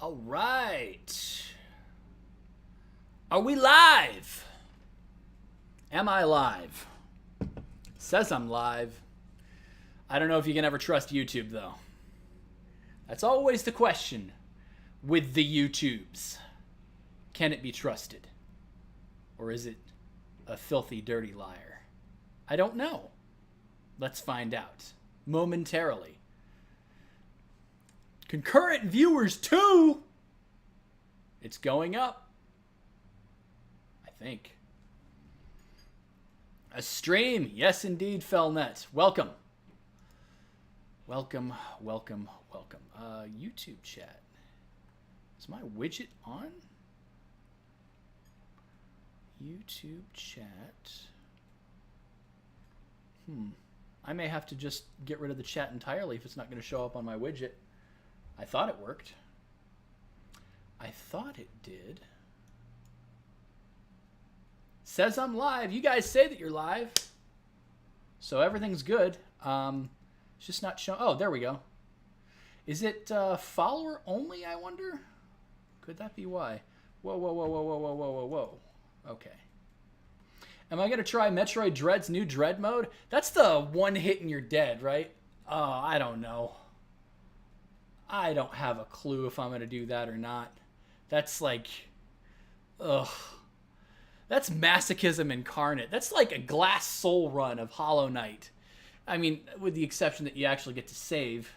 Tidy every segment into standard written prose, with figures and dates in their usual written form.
All right. Are we live? Am I live? Says I'm live. I don't know if you can ever trust YouTube, though. That's always the question with the YouTubes. Can it be trusted? Or is it a filthy, dirty liar? I don't know. Let's find out momentarily. Concurrent viewers, too! It's going up. I think. A stream. Yes, indeed, Felnet. Welcome. Welcome, welcome, welcome. YouTube chat. Is my widget on? YouTube chat. I may have to just get rid of the chat entirely if it's not going to show up on my widget. I thought it worked. I thought it did. Says I'm live. You guys say that you're live. So everything's good. It's just not showing. Oh, there we go. Is it follower only, I wonder? Could that be why? Whoa, whoa, whoa, whoa, whoa, whoa, whoa, whoa, whoa. Okay. Am I going to try Metroid Dread's new Dread mode? That's the one hit and you're dead, right? Oh, I don't know. I don't have a clue if I'm going to do that or not. That's like... Ugh. That's masochism incarnate. That's like a Glass Soul run of Hollow Knight. I mean, with the exception that you actually get to save.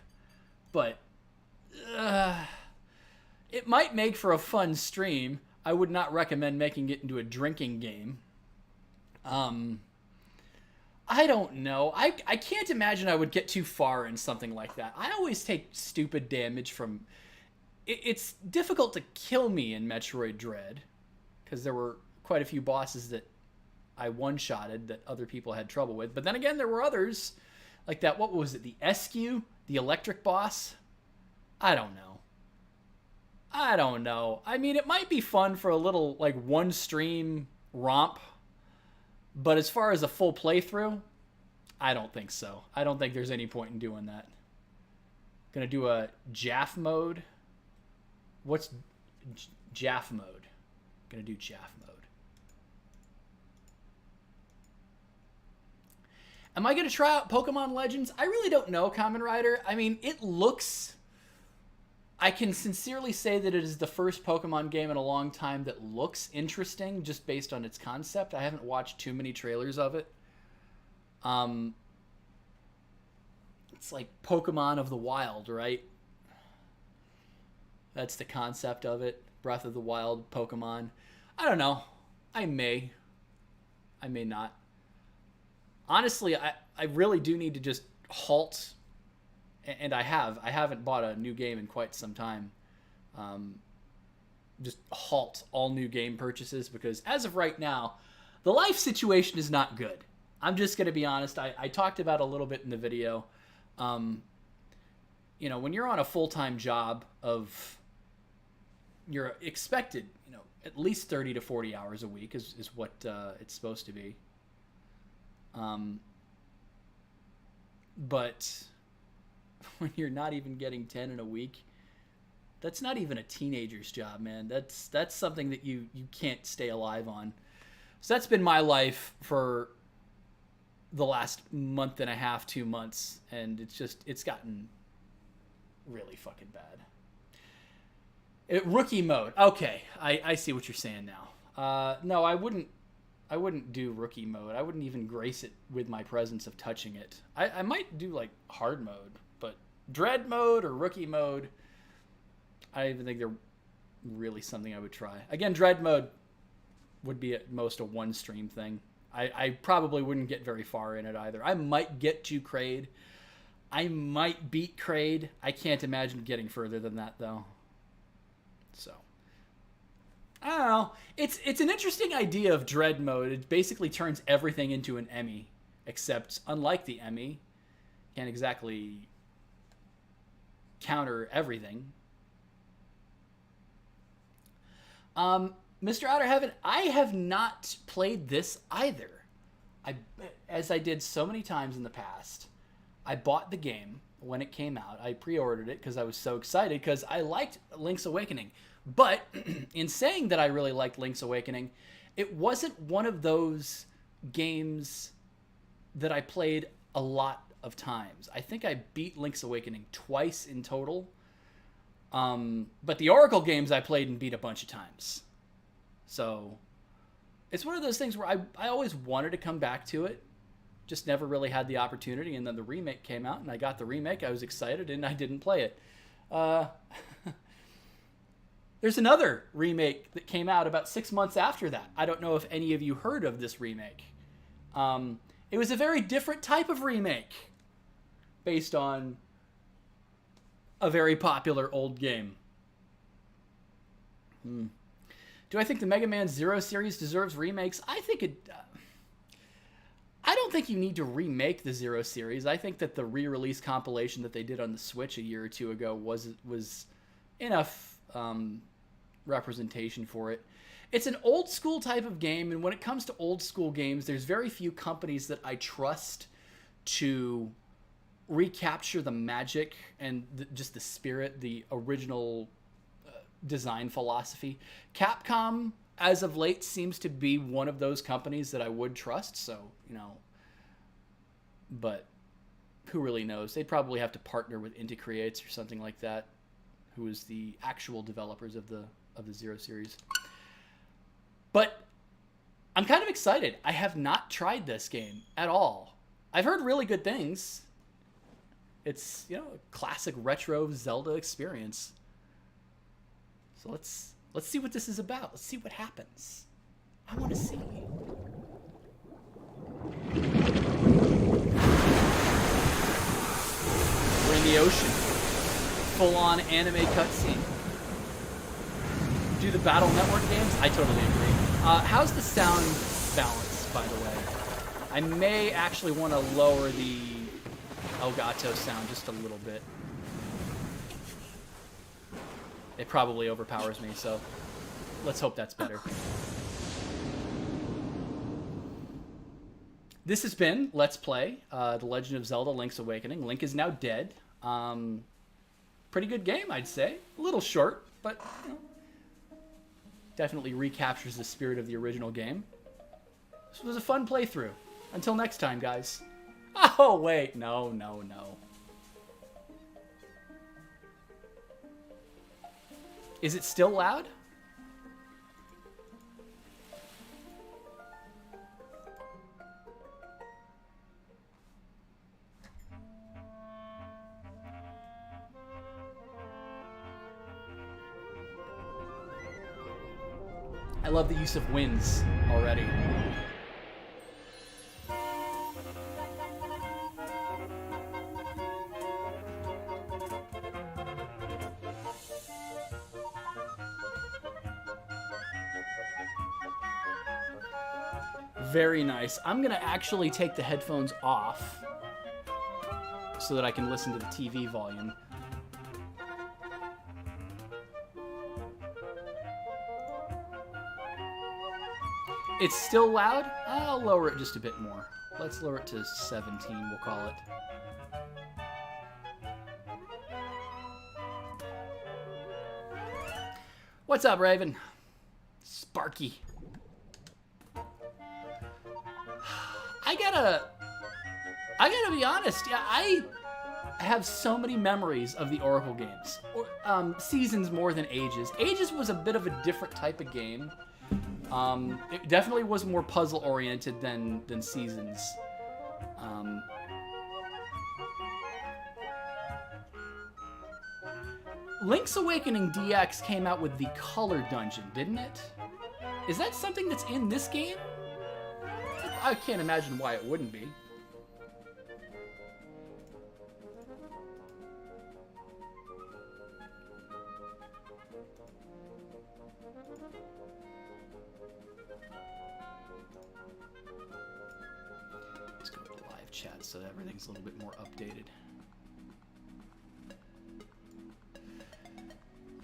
But... it might make for a fun stream. I would not recommend making it into a drinking game. I don't know. I can't imagine I would get too far in something like that. I always take stupid damage from... It's difficult to kill me in Metroid Dread, because there were quite a few bosses that I one-shotted that other people had trouble with. But then again, there were others, like that, what was it, the SQ? The electric boss? I don't know. I mean, it might be fun for a little, like, one-stream romp. But as far as a full playthrough, I don't think so. I don't think there's any point in doing that. Gonna do a Jaff mode. What's Jaff mode? Gonna do Jaff mode. Am I gonna try out Pokemon Legends? I really don't know, Kamen Rider. I mean, it looks... I can sincerely say that it is the first Pokemon game in a long time that looks interesting just based on its concept. I haven't watched too many trailers of it. It's like Pokemon of the Wild, right? That's the concept of it. Breath of the Wild Pokemon. I don't know. I may not. Honestly, I really do need to just halt... And I haven't bought a new game in quite some time. Just halt all new game purchases because as of right now, the life situation is not good. I'm just going to be honest. I talked about a little bit in the video. You know, when you're on a full-time job of, you're expected, you know, at least 30 to 40 hours a week is what it's supposed to be. But... when you're not even getting 10 in a week, that's not even a teenager's job, man. That's something that you can't stay alive on. So that's been my life for the last month and a half, 2 months, and it's gotten really fucking bad. Rookie mode. Okay, I see what you're saying now. No, I wouldn't do rookie mode. I wouldn't even grace it with my presence of touching it. I might do like hard mode. But Dread mode or Rookie mode, I don't even think they're really something I would try. Again, Dread mode would be at most a one-stream thing. I probably wouldn't get very far in it either. I might get to Kraid. I might beat Kraid. I can't imagine getting further than that, though. So, I don't know. It's an interesting idea of Dread mode. It basically turns everything into an Emmy, except unlike the Emmy, can't exactly... counter everything. Mr. Outer Heaven, I have not played this either. As I did so many times in the past, I bought the game when it came out. I pre-ordered it because I was so excited because I liked Link's Awakening. But in saying that I really liked Link's Awakening, it wasn't one of those games that I played a lot of times. I think I beat Link's Awakening twice in total. But the Oracle games I played and beat a bunch of times. So it's one of those things where I always wanted to come back to it. Just never really had the opportunity. And then the remake came out and I got the remake. I was excited and I didn't play it. There's another remake that came out about 6 months after that. I don't know if any of you heard of this remake. It was a very different type of remake based on a very popular old game. Do I think the Mega Man Zero series deserves remakes? I think it... I don't think you need to remake the Zero series. I think that the re-release compilation that they did on the Switch a year or two ago was enough representation for it. It's an old school type of game, and when it comes to old school games, there's very few companies that I trust to recapture the magic and just the spirit, the original design philosophy. Capcom, as of late, seems to be one of those companies that I would trust, so, you know, but who really knows? They'd probably have to partner with Inti Creates or something like that, who is the actual developers of the Zero series. But I'm kind of excited. I have not tried this game at all. I've heard really good things. It's, you know, a classic retro Zelda experience. So let's see what this is about. Let's see what happens. I want to see. We're in the ocean. Full-on anime cutscene. Do the Battle Network games? I totally agree. How's the sound balance, by the way? I may actually want to lower the Elgato sound just a little bit. It probably overpowers me, so let's hope that's better. This has been Let's Play The Legend of Zelda Link's Awakening. Link is now dead. Pretty good game, I'd say. A little short, but you know, definitely recaptures the spirit of the original game. This was a fun playthrough. Until next time, guys. Oh, wait. No. Is it still loud? I love the use of winds already. Very nice. I'm going to actually take the headphones off so that I can listen to the TV volume. It's still loud? I'll lower it just a bit more. Let's lower it to 17, we'll call it. What's up, Raven? Sparky. I gotta be honest. Yeah, I have so many memories of the Oracle games. Seasons more than Ages. Ages was a bit of a different type of game. It definitely was more puzzle-oriented than Seasons. Link's Awakening DX came out with the Color Dungeon, didn't it? Is that something that's in this game? I can't imagine why it wouldn't be. Let's go to the live chat so that everything's a little bit more updated.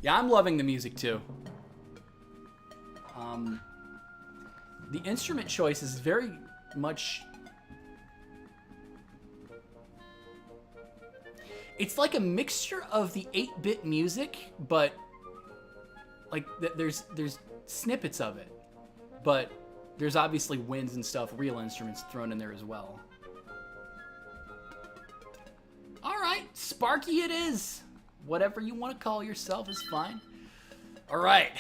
Yeah, I'm loving the music too. The instrument choice is very much... It's like a mixture of the 8-bit music, but like there's snippets of it, but there's obviously winds and stuff, real instruments thrown in there as well. All right, Sparky it is. Whatever you want to call yourself is fine. All right.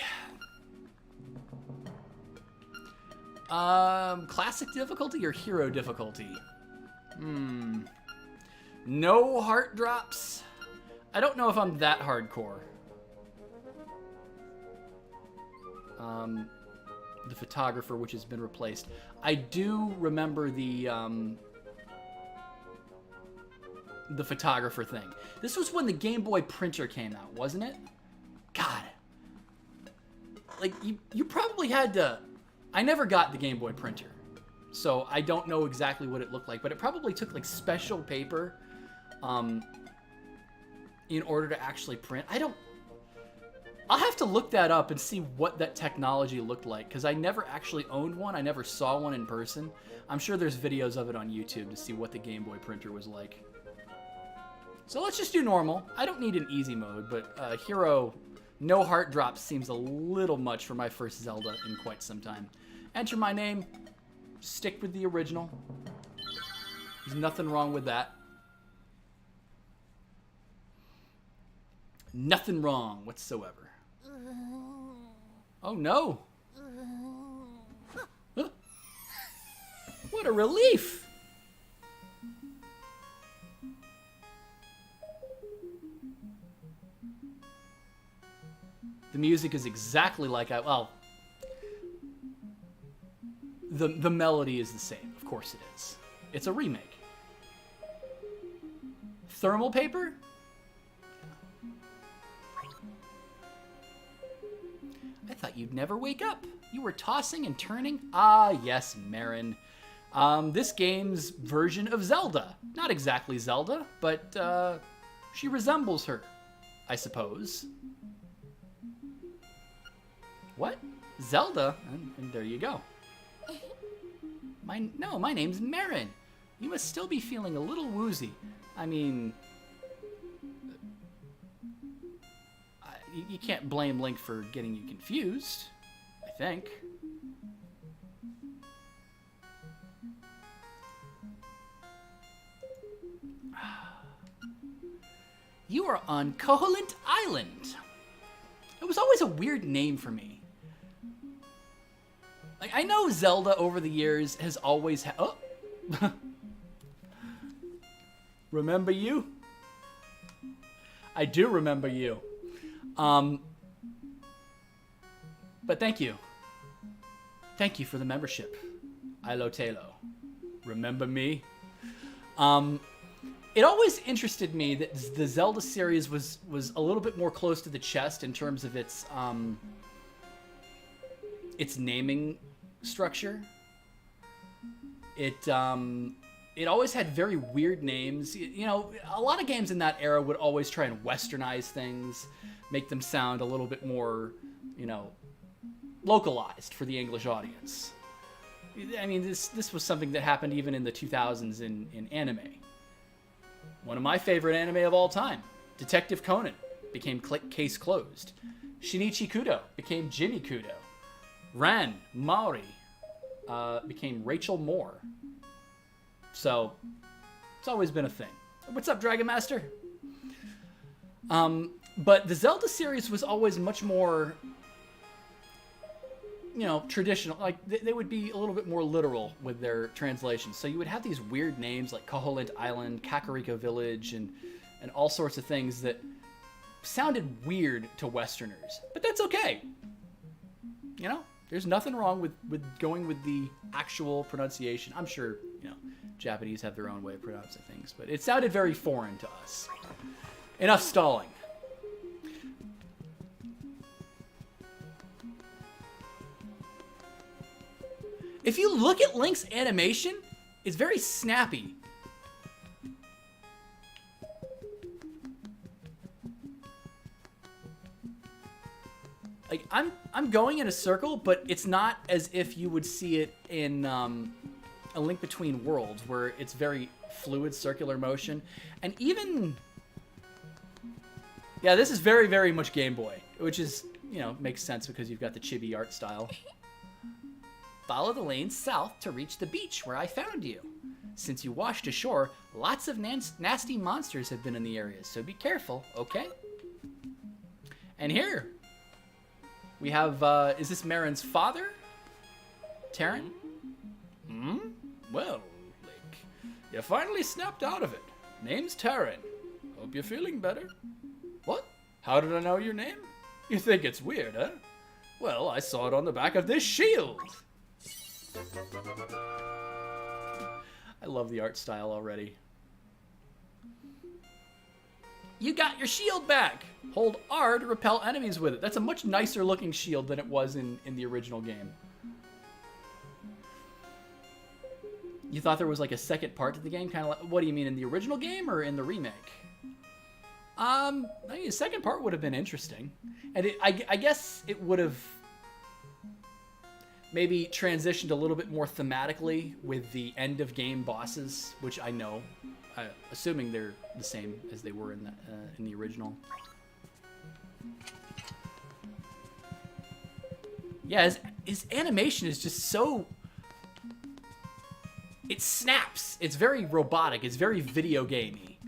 Classic difficulty or hero difficulty? No heart drops. I don't know if I'm that hardcore. The photographer, which has been replaced. I do remember the photographer thing. This was when the Game Boy printer came out, wasn't it? God. Like, you probably had to... I never got the Game Boy printer, so I don't know exactly what it looked like, but it probably took, like, special paper in order to actually print. I'll have to look that up and see what that technology looked like, because I never actually owned one. I never saw one in person. I'm sure there's videos of it on YouTube to see what the Game Boy printer was like. So let's just do normal. I don't need an easy mode, but hero, no heart drops seems a little much for my first Zelda in quite some time. Enter my name. Stick with the original. There's nothing wrong with that. Nothing wrong whatsoever. Oh no! Huh. What a relief! The music is exactly like well, the melody is the same. Of course it is. It's a remake. Thermal paper? I thought you'd never wake up. You were tossing and turning. Ah, yes, Marin. This game's version of Zelda. Not exactly Zelda, but she resembles her, I suppose. What? Zelda? And there you go. My name's Marin. You must still be feeling a little woozy. I mean... you can't blame Link for getting you confused, I think. You are on Koholint Island. It was always a weird name for me. Like, I know Zelda over the years has always had... Oh! Remember you? I do remember you. But thank you. Thank you for the membership. Ilo Talo. Remember me? It always interested me that the Zelda series was a little bit more close to the chest in terms of its naming structure. It always had very weird names. You know, a lot of games in that era would always try and westernize things, make them sound a little bit more, you know, localized for the English audience. I mean, this was something that happened even in the 2000s in anime. One of my favorite anime of all time, Detective Conan, became Case Closed. Shinichi Kudo became Jimmy Kudo. Ran Maori became Rachel Moore. So, it's always been a thing. What's up, Dragon Master? But the Zelda series was always much more, you know, traditional. Like, they would be a little bit more literal with their translations. So you would have these weird names like Koholint Island, Kakariko Village, and all sorts of things that sounded weird to Westerners. But that's okay. You know, there's nothing wrong with going with the actual pronunciation. I'm sure, you know, Japanese have their own way of pronouncing things, but it sounded very foreign to us. Enough stalling. If you look at Link's animation, it's very snappy. Like, I'm going in a circle, but it's not as if you would see it in A Link Between Worlds, where it's very fluid circular motion. And even Yeah, this is very, very much Game Boy, which is, you know, makes sense because you've got the chibi art style. Follow the lane south to reach the beach where I found you. Since you washed ashore, lots of nasty monsters have been in the area, so be careful, okay? And here, we have, is this Marin's father? Taryn? Hmm? Well, Link, you finally snapped out of it. Name's Taryn. Hope you're feeling better. What? How did I know your name? You think it's weird, huh? Well, I saw it on the back of this shield. I love the art style already. You got your shield back! Hold R to repel enemies with it. That's a much nicer looking shield than it was in the original game. You thought there was like a second part to the game? Kind of like, what do you mean, in the original game or in the remake? I mean, the second part would have been interesting. And I guess it would have maybe transitioned a little bit more thematically with the end of game bosses, which I know, assuming they're the same as they were in the original. Yeah, his animation is just so... It snaps. It's very robotic. It's very video gamey.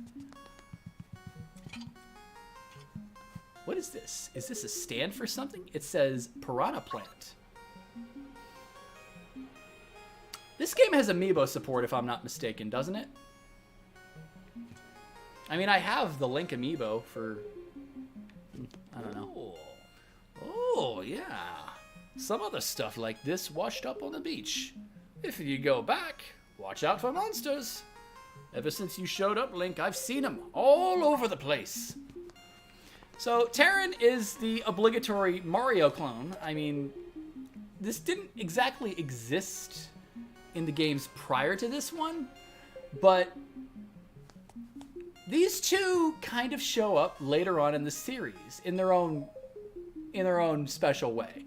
What is this? Is this a stand for something? It says Piranha Plant. This game has amiibo support, if I'm not mistaken, doesn't it? I mean, I have the Link amiibo for... I don't know. Oh, yeah. Some other stuff like this washed up on the beach. If you go back, watch out for monsters. Ever since you showed up, Link, I've seen them all over the place. So, Taryn is the obligatory Mario clone. I mean, this didn't exactly exist in the games prior to this one, but these two kind of show up later on in the series in their own special way.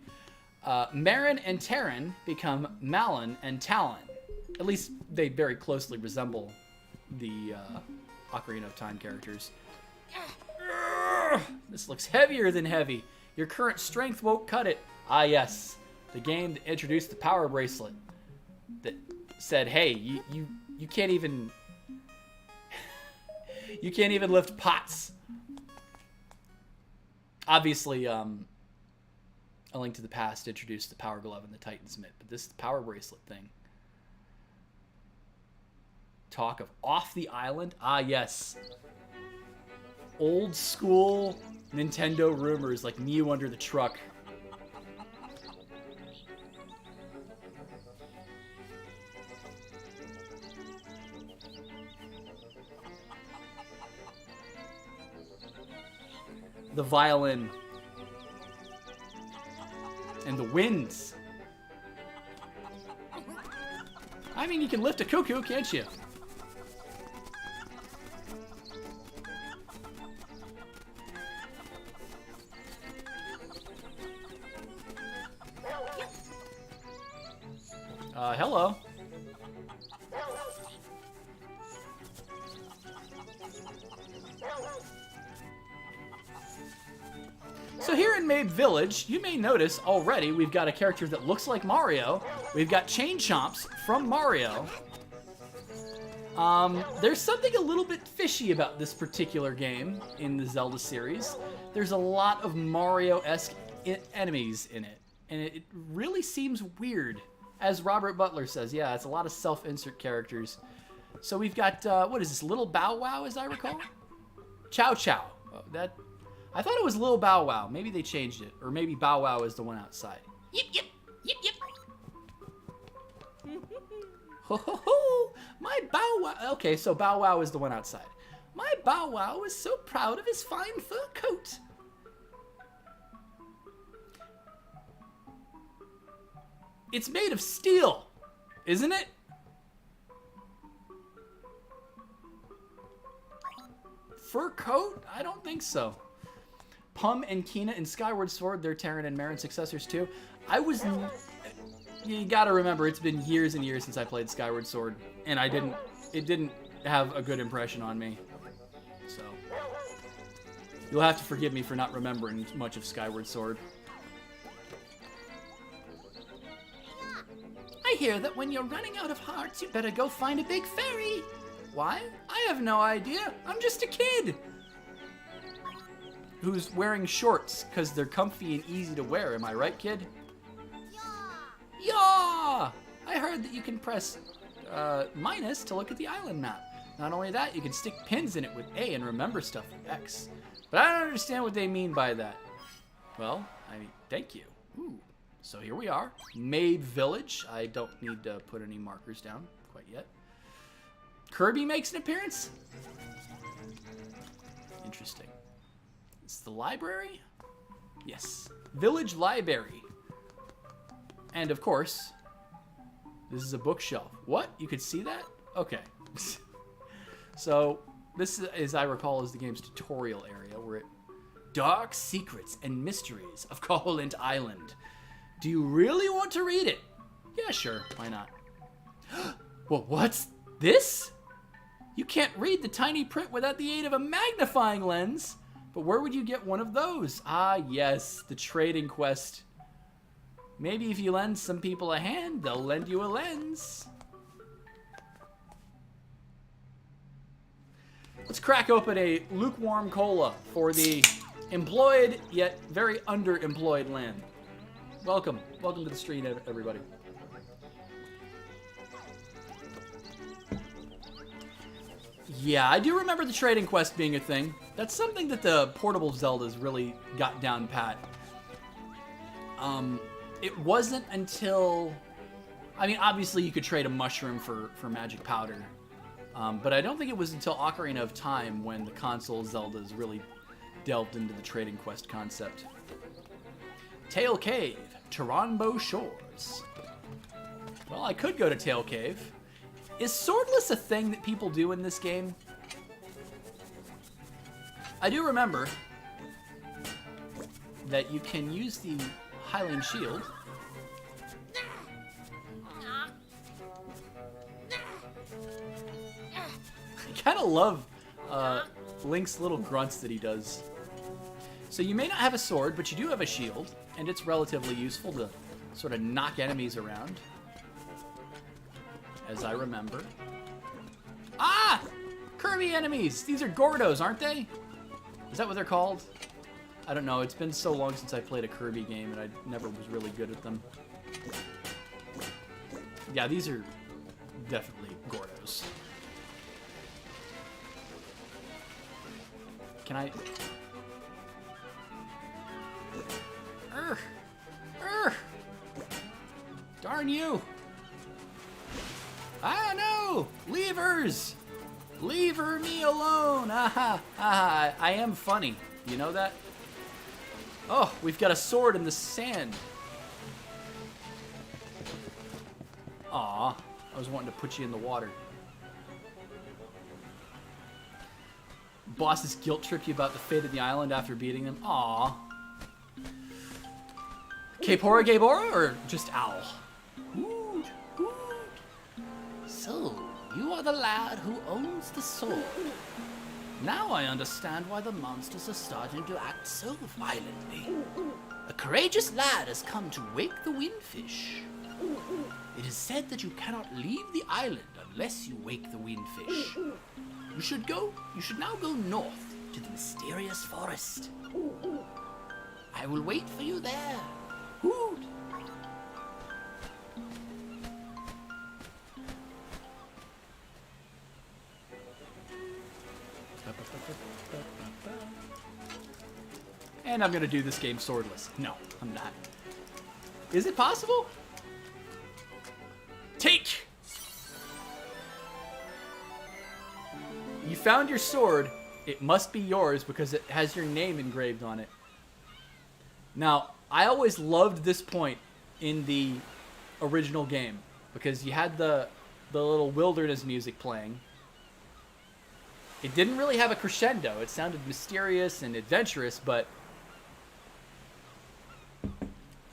Marin and Taryn become Malin and Talon. At least they very closely resemble the Ocarina of Time characters. This looks heavier than heavy. Your current strength won't cut it. Ah, yes. The game that introduced the power bracelet. That said, hey, you can't even... you can't even lift pots. Obviously, A Link to the Past introduced the Power Glove and the Titan's Mitt, but this Power Bracelet thing. Talk of off the island? Ah, yes. Old school Nintendo rumors like Mew under the truck. The violin. And the winds. I mean, you can lift a cuckoo, can't you? Hello. So here in Mabe Village, you may notice already we've got a character that looks like Mario. We've got Chain Chomps from Mario. There's something a little bit fishy about this particular game in the Zelda series. There's a lot of Mario-esque enemies in it, and it really seems weird. As Robert Butler says, yeah, it's a lot of self-insert characters. So we've got, what is this, Little Bow Wow, as I recall? Chow Chow. Oh, I thought it was Lil Bow Wow. Maybe they changed it. Or maybe Bow Wow is the one outside. Yip, yip, yip, yip. Ho, ho, ho. My Bow Wow. Okay, so Bow Wow is the one outside. My Bow Wow is so proud of his fine fur coat. It's made of steel, isn't it? Fur coat? I don't think so. Pum and Kina in Skyward Sword, they're Taryn and Marin successors too. You gotta remember, it's been years and years since I played Skyward Sword, and it didn't have a good impression on me. So, You'll have to forgive me for not remembering much of Skyward Sword. I hear that when you're running out of hearts, you better go find a big fairy. Why? I have no idea. I'm just a kid who's wearing shorts because they're comfy and easy to wear. Am I right, kid? Yeah! I heard that you can press minus to look at the island map. Not only that, you can stick pins in it with A and remember stuff with X. But I don't understand what they mean by that. Well, I mean, thank you. Ooh. So here we are, Mabe Village. I don't need to put any markers down quite yet. Kirby makes an appearance? Interesting. It's the library? Yes. Village Library. And of course, this is a bookshelf. What? You could see that? Okay. So, this, as I recall, is the game's tutorial area where it... Dark Secrets and Mysteries of Koholint Island. Do you really want to read it? Yeah, sure. Why not? Well, what's this? You can't read the tiny print without the aid of a magnifying lens. But where would you get one of those? Ah, yes, the trading quest. Maybe if you lend some people a hand, they'll lend you a lens. Let's crack open a lukewarm cola for the employed yet very underemployed land. Welcome. Welcome to the stream, everybody. Yeah, I do remember the trading quest being a thing. That's something that the portable Zeldas really got down pat. It wasn't until... I mean, obviously you could trade a mushroom for magic powder. But I don't think it was until Ocarina of Time when the console Zeldas really delved into the trading quest concept. Tail Cave, Taranbo Shores. Well, I could go to Tail Cave. Is swordless a thing that people do in this game? I do remember that you can use the Hylian Shield. I kind of love Link's little grunts that he does. So you may not have a sword, but you do have a shield, and it's relatively useful to sort of knock enemies around, as I remember. Ah! Kirby enemies! These are Gordos, aren't they? Is that what they're called? I don't know. It's been so long since I played a Kirby game, and I never was really good at them. Yeah, these are definitely Gordos. Can I... Darn you! Ah, no! Levers! Lever me alone! Aha! Aha! I am funny. You know that? Oh, we've got a sword in the sand. Aw, I was wanting to put you in the water. Bosses guilt trip you about the fate of the island after beating them. Aw. Capora Gabora or just Owl? Hoot, hoot. So, you are the lad who owns the sword. Now I understand why the monsters are starting to act so violently. A courageous lad has come to wake the windfish. It is said that you cannot leave the island unless you wake the windfish. You should now go north to the mysterious forest. I will wait for you there. Hoot! And I'm gonna do this game swordless. No, I'm not. Is it possible? Take! You found your sword. It must be yours because it has your name engraved on it. Now, I always loved this point in the original game because you had the little wilderness music playing. It didn't really have a crescendo. It sounded mysterious and adventurous, but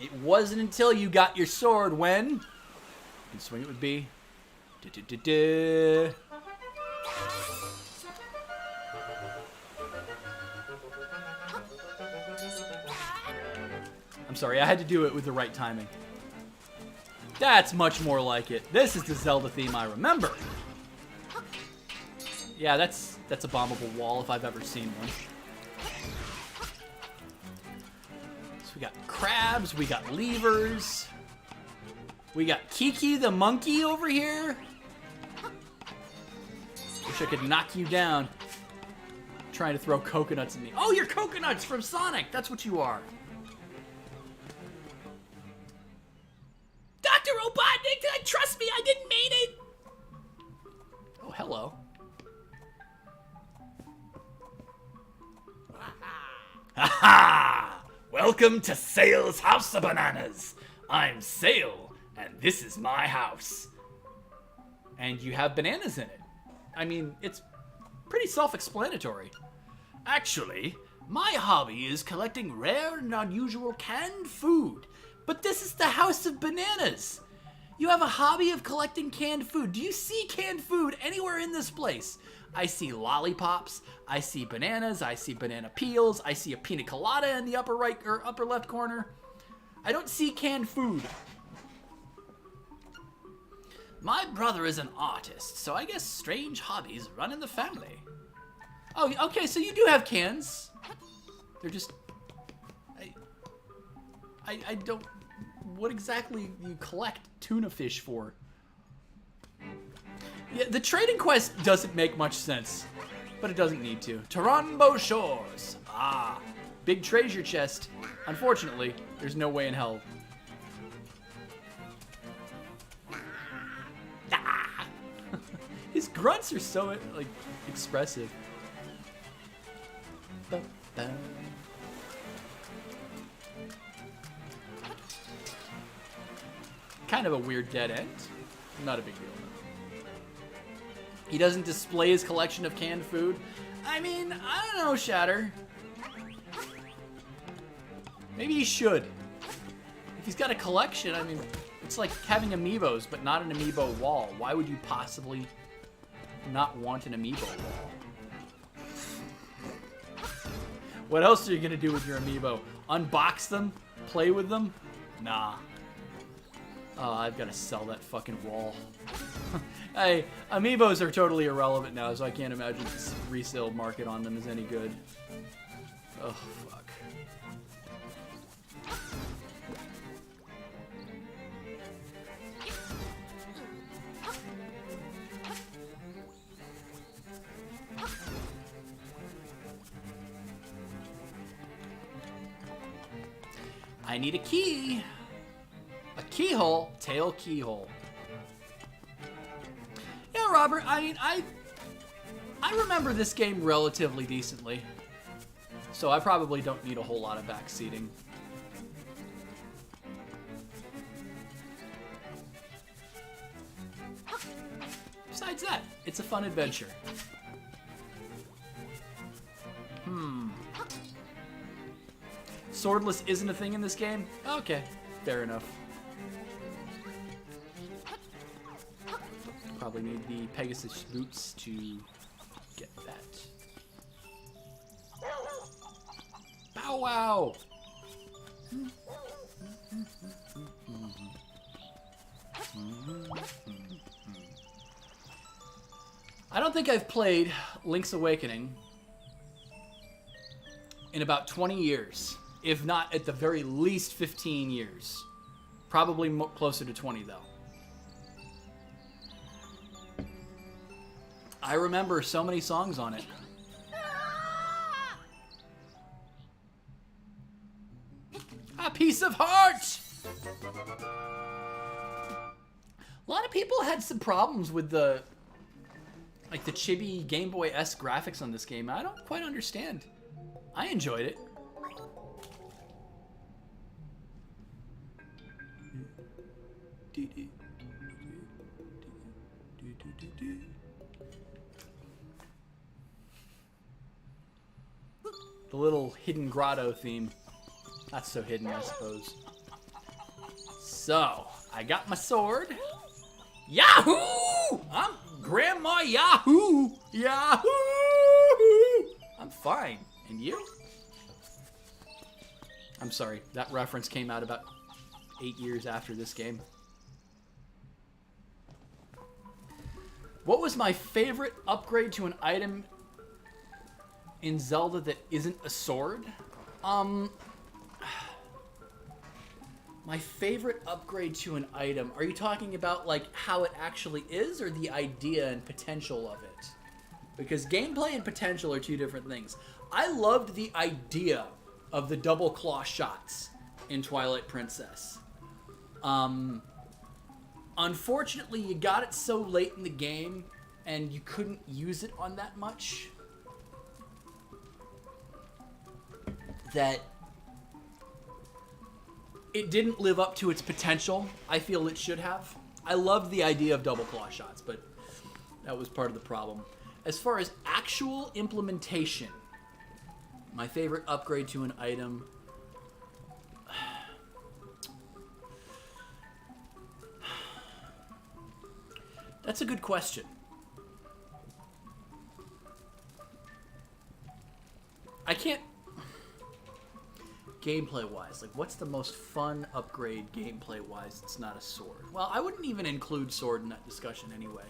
it wasn't until you got your sword when... And swing it would be... sorry. I had to do it with the right timing. That's much more like it. This is the Zelda theme I remember. Yeah, that's a bombable wall if I've ever seen one. So we got crabs, we got levers. We got Kiki the monkey over here. Wish I could knock you down. Trying to throw coconuts at me. Oh, you're coconuts from Sonic. That's what you are. Dr. Robotnik, trust me, I didn't mean it. Oh, hello. Ha! Welcome to Sale's House of Bananas. I'm Sale, and this is my house. And you have bananas in it. I mean, it's pretty self-explanatory. Actually, my hobby is collecting rare and unusual canned food. But this is the House of Bananas. You have a hobby of collecting canned food. Do you see canned food anywhere in this place? I see lollipops, I see bananas, I see banana peels, I see a pina colada in the upper right or upper left corner. I don't see canned food. My brother is an artist, so I guess strange hobbies run in the family. Oh, okay, so you do have cans. They're just... I don't... What exactly do you collect tuna fish for? Yeah, the trading quest doesn't make much sense, but it doesn't need to. Tarambo Shores. Ah, big treasure chest. Unfortunately, there's no way in hell. Ah. His grunts are so, like, expressive. Kind of a weird dead end. Not a big deal. He doesn't display his collection of canned food. I mean, I don't know, Shatter. Maybe he should. If he's got a collection, I mean, it's like having amiibos, but not an amiibo wall. Why would you possibly not want an amiibo wall? What else are you gonna do with your amiibo? Unbox them? Play with them? Nah. Oh, I've got to sell that fucking wall. Hey, amiibos are totally irrelevant now, so I can't imagine this resale market on them is any good. Oh, fuck. I need a key. A keyhole? Tail keyhole. Yeah, Robert, I mean, I remember this game relatively decently. So I probably don't need a whole lot of backseating. Besides that, it's a fun adventure. Swordless isn't a thing in this game? Okay, fair enough. Probably need the Pegasus boots to get that. Bow wow! I don't think I've played Link's Awakening in about 20 years. If not, at the very least 15 years. Probably closer to 20, though. I remember so many songs on it. A piece of heart! A lot of people had some problems with the chibi Game Boy-esque graphics on this game. I don't quite understand. I enjoyed it. The little hidden grotto theme. Not so hidden, I suppose. So, I got my sword. Yahoo! I'm Grandma Yahoo! Yahoo! I'm fine. And you? I'm sorry, that reference came out about 8 years after this game. What was my favorite upgrade to an item in Zelda that isn't a sword? My favorite upgrade to an item. Are you talking about like how it actually is, or the idea and potential of it? Because gameplay and potential are two different things. I loved the idea of the double claw shots in Twilight Princess. Unfortunately, you got it so late in the game and you couldn't use it on that much that it didn't live up to its potential. I feel it should have. I loved the idea of double claw shots, but that was part of the problem. As far as actual implementation, my favorite upgrade to an item... That's a good question. I can't... Gameplay-wise, like, what's the most fun upgrade gameplay-wise that's not a sword? Well, I wouldn't even include sword in that discussion anyway.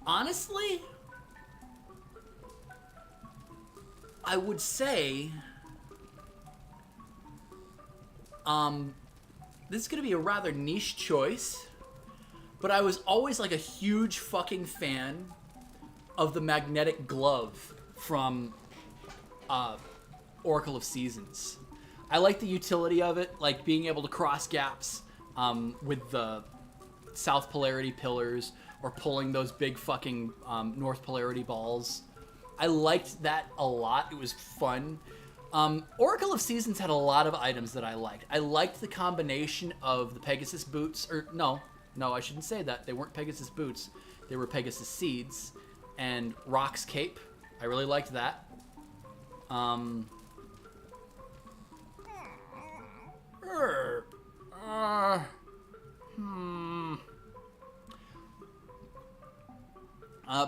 Honestly, I would say... This is going to be a rather niche choice, but I was always like a huge fucking fan of the magnetic glove from Oracle of Seasons. I like the utility of it, like being able to cross gaps with the South Polarity pillars or pulling those big fucking North Polarity balls. I liked that a lot. It was fun. Oracle of Seasons had a lot of items that I liked. I liked the combination of the Pegasus boots, or no, I shouldn't say that. They weren't Pegasus boots. They were Pegasus seeds and Rock's cape. I really liked that.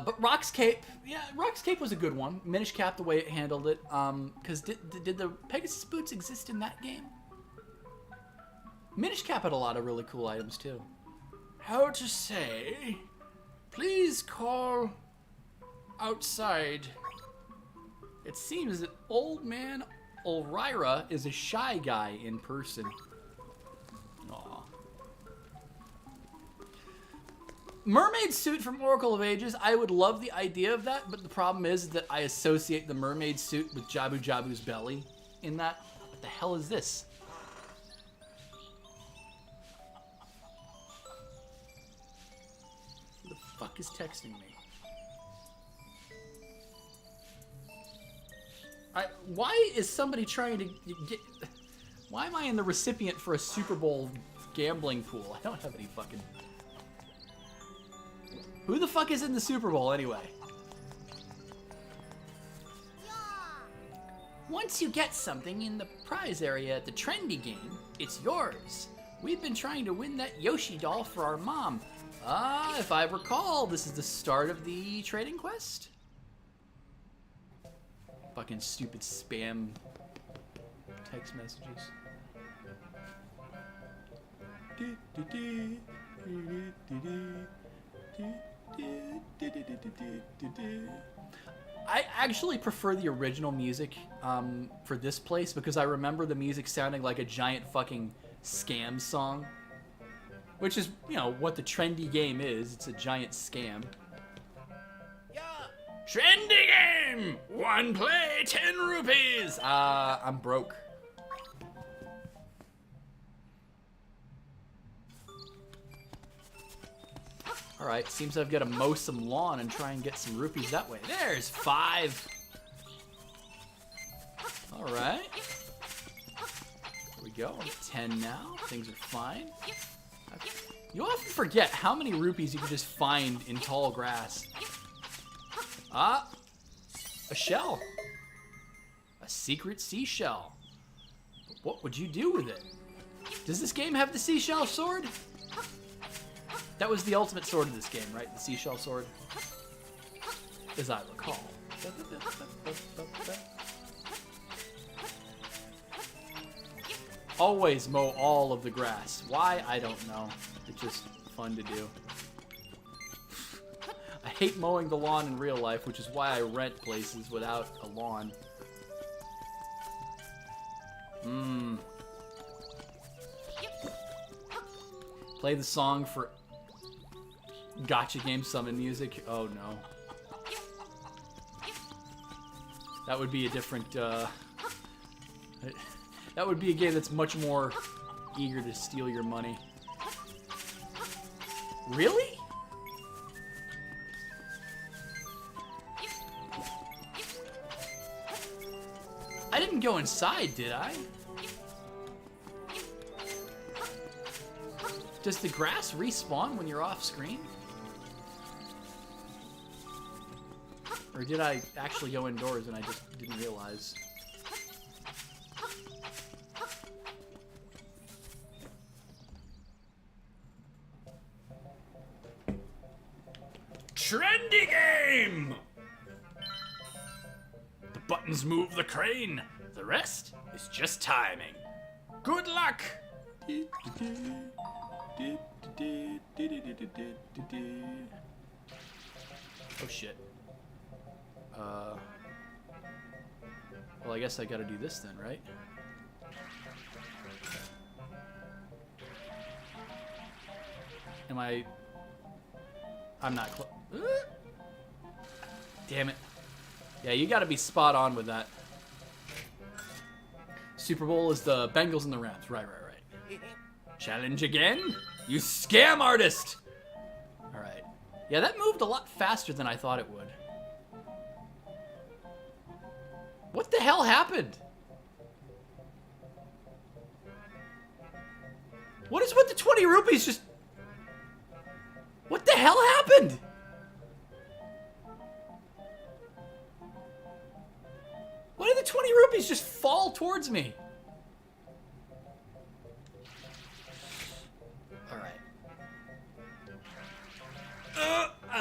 But Rock's cape, yeah, Rock's cape was a good one. Minish Cap, the way it handled it. Because did the Pegasus boots exist in that game? Minish Cap had a lot of really cool items too. How to say? Please call outside. It seems that old man Ulrira is a shy guy in person. Aw. Mermaid suit from Oracle of Ages, I would love the idea of that, but the problem is that I associate the mermaid suit with Jabu Jabu's belly in that. What the hell is this? Who the fuck is texting me? Why is somebody trying to get... Why am I in the recipient for a Super Bowl gambling pool? I don't have any fucking... Who the fuck is in the Super Bowl anyway? Once you get something in the prize area at the Trendy game, it's yours. We've been trying to win that Yoshi doll for our mom. If I recall, this is the start of the trading quest? Fucking stupid spam text messages. I actually prefer the original music for this place because I remember the music sounding like a giant fucking scam song. Which is, you know, what the Trendy game is. It's a giant scam. Yeah. Trendy game! 1 play, 10 rupees! I'm broke. Alright, seems I've got to mow some lawn and try and get some rupees that way. There's 5! Alright. There we go. I'm at 10 now. Things are fine. You often forget how many rupees you can just find in tall grass. Ah! A shell. A secret seashell. But what would you do with it? Does this game have the seashell sword? That was the ultimate sword of this game, right? The seashell sword? As I recall. Always mow all of the grass. Why? I don't know. It's just fun to do. I hate mowing the lawn in real life, which is why I rent places without a lawn. Play the song for Gotcha Game Summon music. Oh no. That would be a different, that would be a game that's much more eager to steal your money. Really? I didn't go inside, did I? Does the grass respawn when you're off screen? Or did I actually go indoors and I just didn't realize? Trendy game! The buttons move the crane. The rest is just timing. Good luck! Oh shit. Well, I guess I gotta do this then, right? Am I... I'm not close. Damn it. Yeah, you gotta be spot on with that. Super Bowl is the Bengals and the Rams. Right. Challenge again? You scam artist! Alright. Yeah, that moved a lot faster than I thought it would. What the hell happened? What is with the 20 rupees just... What the hell happened? Why did the 20 rupees just fall towards me?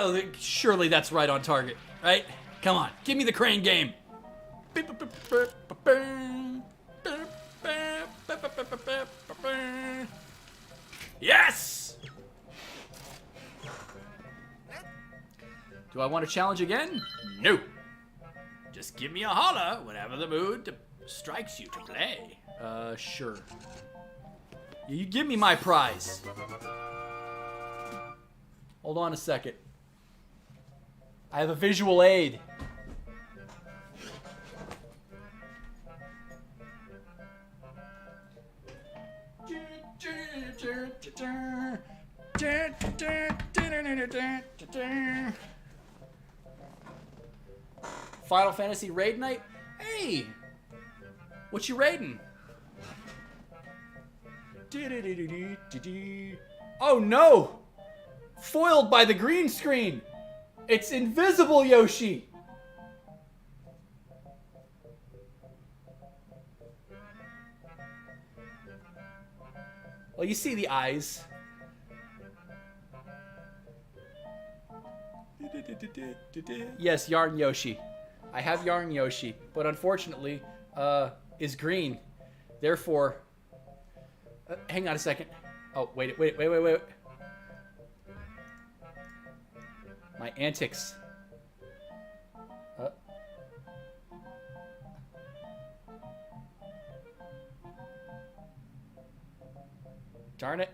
Oh, surely that's right on target, right? Come on, give me the crane game. Yes! Do I want to challenge again? No. Just give me a holler whenever the mood strikes you to play. Sure. You give me my prize. Hold on a second. I have a visual aid. Final Fantasy raid night? Hey! What you raiding? Oh no! Foiled by the green screen! It's invisible, Yoshi! Well, you see the eyes. Yes, Yarn Yoshi. I have Yarn Yoshi, but unfortunately, is green. Therefore, hang on a second. Oh, wait. My antics. Darn it.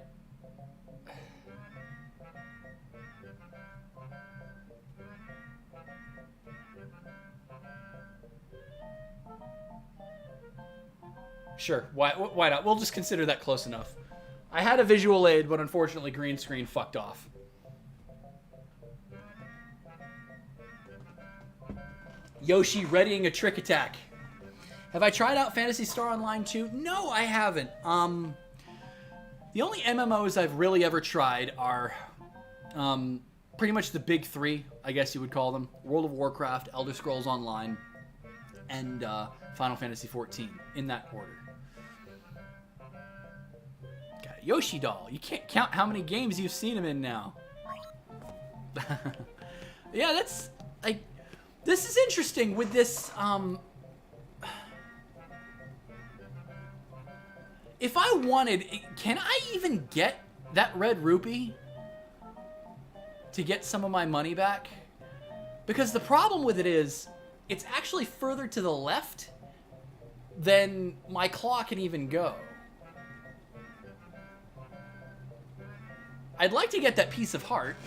Sure, why not? We'll just consider that close enough. I had a visual aid, but unfortunately green screen fucked off. Yoshi readying a trick attack. Have I tried out Phantasy Star Online 2? No, I haven't. The only MMOs I've really ever tried are pretty much the big three, I guess you would call them. World of Warcraft, Elder Scrolls Online, and Final Fantasy XIV, in that order. Yoshi doll. You can't count how many games you've seen him in now. Yeah, that's like, this is interesting with this. If I wanted, can I even get that red rupee to get some of my money back? Because the problem with it is, it's actually further to the left than my claw can even go. I'd like to get that piece of heart.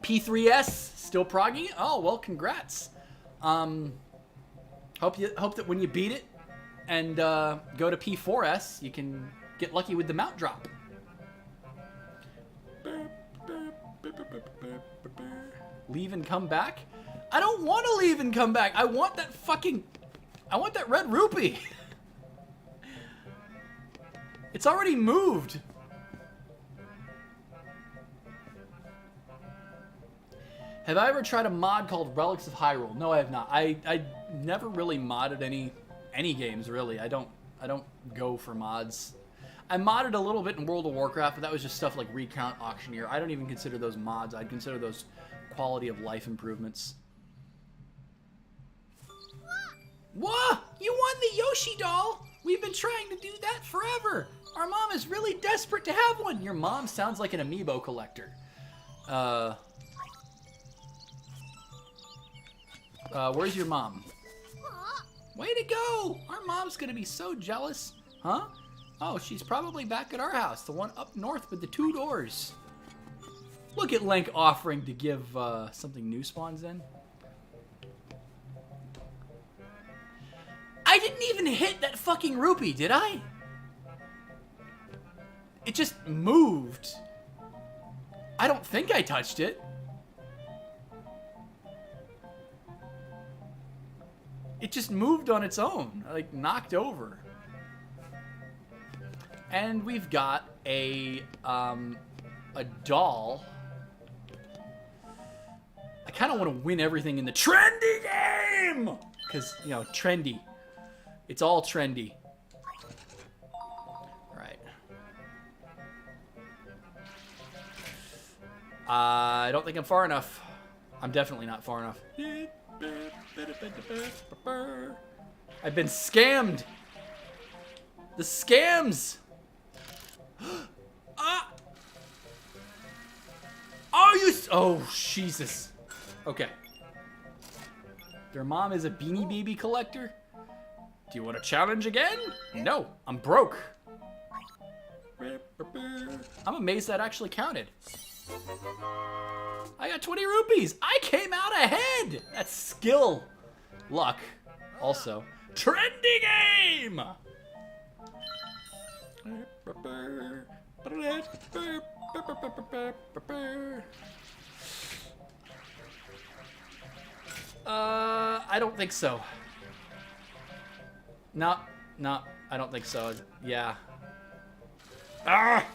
P3S still progging it? Oh, well, congrats. Hope that when you beat it and go to P4S, you can get lucky with the mount drop. Leave and come back? I don't want to leave and come back. I want that red rupee. It's already moved. Have I ever tried a mod called Relics of Hyrule? No, I have not. I never really modded any games, really. I don't go for mods. I modded a little bit in World of Warcraft, but that was just stuff like Recount, Auctioneer. I don't even consider those mods. I'd consider those quality of life improvements. Whoa! You won the Yoshi doll! We've been trying to do that forever! Our mom is really desperate to have one! Your mom sounds like an amiibo collector. Where's your mom? Way to go! Our mom's gonna be so jealous. Huh? Oh, she's probably back at our house, the one up north with the 2 doors. Look at Link offering to give something new spawns in. I didn't even hit that fucking rupee, did I? It just moved. I don't think I touched it. It just moved on its own, like knocked over. And we've got a doll. I kind of want to win everything in the trendy game! Because, you know, trendy. It's all trendy. Alright. I don't think I'm far enough. I'm definitely not far enough. I've been scammed! The scams! Oh, Jesus. Okay. Their mom is a Beanie Baby collector? Do you want to challenge again? No, I'm broke. I'm amazed that actually counted. I got 20 rupees. I came out ahead. That's skill. Luck. Also. Trendy game! I don't think so. No, I don't think so. Yeah. Ah!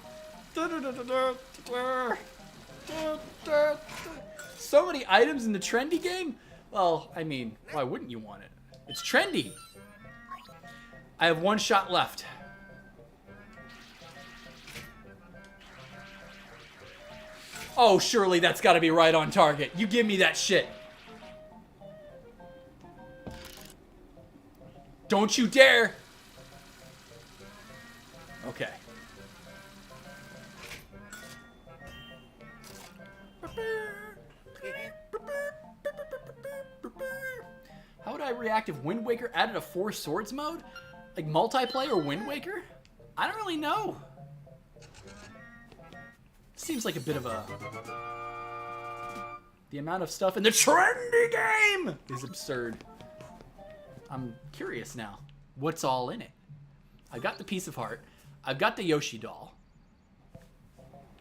So many items in the trendy game? Well, I mean, why wouldn't you want it? It's trendy. I have 1 shot left. Oh, surely that's got to be right on target. You give me that shit. Don't you dare. Okay. How would I react if Wind Waker added a 4 swords mode? Like multiplayer Wind Waker? I don't really know. Seems like a bit of a... The amount of stuff in the trendy game is absurd. I'm curious now. What's all in it? I've got the piece of heart. I've got the Yoshi doll.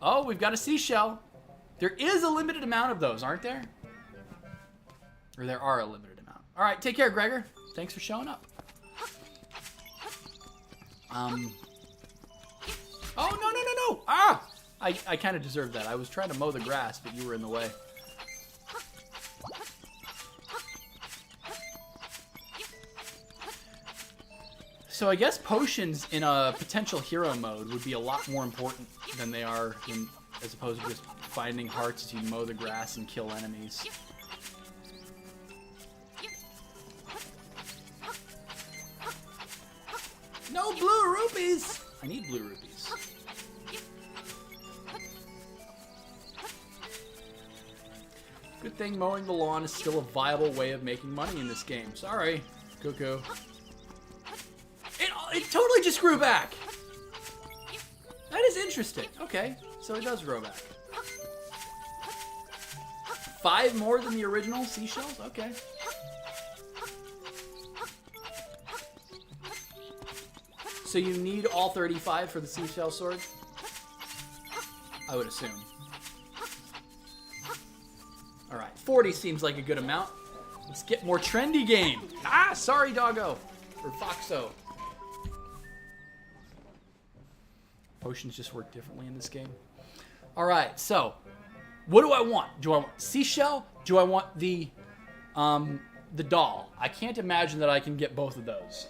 Oh, we've got a seashell. There is a limited amount of those, aren't there? Or there are a limited amount. All right, take care, Gregor. Thanks for showing up. Oh, no. Ah! I kind of deserved that. I was trying to mow the grass, but you were in the way. So I guess potions in a potential hero mode would be a lot more important than they are as opposed to just finding hearts as you mow the grass and kill enemies. No blue rupees! I need blue rupees. Good thing mowing the lawn is still a viable way of making money in this game. Sorry, Cuckoo. It totally just grew back. That is interesting. Okay, so it does grow back. 5 more than the original seashells? Okay. So you need all 35 for the seashell sword? I would assume. Alright, 40 seems like a good amount. Let's get more trendy game. Ah, sorry, doggo. Or Foxo. Potions just work differently in this game. Alright, so what do I want? Do I want seashell? Do I want the doll? I can't imagine that I can get both of those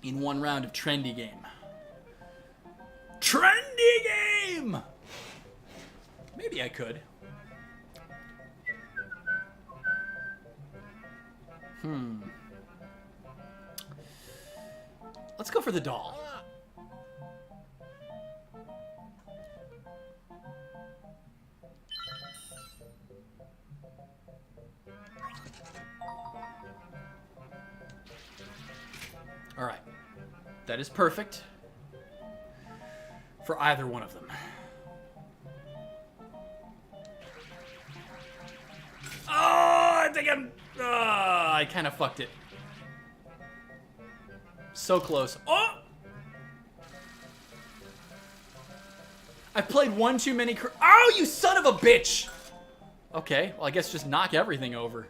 in one round of trendy game. Trendy game! Maybe I could. Let's go for the doll. All right. That is perfect for either one of them. Oh, I think I kind of fucked it. So close. Oh! I played one too many. Oh, you son of a bitch! Okay, well, I guess just knock everything over.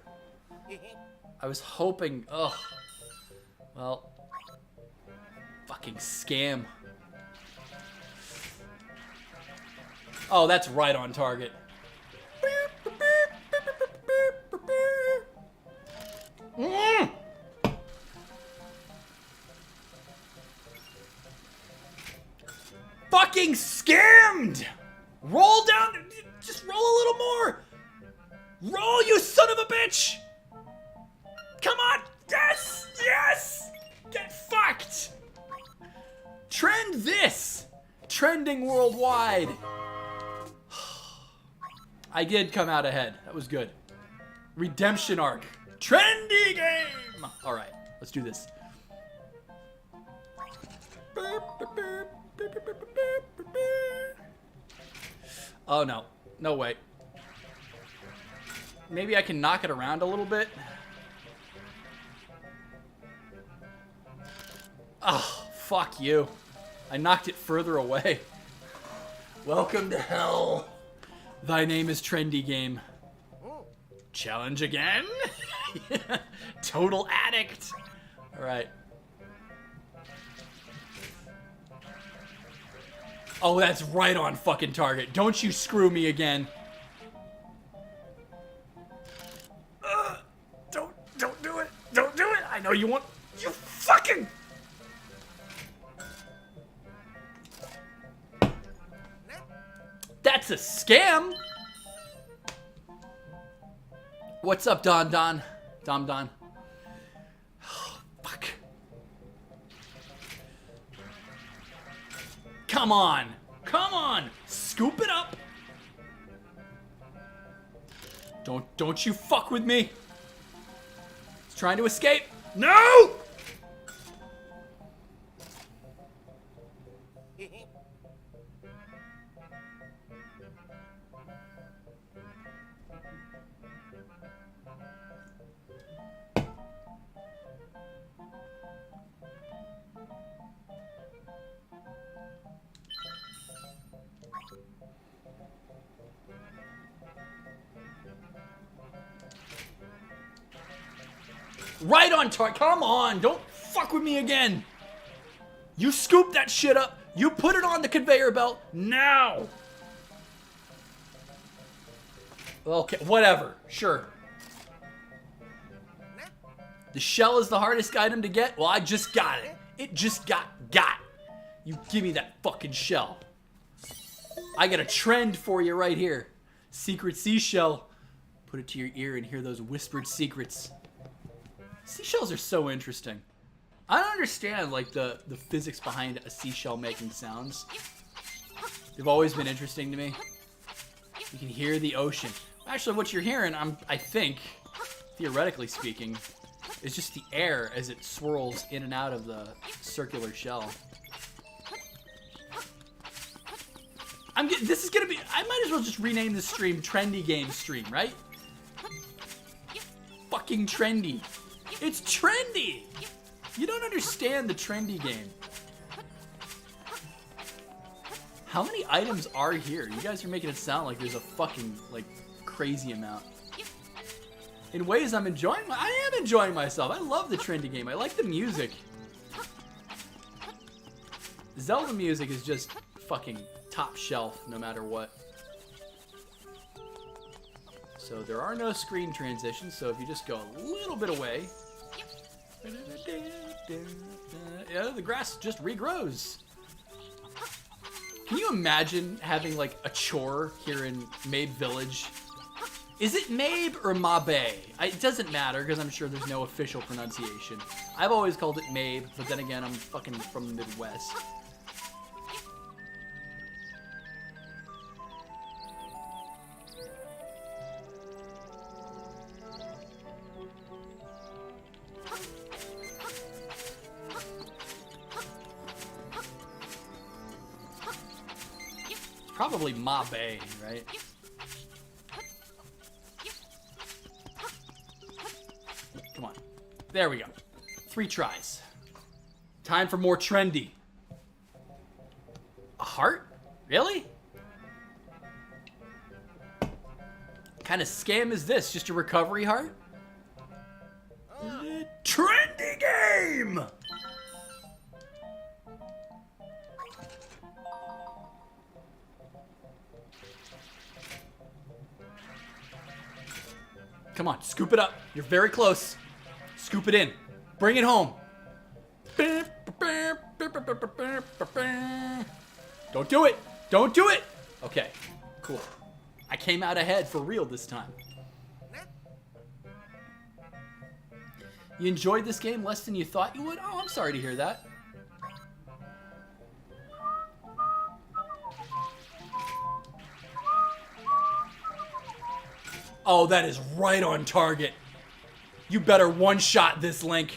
I was hoping. Ugh. Well. Fucking scam. Oh, that's right on target. Fucking scammed! Roll down. Just roll a little more. Roll, you son of a bitch! Come on! Yes! Yes! Get fucked! Trend this! Trending worldwide. I did come out ahead. That was good. Redemption arc. Trendy game! Alright, let's do this. Oh no. No way. Maybe I can knock it around a little bit. Oh, fuck you. I knocked it further away. Welcome to hell. Thy name is Trendy Game. Challenge again? Total addict. Alright. Oh, that's right on fucking target. Don't you screw me again. Don't do it. Don't do it. I know you want... You fucking... That's a scam. What's up, Don? Dom. Oh, fuck. Come on. Come on. Scoop it up. Don't you fuck with me. He's trying to escape. No! Right on target. Come on. Don't fuck with me again. You scoop that shit up. You put it on the conveyor belt now. Okay, whatever. Sure. The shell is the hardest item to get? Well, I just got it. It just got. You give me that fucking shell. I got a trend for you right here. Secret seashell. Put it to your ear and hear those whispered secrets. Seashells are so interesting. I don't understand, like, the physics behind a seashell making sounds. They've always been interesting to me. You can hear the ocean. Actually, what you're hearing, I think, theoretically speaking, is just the air as it swirls in and out of the circular shell. This is gonna be, I might as well just rename this stream Trendy Game Stream, right? Fucking trendy. It's trendy! You don't understand the trendy game. How many items are here? You guys are making it sound like there's a fucking, like, crazy amount. In ways I am enjoying myself. I love the trendy game. I like the music. Zelda music is just fucking top shelf no matter what. So there are no screen transitions, so if you just go a little bit away, yeah, the grass just regrows. Can you imagine having like a chore here in Mabe Village? Is it Mabe or Mabe? It doesn't matter because I'm sure there's no official pronunciation. I've always called it Mabe, but then again, I'm fucking from the Midwest. Probably Mabe, right? Come on. There we go. 3 tries. Time for more trendy. A heart? Really? What kind of scam is this? Just a recovery heart? Trendy game! Come on, scoop it up. You're very close. Scoop it in. Bring it home. Don't do it. Don't do it. Okay, cool. I came out ahead for real this time. You enjoyed this game less than you thought you would? Oh, I'm sorry to hear that. Oh, that is right on target. You better one-shot this Link.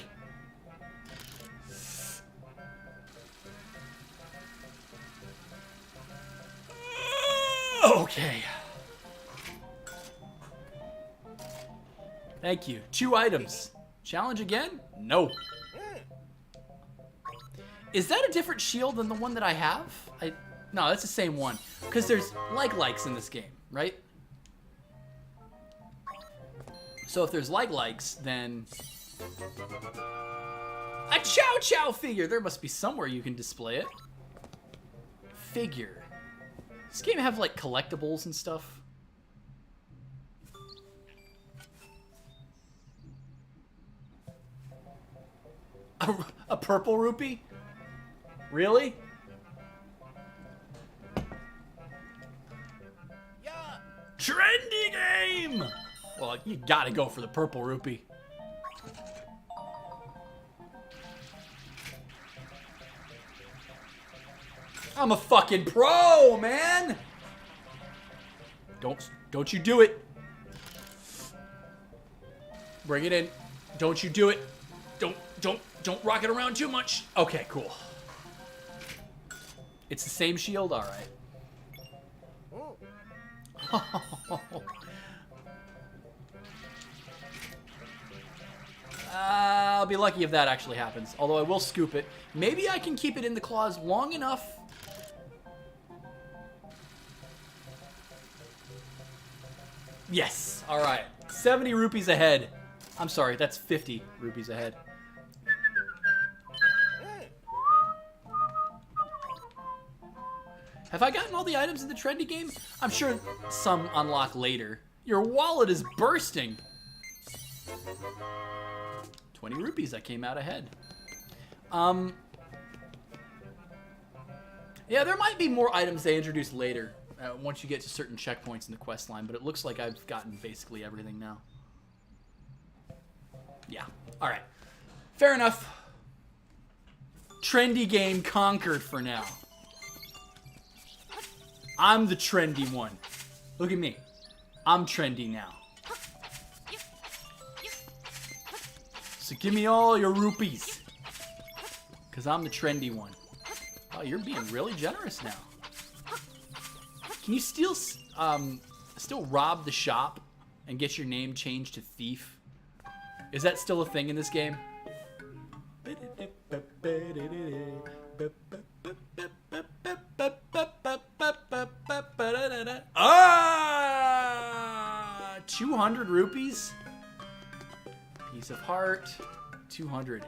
Okay. Thank you. 2 items. Challenge again? No. Is that a different shield than the one that I have? No, that's the same one. Because there's likes in this game, right? So if there's likes, then a Chow Chow figure. There must be somewhere you can display it. Figure. Does this game have like collectibles and stuff? A purple rupee? Really? Yeah. Trendy game! Well, you gotta go for the purple rupee. I'm a fucking pro, man! Don't you do it. Bring it in. Don't you do it. Don't rock it around too much. Okay, cool. It's the same shield, all right. I'll be lucky if that actually happens. Although I will scoop it. Maybe I can keep it in the claws long enough. Yes. All right. 70 rupees ahead. I'm sorry. That's 50 rupees ahead. Have I gotten all the items in the trendy game? I'm sure some unlock later. Your wallet is bursting. 20 rupees. I came out ahead. Yeah, there might be more items they introduce later once you get to certain checkpoints in the quest line, but it looks like I've gotten basically everything now. Yeah. All right. Fair enough. Trendy game conquered for now. I'm the trendy one. Look at me. I'm trendy now. So give me all your rupees. Because I'm the trendy one. Oh, you're being really generous now. Can you still rob the shop and get your name changed to Thief? Is that still a thing in this game? Ah! 200 rupees? Piece of heart. 200.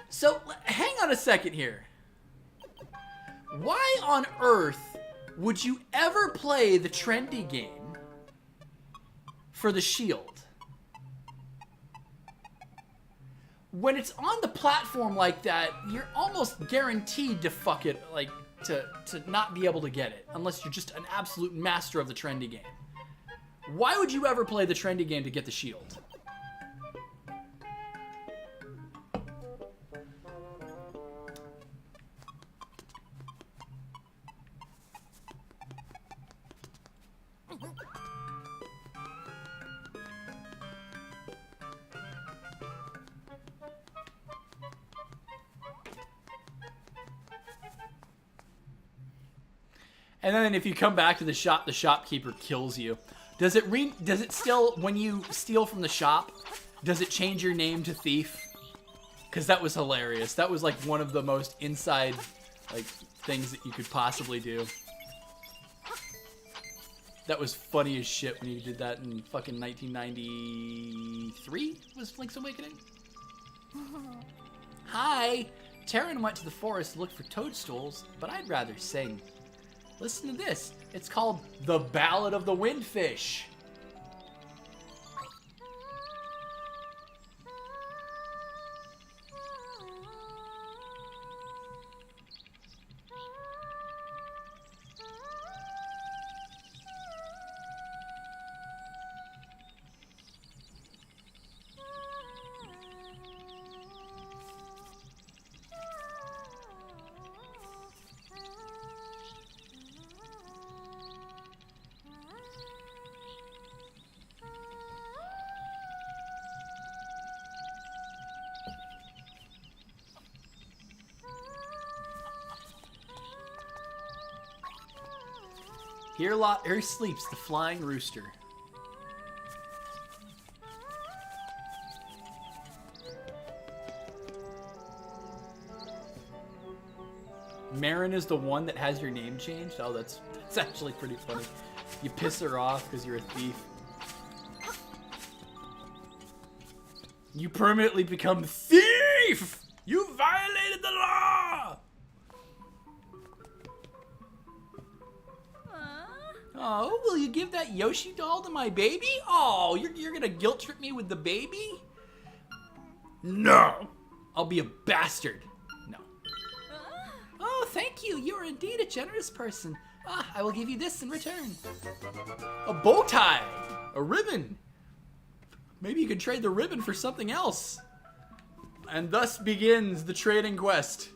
So, hang on a second here. Why on earth would you ever play the Trendy game for the shield? When it's on the platform like that, you're almost guaranteed to fuck it, like, to not be able to get it. Unless you're just an absolute master of the Trendy game. Why would you ever play the Trendy game to get the shield? And then if you come back to the shop, the shopkeeper kills you. Does it still, when you steal from the shop, does it change your name to Thief? Because that was hilarious. That was like one of the most inside like things that you could possibly do. That was funny as shit when you did that in fucking 1993 was Link's Awakening. Hi! Taryn went to the forest to look for toadstools, but I'd rather sing. Listen to this. It's called The Ballad of the Windfish. Here sleeps the flying rooster. Marin is the one that has your name changed? Oh, that's actually pretty funny. You piss her off because you're a thief. You permanently become thief! You violated the law! Oh, will you give that Yoshi doll to my baby? Oh, you're gonna guilt trip me with the baby? No! I'll be a bastard. No. Oh, thank you. You are indeed a generous person. I will give you this in return. A bow tie! A ribbon! Maybe you could trade the ribbon for something else. And thus begins the trading quest.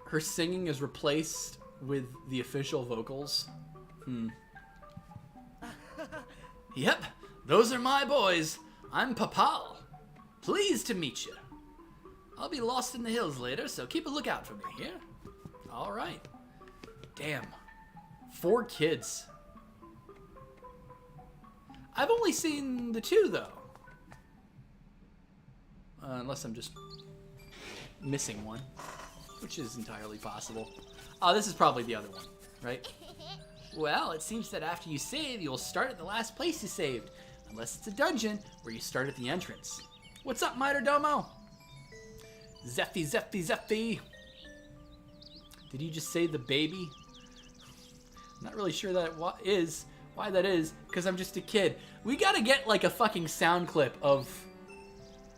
Her singing is replaced with the official vocals. Yep, those are my boys. I'm Papal. Pleased to meet you. I'll be lost in the hills later, so keep a lookout for me, yeah? All right. Damn. 4 kids. I've only seen the 2, though. Unless I'm just missing one. Which is entirely possible. Oh, this is probably the other one, right? Well, it seems that after you save, you'll start at the last place you saved. Unless it's a dungeon, where you start at the entrance. What's up, Miterdomo? Zeffy, Zeffy, Zeffy. Did you just say the baby? I'm not really sure that is. Why that is, because I'm just a kid. We gotta get like a fucking sound clip of,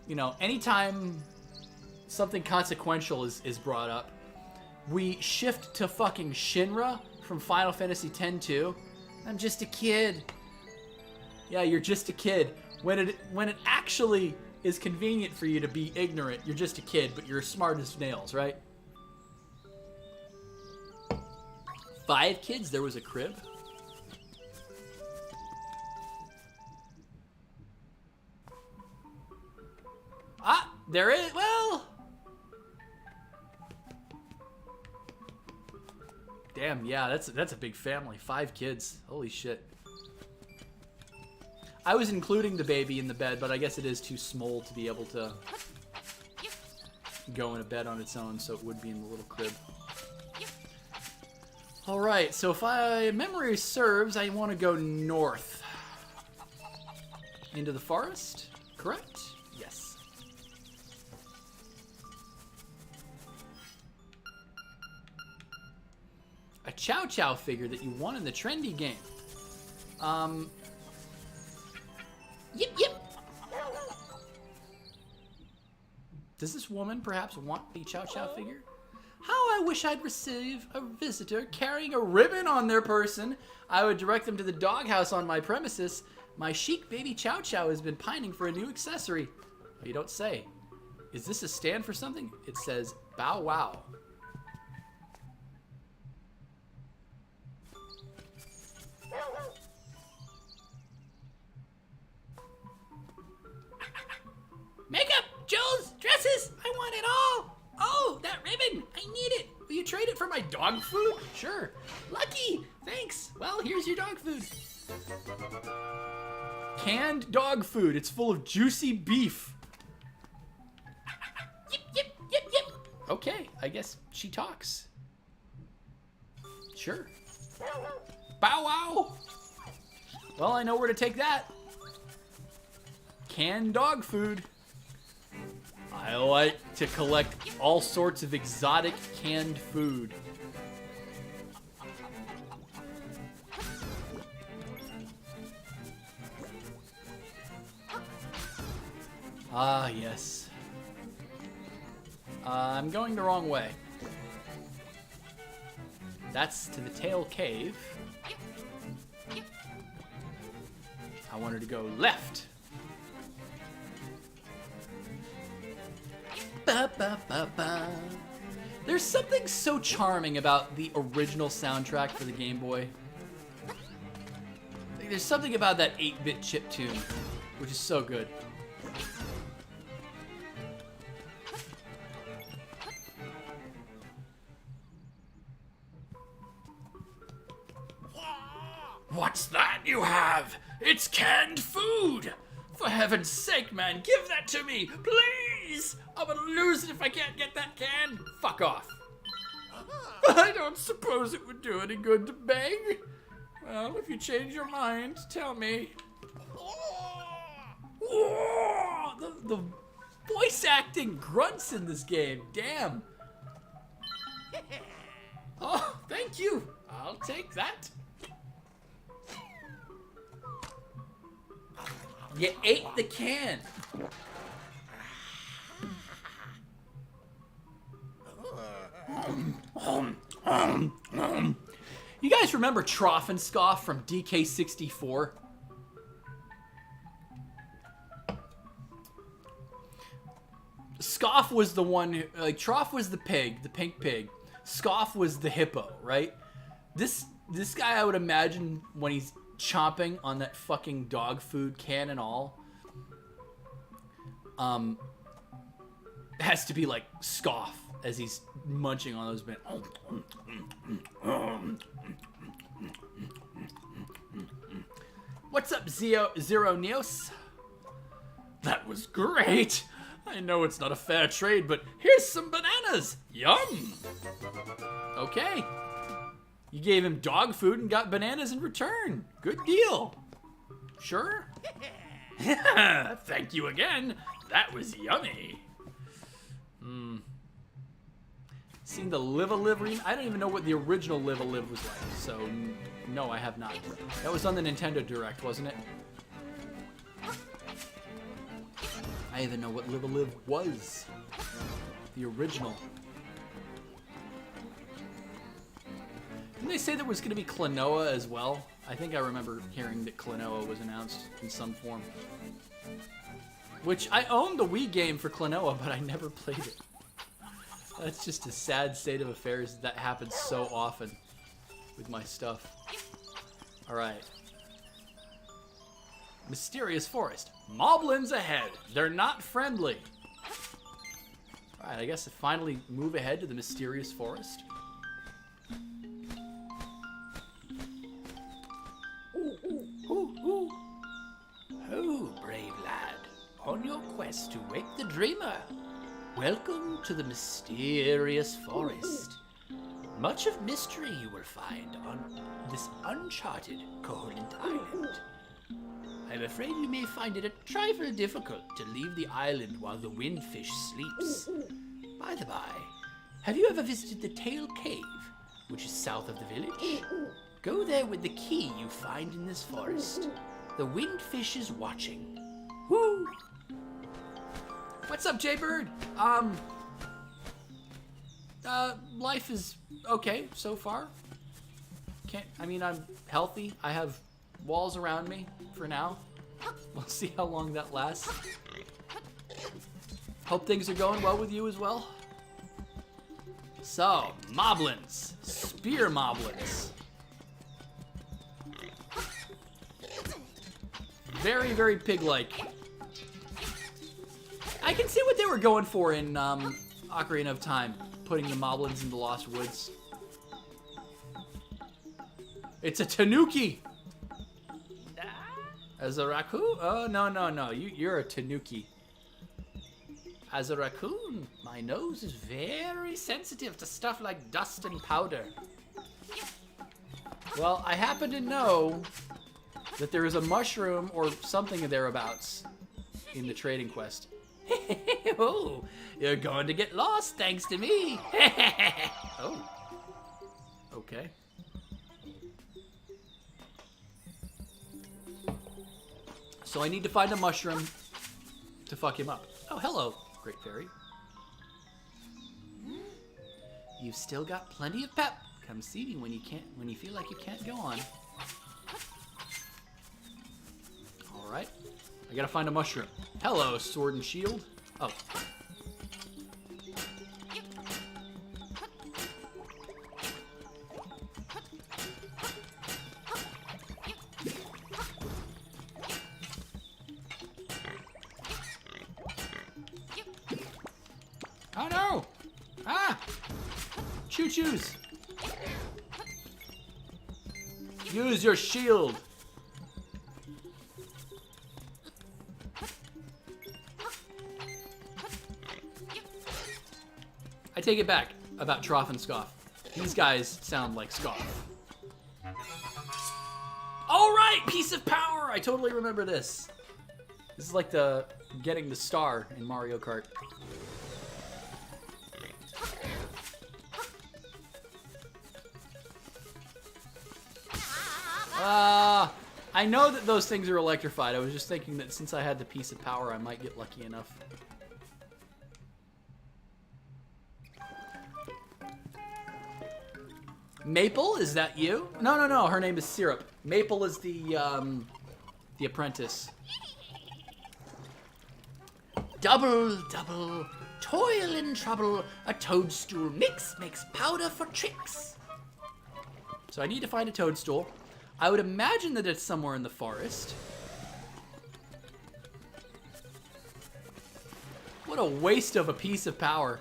you know, anytime something consequential is brought up, we shift to fucking Shinra from Final Fantasy X-2. I'm just a kid. Yeah, you're just a kid. When it actually is convenient for you to be ignorant, you're just a kid, but you're smart as nails, right? 5 kids, there was a crib. Ah, there is, well. Damn, yeah, that's a big family. 5 kids. Holy shit. I was including the baby in the bed, but I guess it is too small to be able to go in a bed on its own, so it would be in the little crib. Alright, so if memory serves, I want to go north. Into the forest, correct? Yes. A Chow Chow figure that you won in the Trendy game. Yip, yip. Does this woman perhaps want the Chow Chow figure? How I wish I'd receive a visitor carrying a ribbon on their person. I would direct them to the doghouse on my premises. My chic baby Chow Chow has been pining for a new accessory. Oh, you don't say. Is this a stand for something? It says Bow Wow. Makeup, jewels, dresses, I want it all. Oh, that ribbon, I need it. Will you trade it for my dog food? Sure. Lucky, thanks. Well, here's your dog food. Canned dog food. It's full of juicy beef. Yip, yip, yip, yip. Okay, I guess she talks. Sure. Bow wow. Well, I know where to take that. Canned dog food. I like to collect all sorts of exotic canned food. Ah, yes. I'm going the wrong way. That's to the Tail Cave. I wanted to go left. Ba, ba, ba, ba. There's something so charming about the original soundtrack for the Game Boy. There's something about that 8-bit chiptune, which is so good. What's that you have? It's canned food! For heaven's sake, man, give that to me, please! I'm gonna lose it if I can't get that can. Fuck off. I don't suppose it would do any good to beg. Well, if you change your mind, tell me. The voice acting grunts in this game, damn. Oh, thank you. I'll take that. You ate the can. You guys remember Trough and Scoff from DK64? Scoff was the one who, like, Trough was the pig, the pink pig. Scoff was the hippo, right? This guy, I would imagine, when he's chomping on that fucking dog food can and all, has to be like Scoff as he's munching on those bits. What's up, Zero Neos? That was great. I know it's not a fair trade, but here's some bananas. Yum. Okay. You gave him dog food and got bananas in return. Good deal. Sure? Thank you again. That was yummy. Seen the Live-A-Live remake? I don't even know what the original Live-A-Live was like, so no, I have not. That was on the Nintendo Direct, wasn't it? I even know what Live-A-Live was. The original. Didn't they say there was going to be Klonoa as well? I think I remember hearing that Klonoa was announced in some form. Which, I own the Wii game for Klonoa, but I never played it. That's just a sad state of affairs. That happens so often with my stuff. Alright. Mysterious forest. Moblins ahead. They're not friendly. Alright, I guess I finally move ahead to the mysterious forest. Ooh. Oh, brave lad. On your quest to wake the dreamer. Welcome to the mysterious forest. Much of mystery you will find on this uncharted Koholint Island. I'm afraid you may find it a trifle difficult to leave the island while the windfish sleeps. By the by, have you ever visited the Tail Cave, which is south of the village? Go there with the key you find in this forest. The windfish is watching. Woo! What's up, Jaybird? Life is okay so far. I'm healthy. I have walls around me for now. We'll see how long that lasts. Hope things are going well with you as well. So, Moblins. Spear Moblins. Very, very pig-like. I can see what they were going for in Ocarina of Time, putting the Moblins in the Lost Woods. It's a tanuki! As a raccoon? Oh, no. You're a tanuki. As a raccoon, my nose is very sensitive to stuff like dust and powder. Well, I happen to know that there is a mushroom or something thereabouts in the trading quest. Oh, you're going to get lost thanks to me. Oh. Okay. So I need to find a mushroom to fuck him up. Oh, hello, Great Fairy. You've still got plenty of pep. Come see me when you feel like you can't go on. All right. I gotta find a mushroom. Hello, Sword and Shield. Oh. Oh no! Ah! Choo-choos! Use your shield! I take it back about Trough and Scoff. These guys sound like Scoff. All right, piece of power! I totally remember this. This is like the getting the star in Mario Kart. I know that those things are electrified. I was just thinking that since I had the piece of power, I might get lucky enough. Maple, is that you? No. Her name is Syrup. Maple is the apprentice. Double, toil and trouble. A toadstool mix makes powder for tricks. So I need to find a toadstool. I would imagine that it's somewhere in the forest. What a waste of a piece of power.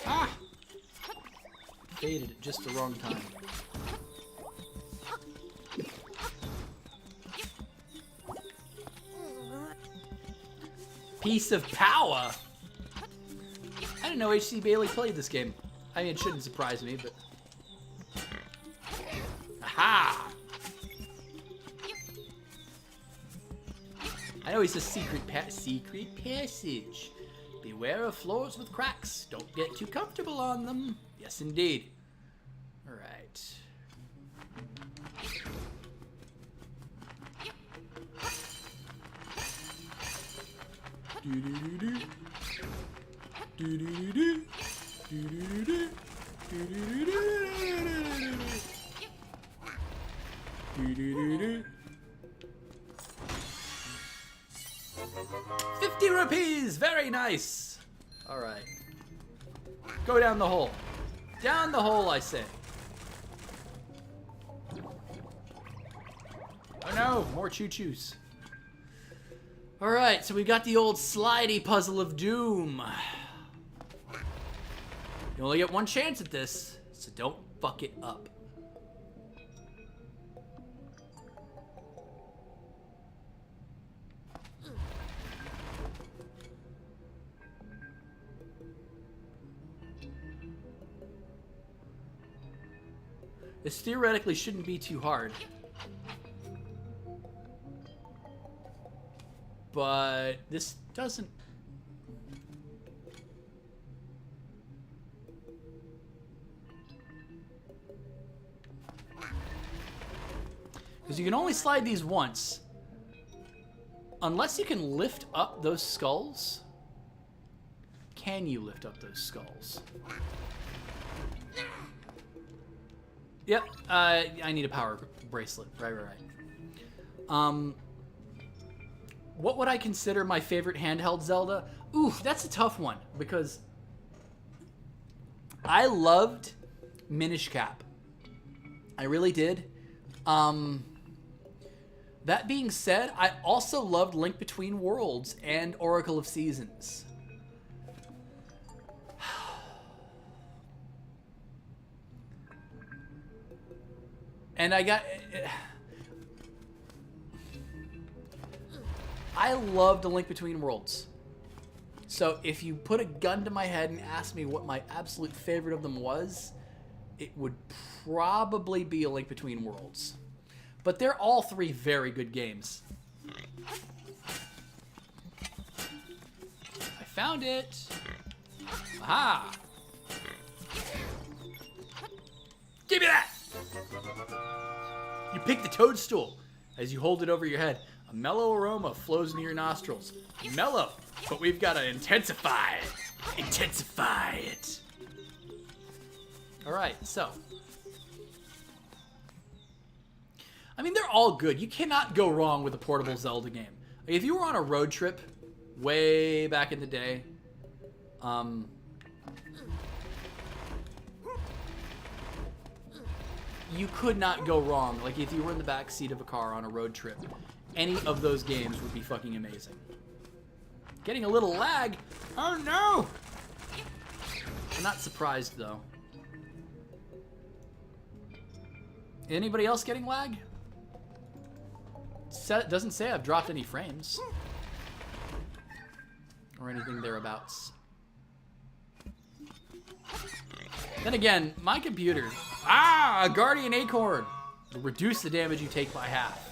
Ah! Faded at just the wrong time. Piece of power? I didn't know H.C. Bailey played this game. I mean, it shouldn't surprise me, but... Aha! know he says secret passage. Beware of floors with cracks. Don't get too comfortable on them. Yes, indeed. All right. ₹50. Very nice. All right. Go down the hole. Down the hole, I say. Oh no, more choo-choos. All right, so we got the old slidey puzzle of doom. You only get one chance at this, so don't fuck it up. This theoretically shouldn't be too hard. But this doesn't... Because you can only slide these once. Unless you can lift up those skulls. Can you lift up those skulls? Yep, I need a power bracelet. Right. What would I consider my favorite handheld Zelda? Ooh, that's a tough one, because I loved Minish Cap. I really did. That being said, I also loved Link Between Worlds and Oracle of Seasons. And I loved A Link Between Worlds. So if you put a gun to my head and asked me what my absolute favorite of them was, it would probably be A Link Between Worlds. But they're all three very good games. I found it. Aha! Give me that! You pick the toadstool. As you hold it over your head, a mellow aroma flows into your nostrils. Mellow, but we've got to intensify it. Intensify it. All right, so. I mean, they're all good. You cannot go wrong with a portable Zelda game. Like, if you were on a road trip way back in the day, you could not go wrong. Like, if you were in the back seat of a car on a road trip, any of those games would be fucking amazing. Getting a little lag. Oh no! I'm not surprised though. Anybody else getting lag? It doesn't say I've dropped any frames. Or anything thereabouts. Then again, my computer... Ah! A Guardian Acorn! Will reduce the damage you take by half.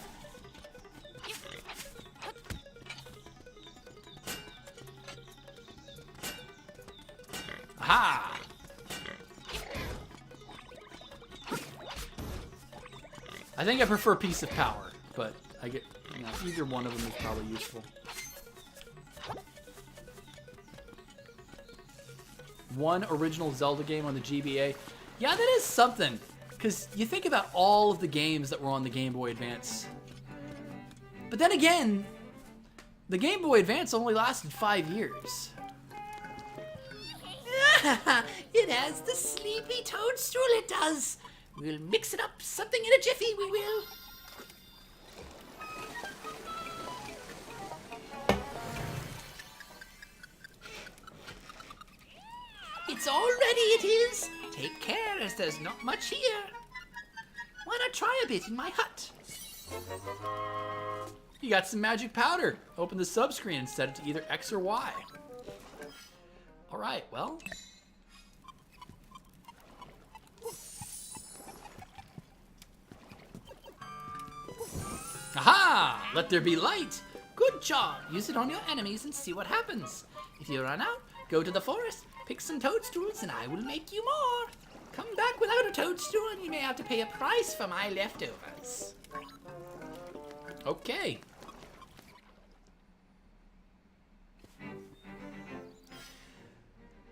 Aha! I think I prefer Piece of Power, but I get, you know, either one of them is probably useful. One original Zelda game on the GBA. Yeah, that is something. Because you think about all of the games that were on the Game Boy Advance. But then again, the Game Boy Advance only lasted 5 years. It has the sleepy toadstool, it does. We'll mix it up something in a jiffy, we will. It's all ready, it is. Take care, as there's not much here. Why not try a bit in my hut? You got some magic powder. Open the subscreen and set it to either X or Y. All right, well. Aha! Let there be light. Good Good job. Use it on your enemies and see what happens. If you run out, go to the forest, pick some toadstools, and I will make you more. Come back without a toadstool, and you may have to pay a price for my leftovers. Okay.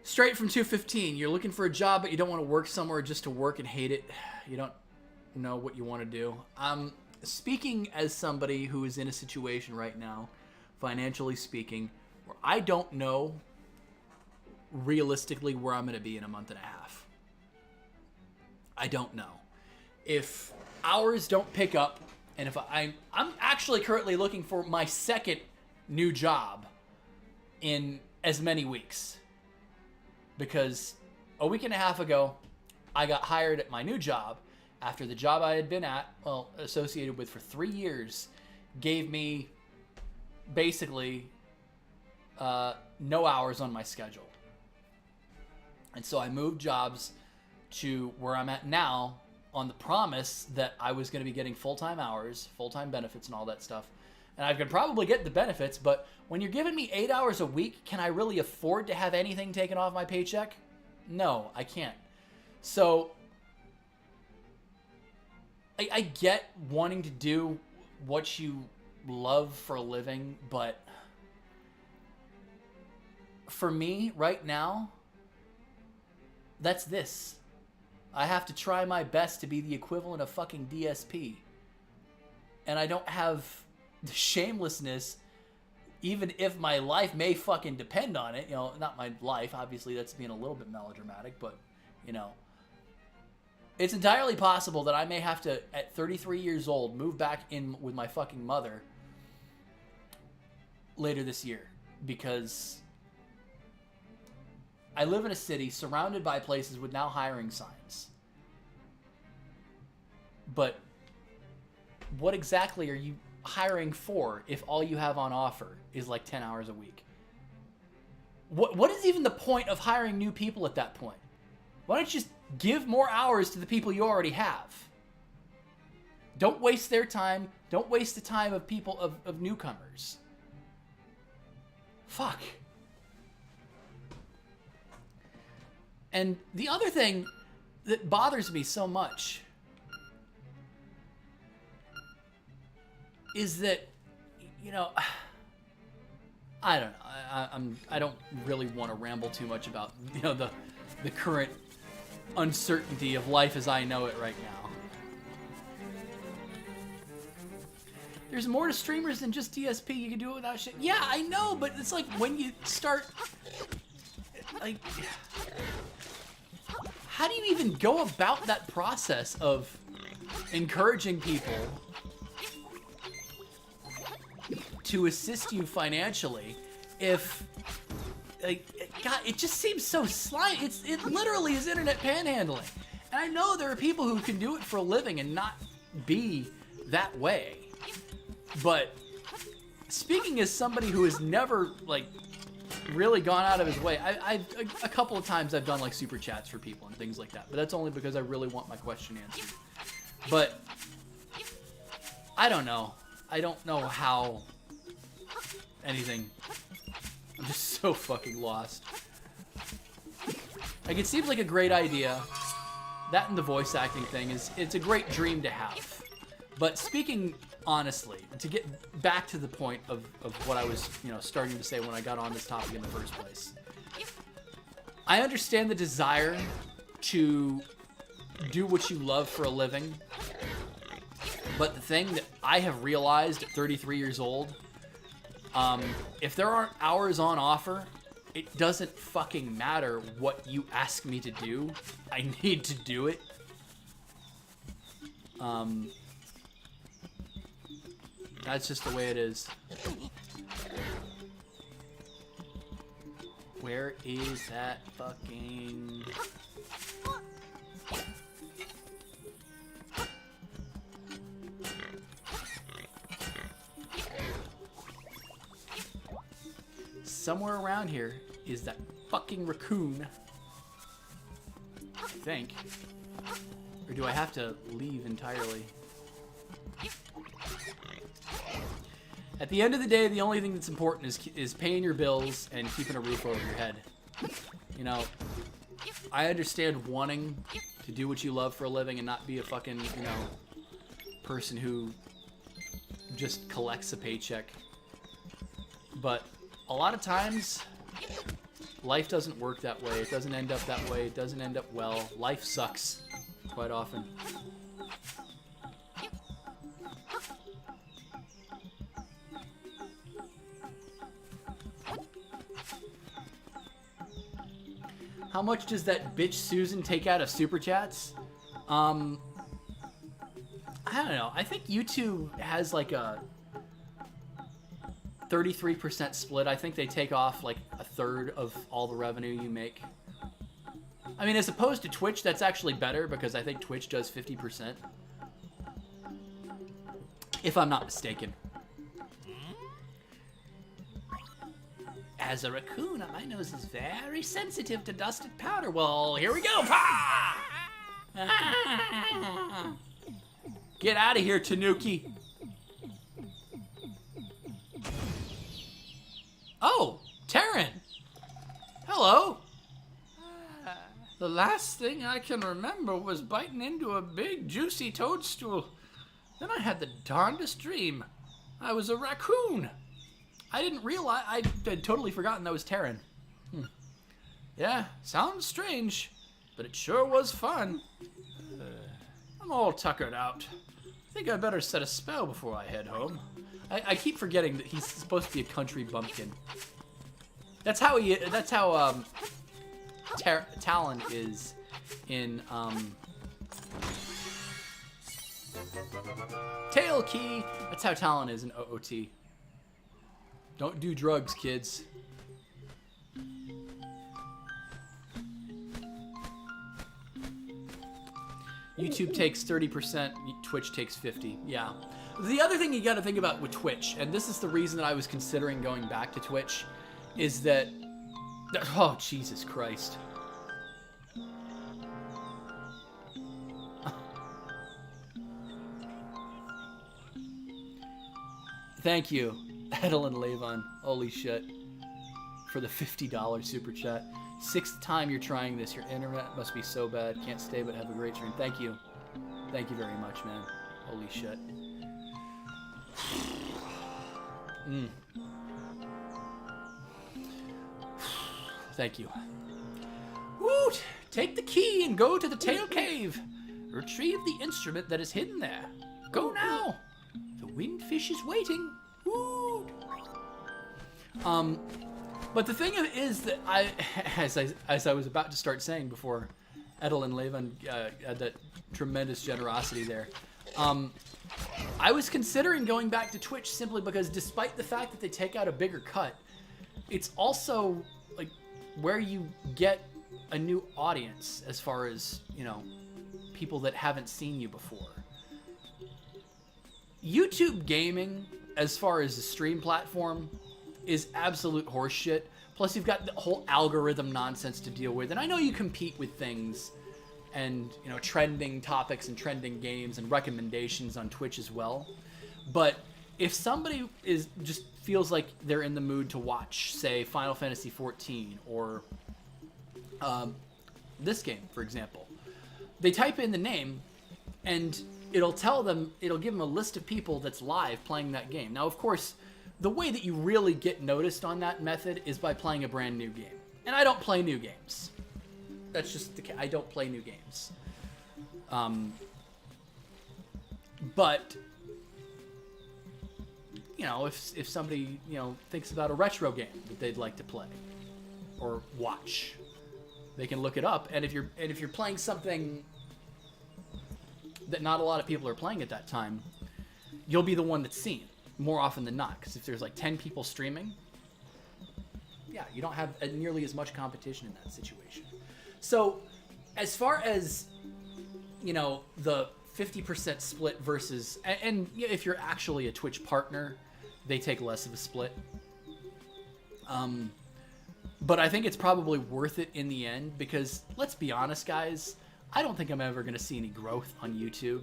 Straight from 215. You're looking for a job, but you don't want to work somewhere just to work and hate it. You don't know what you want to do. Speaking as somebody who is in a situation right now, financially speaking, where I don't know realistically where I'm going to be in a month and a half. I don't know. If hours don't pick up, and if I'm actually currently looking for my second new job in as many weeks. Because a week and a half ago, I got hired at my new job after the job I had been at, well, associated with for 3 years, gave me basically no hours on my schedule. And so I moved jobs to where I'm at now on the promise that I was going to be getting full-time hours, full-time benefits and all that stuff. And I could probably get the benefits, but when you're giving me 8 hours a week, can I really afford to have anything taken off my paycheck? No, I can't. So I get wanting to do what you love for a living, but for me right now, that's this. I have to try my best to be the equivalent of fucking DSP. And I don't have the shamelessness, even if my life may fucking depend on it. You know, not my life, obviously that's being a little bit melodramatic, but, you know, it's entirely possible that I may have to, at 33 years old, move back in with my fucking mother later this year. Because I live in a city surrounded by places with now hiring signs. But what exactly are you hiring for if all you have on offer is like 10 hours a week? What is even the point of hiring new people at that point? Why don't you just give more hours to the people you already have? Don't waste their time. Don't waste the time of people, of newcomers. Fuck. And the other thing that bothers me so much is that, you know, I don't know. I don't really want to ramble too much about, you know, the current uncertainty of life as I know it right now. There's more to streamers than just DSP. You can do it without shit. Yeah, I know, but it's like when you start, like, how do you even go about that process of encouraging people to assist you financially if, like, God, it just seems so slimy. It literally is internet panhandling. And I know there are people who can do it for a living and not be that way. But speaking as somebody who has never, like, really gone out of his way, I've a couple of times I've done, like, super chats for people and things like that. But that's only because I really want my question answered. But I don't know. I don't know how anything. I'm just so fucking lost. Like, it seems like a great idea. That and the voice acting thing it's a great dream to have. But speaking honestly, to get back to the point of what I was, you know, starting to say when I got on this topic in the first place. I understand the desire to do what you love for a living. But the thing that I have realized at 33 years old, if there aren't hours on offer, it doesn't fucking matter what you ask me to do. I need to do it. That's just the way it is. Where is that fucking... Somewhere around here is that fucking raccoon. I think. Or do I have to leave entirely? At the end of the day, the only thing that's important is paying your bills and keeping a roof over your head. You know, I understand wanting to do what you love for a living and not be a fucking, you know, person who just collects a paycheck. But a lot of times, life doesn't work that way. It doesn't end up that way. It doesn't end up well. Life sucks quite often. How much does that bitch Susan take out of Super Chats? I don't know. I think YouTube has like a 33% split. I think they take off like a third of all the revenue you make. I mean, as opposed to Twitch, that's actually better because I think Twitch does 50%. If I'm not mistaken. As a raccoon, my nose is very sensitive to dusted powder. Well, here we go. Get out of here, Tanuki. Oh, Taryn. Hello. The last thing I can remember was biting into a big, juicy toadstool. Then I had the darndest dream. I was a raccoon. I didn't realize, I had totally forgotten that was Taryn. Yeah, sounds strange, but it sure was fun. I'm all tuckered out. I think I better set a spell before I head home. I keep forgetting that he's supposed to be a country bumpkin. That's how Talon is in, Tail Key. That's how Talon is in OOT. Don't do drugs, kids. YouTube takes 30%, Twitch takes 50%. Yeah. The other thing you got to think about with Twitch, and this is the reason that I was considering going back to Twitch, is that... Oh, Jesus Christ. Thank you, Edelin Levon. Holy shit. For the $50 super chat. 6th time you're trying this. Your internet must be so bad. Can't stay but have a great stream. Thank you. Thank you very much, man. Holy shit. Thank you. Woot! Take the key and go to the Tail Cave. Retrieve the instrument that is hidden there. Go now. The windfish is waiting. Woot! But the thing is that as I was about to start saying before, Edelin Levin had that tremendous generosity there. I was considering going back to Twitch simply because despite the fact that they take out a bigger cut, it's also like where you get a new audience as far as, you know, people that haven't seen you before. YouTube gaming, as far as a stream platform, is absolute horseshit. Plus, you've got the whole algorithm nonsense to deal with. And I know you compete with things and, you know, trending topics and trending games and recommendations on Twitch as well. But if somebody just feels like they're in the mood to watch, say, Final Fantasy XIV or this game, for example, they type in the name and it'll give them a list of people that's live playing that game. Now, of course, the way that you really get noticed on that method is by playing a brand new game. And I don't play new games. That's just I don't play new games. But, you know, if somebody, you know, thinks about a retro game that they'd like to play or watch, they can look it up. And if you're playing something that not a lot of people are playing at that time, you'll be the one that's seen more often than not. Because if there's like 10 people streaming, yeah, you don't have nearly as much competition in that situation. So as far as, you know, the 50% split versus, and if you're actually a Twitch partner, they take less of a split. But I think it's probably worth it in the end because, let's be honest, guys, I don't think I'm ever going to see any growth on YouTube.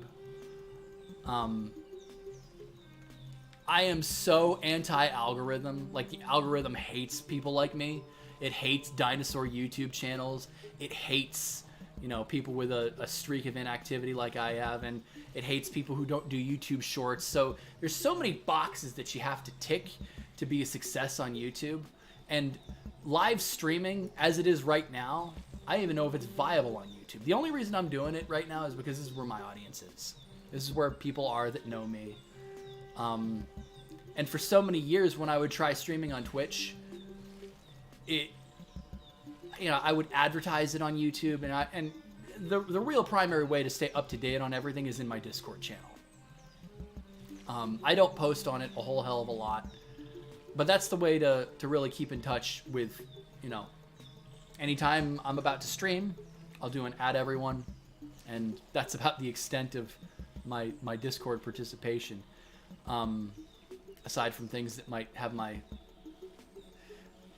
I am so anti-algorithm. Like, the algorithm hates people like me. It hates dinosaur YouTube channels. It hates, you know, people with a streak of inactivity like I have, and it hates people who don't do YouTube shorts. So there's so many boxes that you have to tick to be a success on YouTube. And live streaming, as it is right now, I don't even know if it's viable on YouTube. The only reason I'm doing it right now is because this is where my audience is. This is where people are that know me. And for so many years, when I would try streaming on Twitch, I would advertise it on YouTube, and the real primary way to stay up to date on everything is in my Discord channel. I don't post on it a whole hell of a lot, but that's the way to really keep in touch with, you know, anytime I'm about to stream, I'll do an add everyone, and that's about the extent of my Discord participation. Aside from things that might have my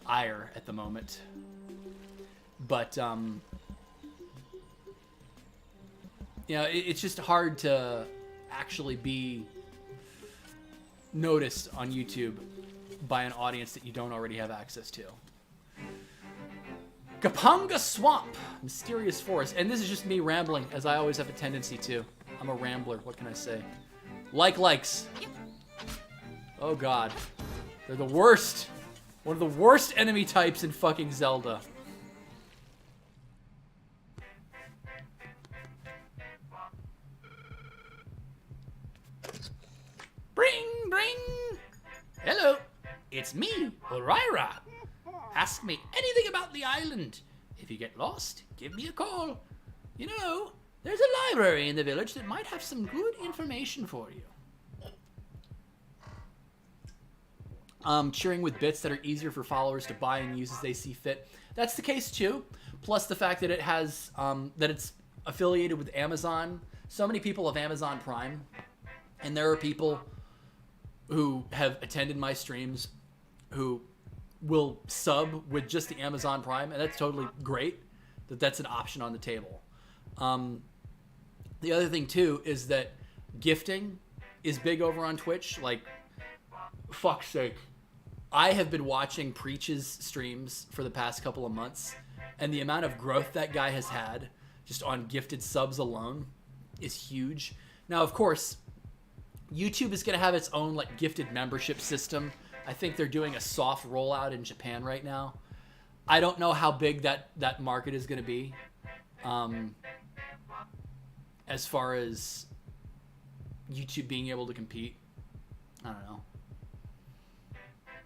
ire at the moment. But, you know, it's just hard to actually be noticed on YouTube by an audience that you don't already have access to. Kapanga Swamp, Mysterious Forest. And this is just me rambling, as I always have a tendency to. I'm a rambler, what can I say? Likes. Oh god. They're the worst. One of the worst enemy types in fucking Zelda. Bring, bring. Hello, it's me, Orira. Ask me anything about the island. If you get lost, give me a call. You know, there's a library in the village that might have some good information for you. Cheering with bits that are easier for followers to buy and use as they see fit. That's the case too. Plus the fact that it has, that it's affiliated with Amazon. So many people have Amazon Prime, and there are people who have attended my streams who will sub with just the Amazon Prime, and that's totally great that that's an option on the table. The other thing too is that gifting is big over on Twitch. Like, fuck's sake. I have been watching Preach's streams for the past couple of months, and the amount of growth that guy has had just on gifted subs alone is huge. Now, of course, YouTube is going to have its own like gifted membership system. I think they're doing a soft rollout in Japan right now. I don't know how big that market is going to be, as far as YouTube being able to compete. I don't know.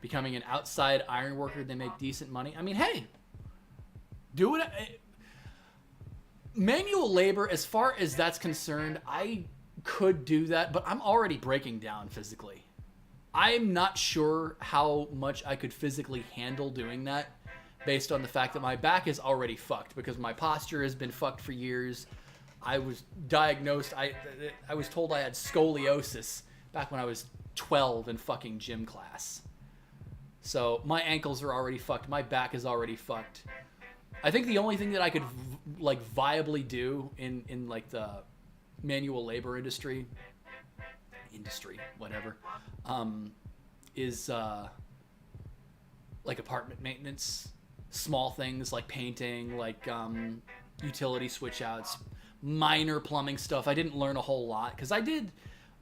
Becoming an outside iron worker, they make decent money. I mean, hey, do it. Manual labor, as far as that's concerned, I could do that, but I'm already breaking down physically. I'm not sure how much I could physically handle doing that based on the fact that my back is already fucked because my posture has been fucked for years. I was diagnosed, I was told I had scoliosis back when I was 12 in fucking gym class. So my ankles are already fucked. My back is already fucked. I think the only thing that I could like viably do in like the manual labor industry, whatever, is like apartment maintenance, small things like painting, like utility switch outs, minor plumbing stuff. I didn't learn a whole lot because I did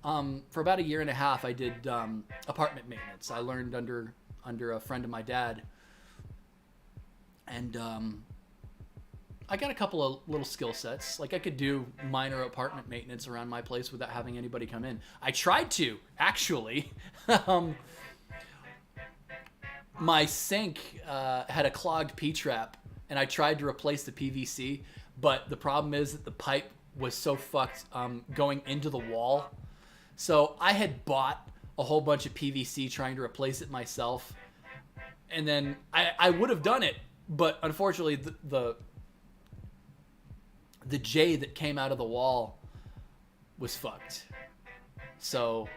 for about a year and a half. I did apartment maintenance. I learned under a friend of my dad, and I got a couple of little skill sets. Like I could do minor apartment maintenance around my place without having anybody come in. I tried to, actually. My sink had a clogged P-trap, and I tried to replace the PVC, but the problem is that the pipe was so fucked going into the wall. So I had bought a whole bunch of PVC trying to replace it myself, and then I would have done it, but unfortunately the J that came out of the wall was fucked. So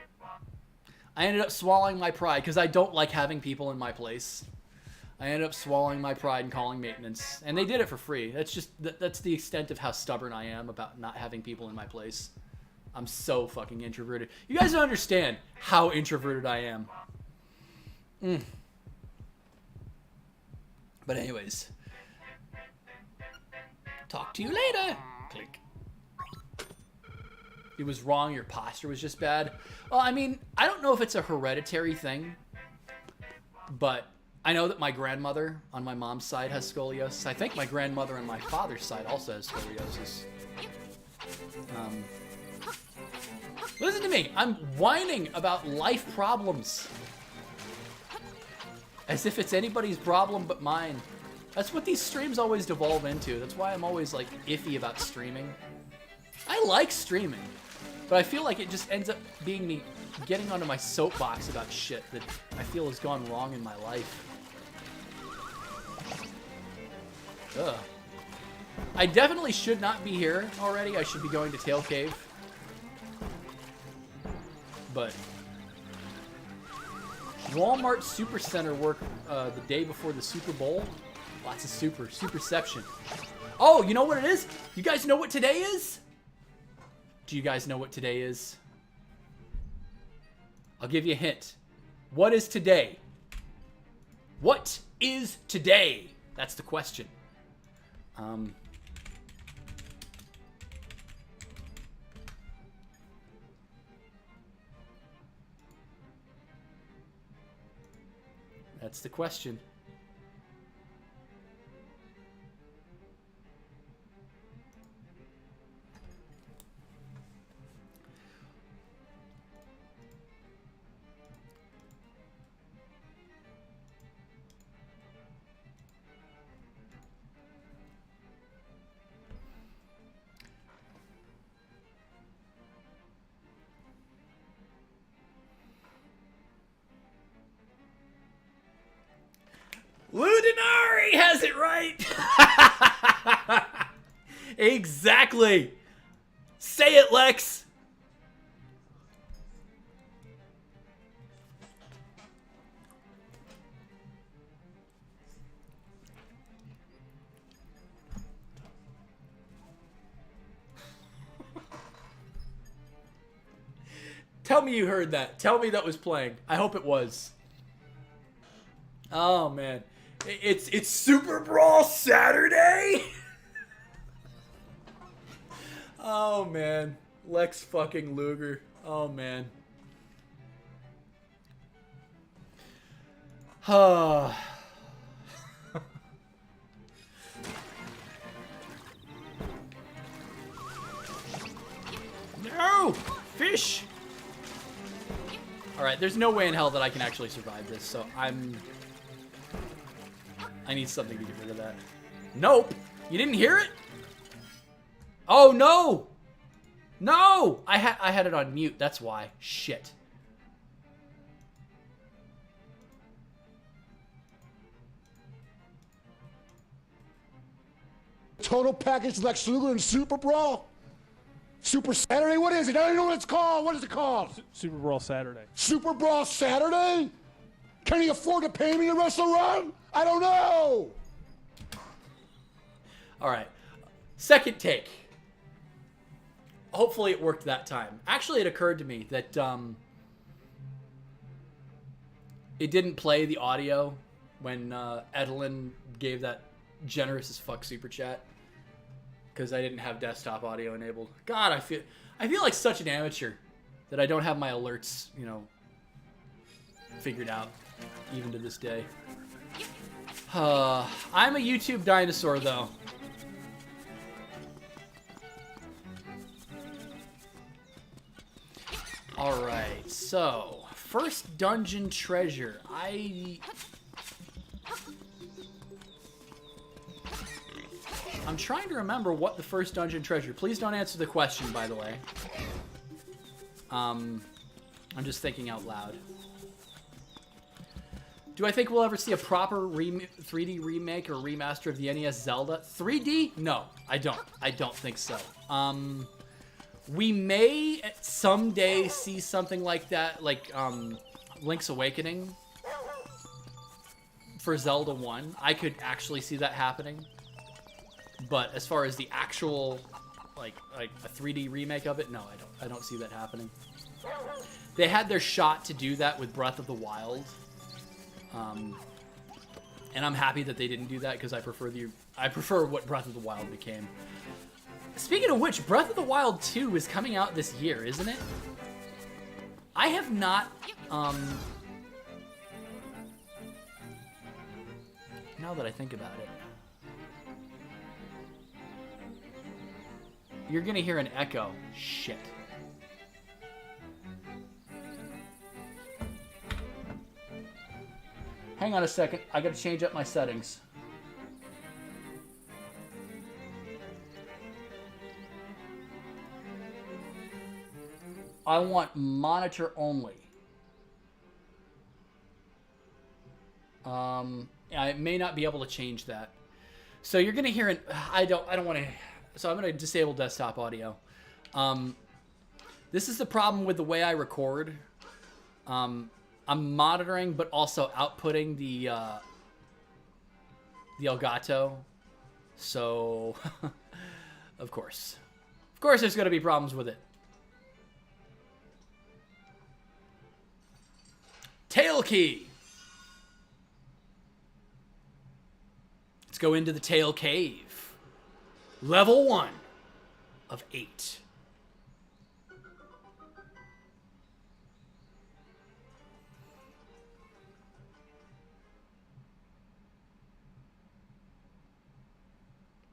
I ended up swallowing my pride because I don't like having people in my place. I ended up swallowing my pride and calling maintenance, and they did it for free. That's the extent of how stubborn I am about not having people in my place. I'm so fucking introverted. You guys don't understand how introverted I am. But anyways. Talk to you later. Click. It was wrong. Your posture was just bad. Well, I mean, I don't know if it's a hereditary thing, but I know that my grandmother on my mom's side has scoliosis. I think my grandmother on my father's side also has scoliosis. Listen to me. I'm whining about life problems. As if it's anybody's problem but mine. That's what these streams always devolve into. That's why I'm always, like, iffy about streaming. I like streaming, but I feel like it just ends up being me getting onto my soapbox about shit that I feel has gone wrong in my life. Ugh. I definitely should not be here already. I should be going to Tail Cave. But Walmart Supercenter work the day before the Super Bowl. Lots of superception. Oh, you know what it is? You guys know what today is? Do you guys know what today is? I'll give you a hint. What is today? What is today? That's the question. That's the question. Ludinari has it right. Exactly. Say it, Lex. Tell me you heard that. Tell me that was playing. I hope it was. Oh, man. It's Super Brawl Saturday? Oh, man. Lex fucking Luger. Oh, man. No! Fish! Alright, there's no way in hell that I can actually survive this, so I need something to get rid of that. Nope! You didn't hear it? Oh, no! No! I had it on mute, that's why. Shit. Total package Lex Luger and Super Brawl? Super Saturday? What is it? I don't even know what it's called. What is it called? Super Brawl Saturday. Super Brawl Saturday? Can he afford to pay me to wrestle around? I don't know. All right. Second take. Hopefully it worked that time. Actually, it occurred to me that it didn't play the audio when Edelin gave that generous as fuck super chat because I didn't have desktop audio enabled. God, I feel like such an amateur that I don't have my alerts, you know, figured out even to this day. I'm a YouTube dinosaur though. Alright, so first dungeon treasure. I'm trying to remember what the first dungeon treasure. Please don't answer the question, by the way. I'm just thinking out loud. Do I think we'll ever see a proper 3D remake or remaster of the NES Zelda? 3D? No, I don't. I don't think so. We may someday see something like that, like Link's Awakening for Zelda 1. I could actually see that happening. But as far as the actual like a 3D remake of it. No, I don't see that happening. They had their shot to do that with Breath of the Wild, and I'm happy that they didn't do that because I prefer what Breath of the Wild became. Speaking of which, Breath of the Wild 2 is coming out this year, isn't it? I have not, now that I think about it. You're gonna hear an echo. Shit. Hang on a second. I gotta change up my settings. I want monitor only. I may not be able to change that. So you're gonna hear an. I don't want to. So I'm gonna disable desktop audio. This is the problem with the way I record. I'm monitoring, but also outputting the Elgato. So, of course, there's gonna be problems with it. Tail key. Let's go into the Tail Cave. Level 1 of 8.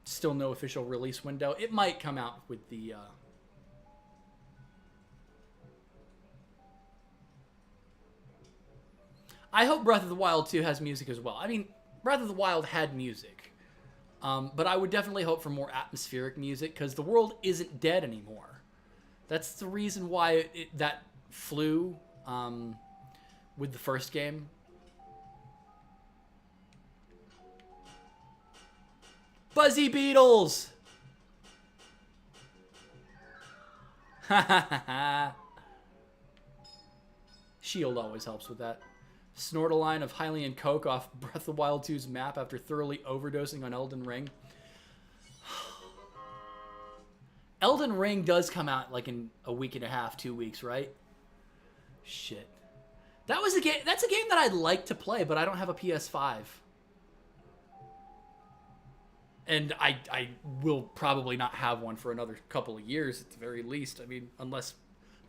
Still no official release window. It might come out with the... I hope Breath of the Wild 2 has music as well. I mean, Breath of the Wild had music. But I would definitely hope for more atmospheric music, because the world isn't dead anymore. That's the reason why that flew with the first game. Buzzy Beetles! Ha ha ha ha. Shield always helps with that. Snort a line of Hylian Coke off Breath of the Wild 2's map after thoroughly overdosing on Elden Ring. Elden Ring does come out like in a week and a half, 2 weeks, right? Shit. That was a game. That's a game that I'd like to play, but I don't have a PS5. And I will probably not have one for another couple of years at the very least. I mean, unless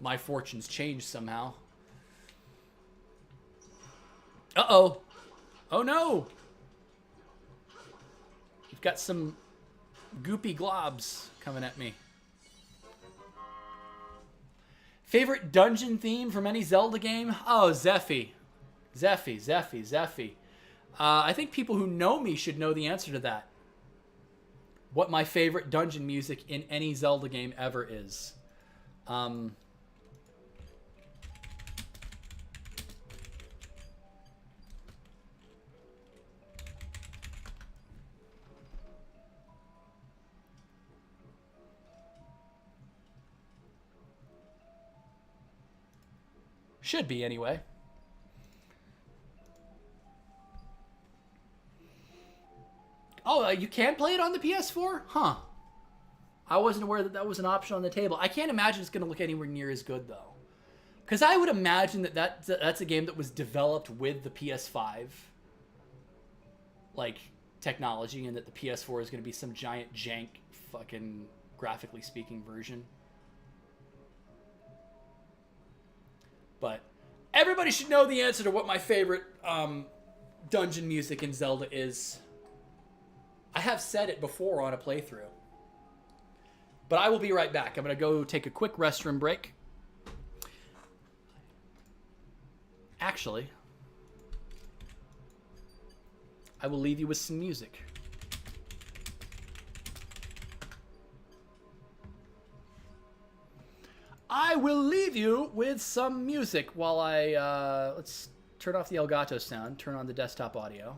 my fortunes change somehow. Uh-oh. Oh, no. You've got some goopy globs coming at me. Favorite dungeon theme from any Zelda game? Oh, Zephy. Zephy. I think people who know me should know the answer to that. What my favorite dungeon music in any Zelda game ever is. Should be, anyway. Oh, you can play it on the PS4? Huh. I wasn't aware that that was an option on the table. I can't imagine it's going to look anywhere near as good, though. Because I would imagine that that's a game that was developed with the PS5, like, technology, and that the PS4 is going to be some giant jank, fucking, graphically speaking version. But everybody should know the answer to what my favorite dungeon music in Zelda is. I have said it before on a playthrough. But I will be right back. I'm going to go take a quick restroom break. Actually, I will leave you with some music. I will leave you with some music while I, let's turn off the Elgato sound, turn on the desktop audio.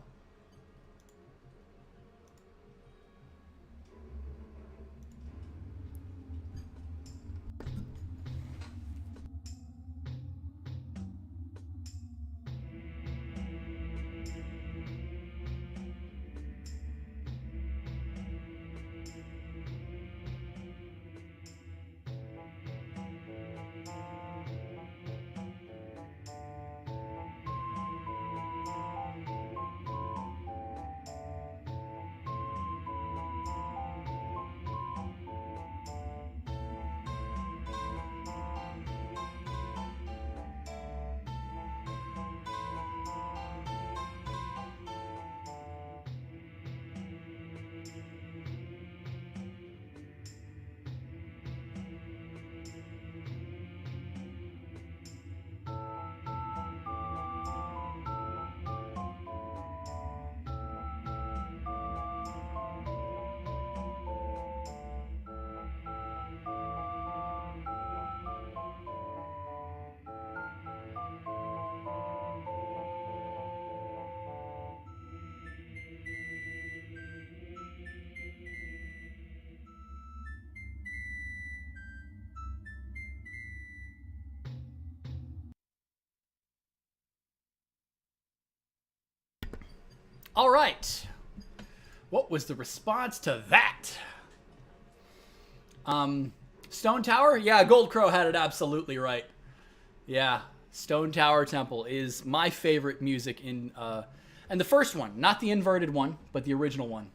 All right. What was the response to that? Stone Tower? Yeah, Gold Crow had it absolutely right. Yeah, Stone Tower Temple is my favorite music in, and the first one, not the inverted one, but the original one.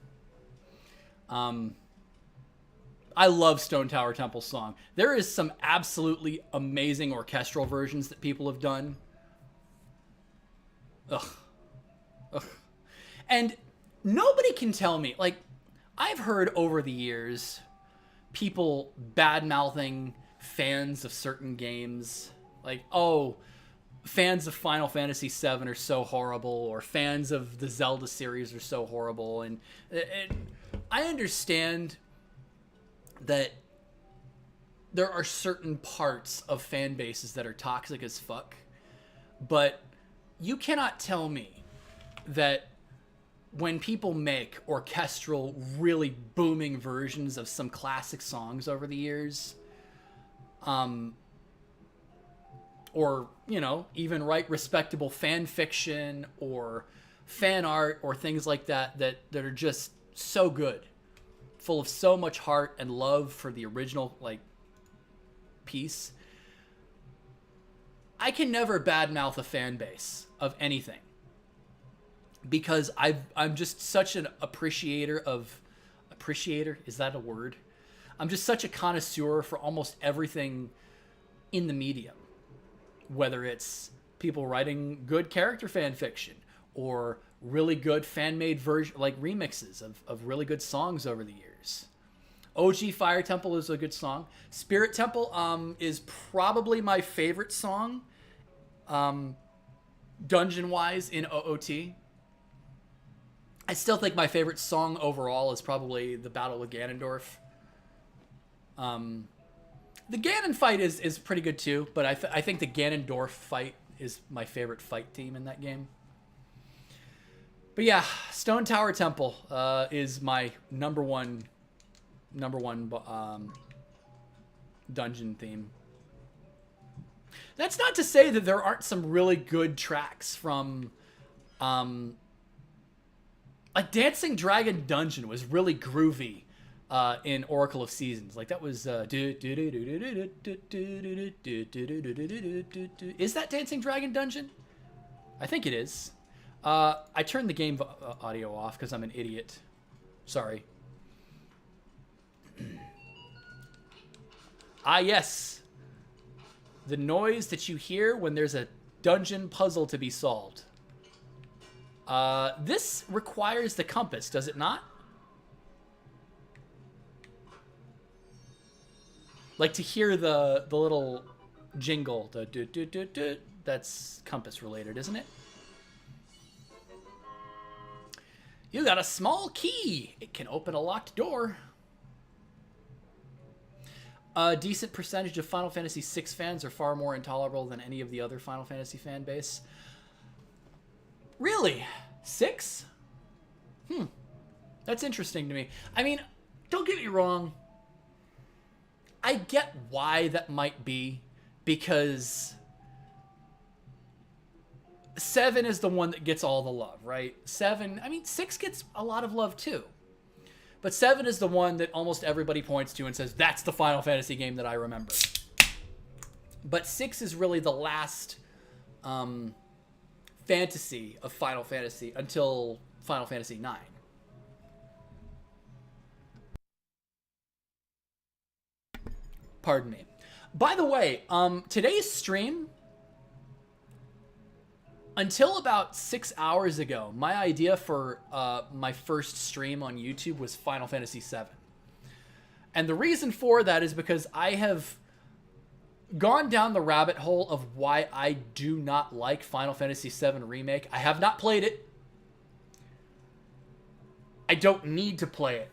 I love Stone Tower Temple song. There is some absolutely amazing orchestral versions that people have done. Ugh. And nobody can tell me, like, I've heard over the years people bad-mouthing fans of certain games. Like, oh, fans of Final Fantasy VII are so horrible, or fans of the Zelda series are so horrible. And I understand that there are certain parts of fan bases that are toxic as fuck, but you cannot tell me that when people make orchestral, really booming versions of some classic songs over the years, or, you know, even write respectable fan fiction or fan art or things like that, that are just so good, full of so much heart and love for the original, like, piece. I can never badmouth a fan base of anything, because I'm just such an appreciator, is that a word? I'm just such a connoisseur for almost everything in the medium, whether it's people writing good character fan fiction or really good fan-made version, like remixes of really good songs over the years. OG Fire Temple is a good song. Spirit Temple is probably my favorite song, dungeon-wise, in OOT. I still think my favorite song overall is probably the Battle of Ganondorf. The Ganon fight is pretty good too, but I think the Ganondorf fight is my favorite fight theme in that game. But yeah, Stone Tower Temple is my number one dungeon theme. That's not to say that there aren't some really good tracks from, like Dancing Dragon Dungeon was really groovy in Oracle of Seasons. Like that was is that Dancing Dragon Dungeon? I think it is. I turned the game audio off because I'm an idiot. Sorry. Ah, yes. The noise that you hear when there's a dungeon puzzle to be solved. This requires the compass, does it not? Like to hear the little jingle, the do do do do. That's compass related, isn't it? You got a small key. It can open a locked door. A decent percentage of Final Fantasy VI fans are far more intolerable than any of the other Final Fantasy fan base. Really? 6? That's interesting to me. I mean, don't get me wrong. I get why that might be, because 7 is the one that gets all the love, right? 7, I mean, 6 gets a lot of love too. But 7 is the one that almost everybody points to and says, that's the Final Fantasy game that I remember. But 6 is really the last fantasy of Final Fantasy until Final Fantasy 9. Pardon me. By the way, today's stream, until about 6 hours ago, my idea for my first stream on YouTube was Final Fantasy VII. And the reason for that is because I have gone down the rabbit hole of why I do not like Final Fantasy VII Remake. I have not played it. I don't need to play it.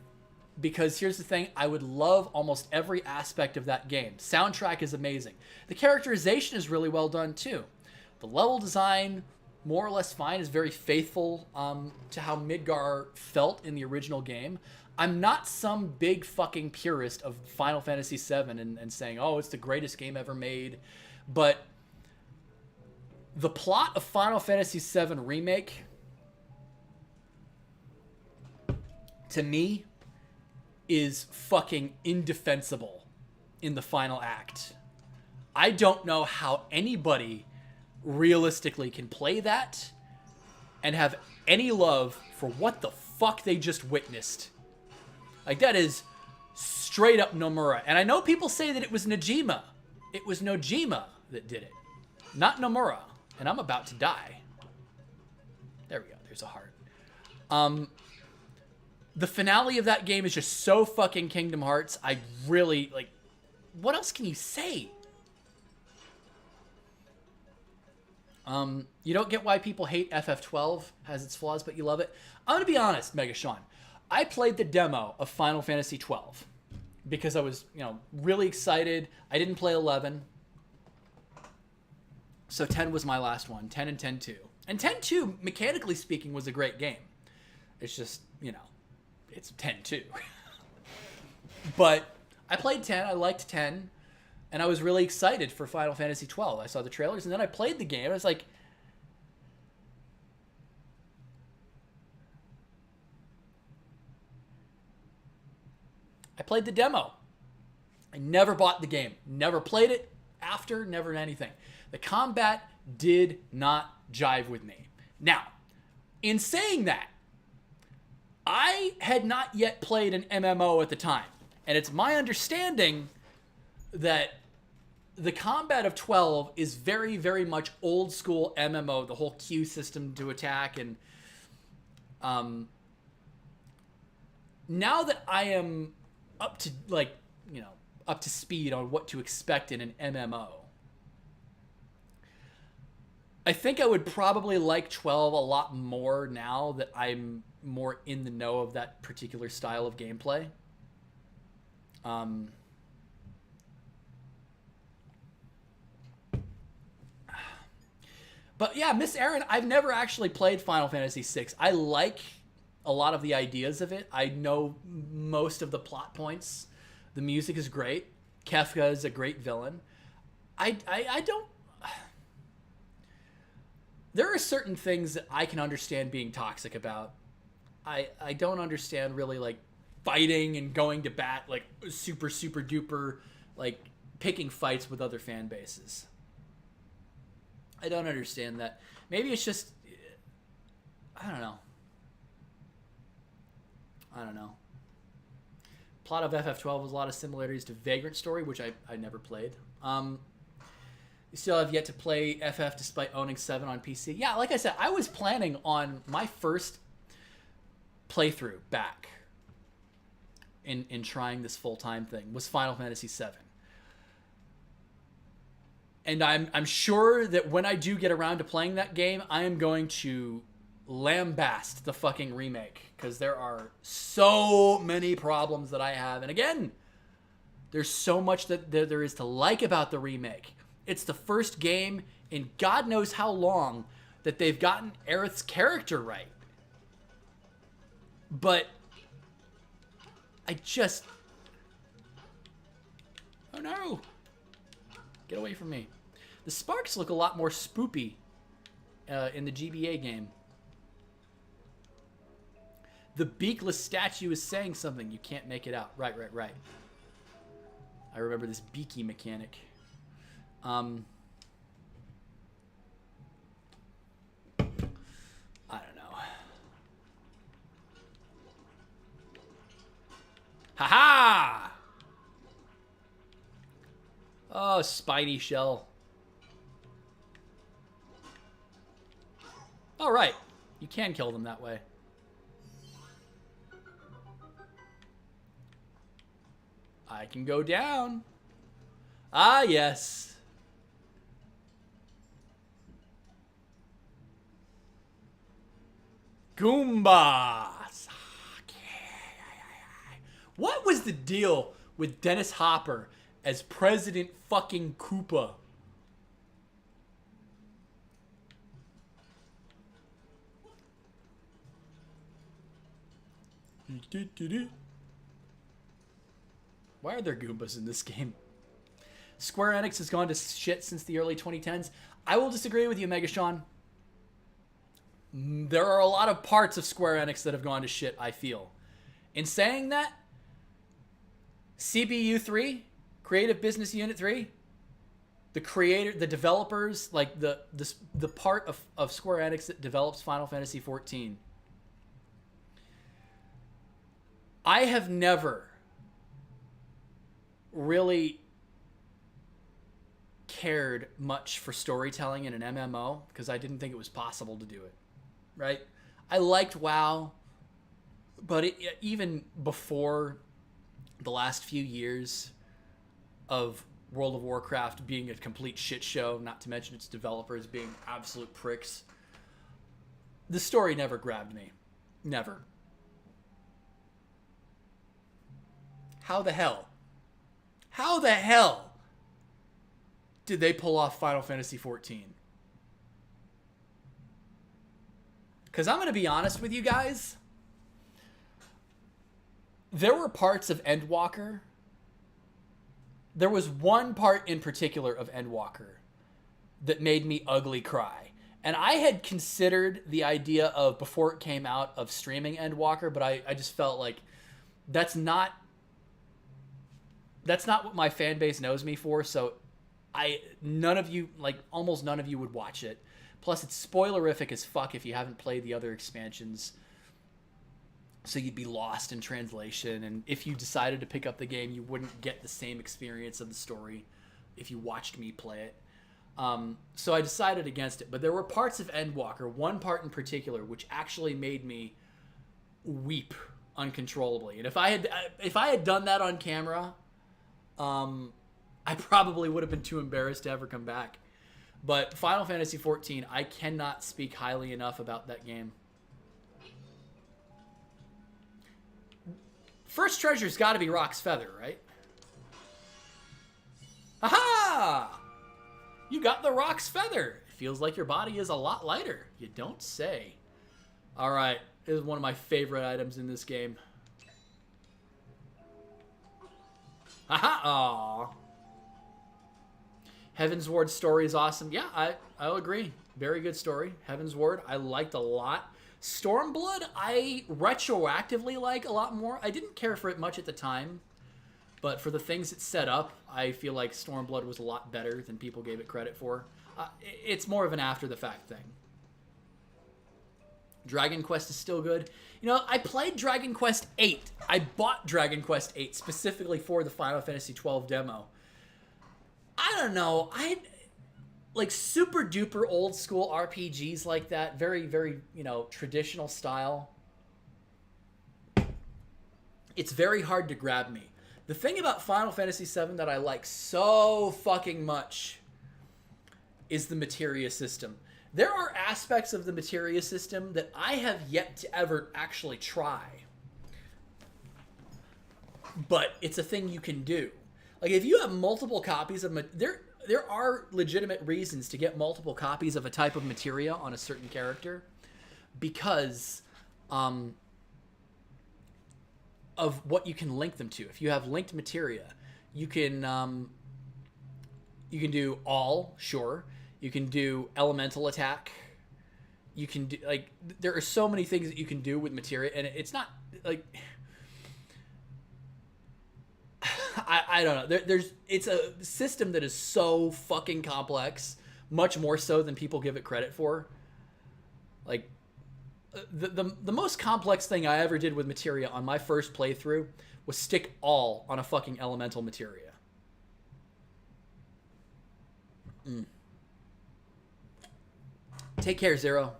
Because here's the thing, I would love almost every aspect of that game. Soundtrack is amazing. The characterization is really well done too. The level design, more or less fine, is very faithful to how Midgar felt in the original game. I'm not some big fucking purist of Final Fantasy VII and saying, oh, it's the greatest game ever made. But the plot of Final Fantasy VII Remake to me, is fucking indefensible in the final act. I don't know how anybody realistically can play that and have any love for what the fuck they just witnessed. Like, that is straight up Nomura. And I know people say that it was Najima. It was Nojima that did it, not Nomura. And I'm about to die. There we go. There's a heart. The finale of that game is just so fucking Kingdom Hearts. I really, like, what else can you say? You don't get why people hate FF12, has its flaws, but you love it. I'm going to be honest, Mega Sean. I played the demo of Final Fantasy 12 because I was, really excited. I didn't play 11. So 10 was my last one, 10 and 10-2. And 10-2, mechanically speaking, was a great game. It's just, it's 10-2. But I played 10, I liked 10, and I was really excited for Final Fantasy 12. I saw the trailers, and then I played the game, and I was like, I played the demo. I never bought the game. Never played it after, never anything. The combat did not jive with me. Now, in saying that, I had not yet played an MMO at the time. And it's my understanding that the combat of 12 is very, very much old school MMO. The whole Q system to attack. And now that I am up to, up to speed on what to expect in an MMO, I think I would probably like 12 a lot more now that I'm more in the know of that particular style of gameplay. But yeah, Miss Aaron, I've never actually played Final Fantasy VI. I like a lot of the ideas of it. I know most of the plot points. The music is great. Kefka is a great villain. I don't... There are certain things that I can understand being toxic about. I don't understand really, like, fighting and going to bat, like, super, super duper, like, picking fights with other fan bases. I don't understand that. Maybe it's just... I don't know. Plot of FF12 was a lot of similarities to Vagrant Story, which I never played. You still have yet to play FF despite owning 7 on PC. Yeah, like I said, I was planning on my first playthrough back in trying this full-time thing was Final Fantasy VII. And I'm sure that when I do get around to playing that game, I am going to lambast the fucking remake, because there are so many problems that I have. And again, there's so much that there is to like about the remake. It's the first game in God knows how long that they've gotten Aerith's character right. But I just... Oh no! Get away from me. The sparks look a lot more spoopy in the GBA game. The beakless statue is saying something. You can't make it out. Right. I remember this beaky mechanic. I don't know. Ha-ha! Oh, Spidey shell. All right. You can kill them that way. I can go down. Ah, yes. Goombas. What was the deal with Dennis Hopper as President fucking Koopa? Why are there Goombas in this game? Square Enix has gone to shit since the early 2010s. I will disagree with you, Mega Sean. There are a lot of parts of Square Enix that have gone to shit, I feel. In saying that, CBU 3, Creative Business Unit 3, the developers, like the part of Square Enix that develops Final Fantasy 14, I have never really cared much for storytelling in an MMO because I didn't think it was possible to do it, right? I liked WoW, but even before the last few years of World of Warcraft being a complete shit show, not to mention its developers being absolute pricks, the story never grabbed me. Never. How the hell did they pull off Final Fantasy 14? Because I'm going to be honest with you guys. There were parts of Endwalker. There was one part in particular of Endwalker that made me ugly cry. And I had considered the idea of, before it came out, of streaming Endwalker, but I just felt like that's not what my fan base knows me for, so almost none of you would watch it. Plus, it's spoilerific as fuck if you haven't played the other expansions. So you'd be lost in translation, and if you decided to pick up the game, you wouldn't get the same experience of the story if you watched me play it. So I decided against it. But there were parts of Endwalker, one part in particular, which actually made me weep uncontrollably. And if I had done that on camera, I probably would have been too embarrassed to ever come back. But Final Fantasy XIV, I cannot speak highly enough about that game. First treasure's got to be Rock's Feather, right? Aha! You got the Rock's Feather. It feels like your body is a lot lighter. You don't say. All right. This is one of my favorite items in this game. Aha! Aww. Heaven's Ward's story is awesome. Yeah, I'll agree. Very good story. Heaven's Ward, I liked a lot. Stormblood, I retroactively like a lot more. I didn't care for it much at the time, but for the things it set up, I feel like Stormblood was a lot better than people gave it credit for. It's more of an after-the-fact thing. Dragon Quest is still good. You know, I played Dragon Quest VIII. I bought Dragon Quest VIII specifically for the Final Fantasy XII demo. I don't know. Like super duper old school RPGs like that, very, very, traditional style. It's very hard to grab me. The thing about Final Fantasy VII that I like so fucking much is the materia system. There are aspects of the materia system that I have yet to ever actually try. But it's a thing you can do. Like if you have multiple copies of there are legitimate reasons to get multiple copies of a type of materia on a certain character because of what you can link them to. If you have linked materia, you can do all, sure. You can do elemental attack. You can do, there are so many things that you can do with materia, and it's not, I don't know. It's a system that is so fucking complex, much more so than people give it credit for. Like, the most complex thing I ever did with materia on my first playthrough was stick all on a fucking elemental materia. Take care, Zero.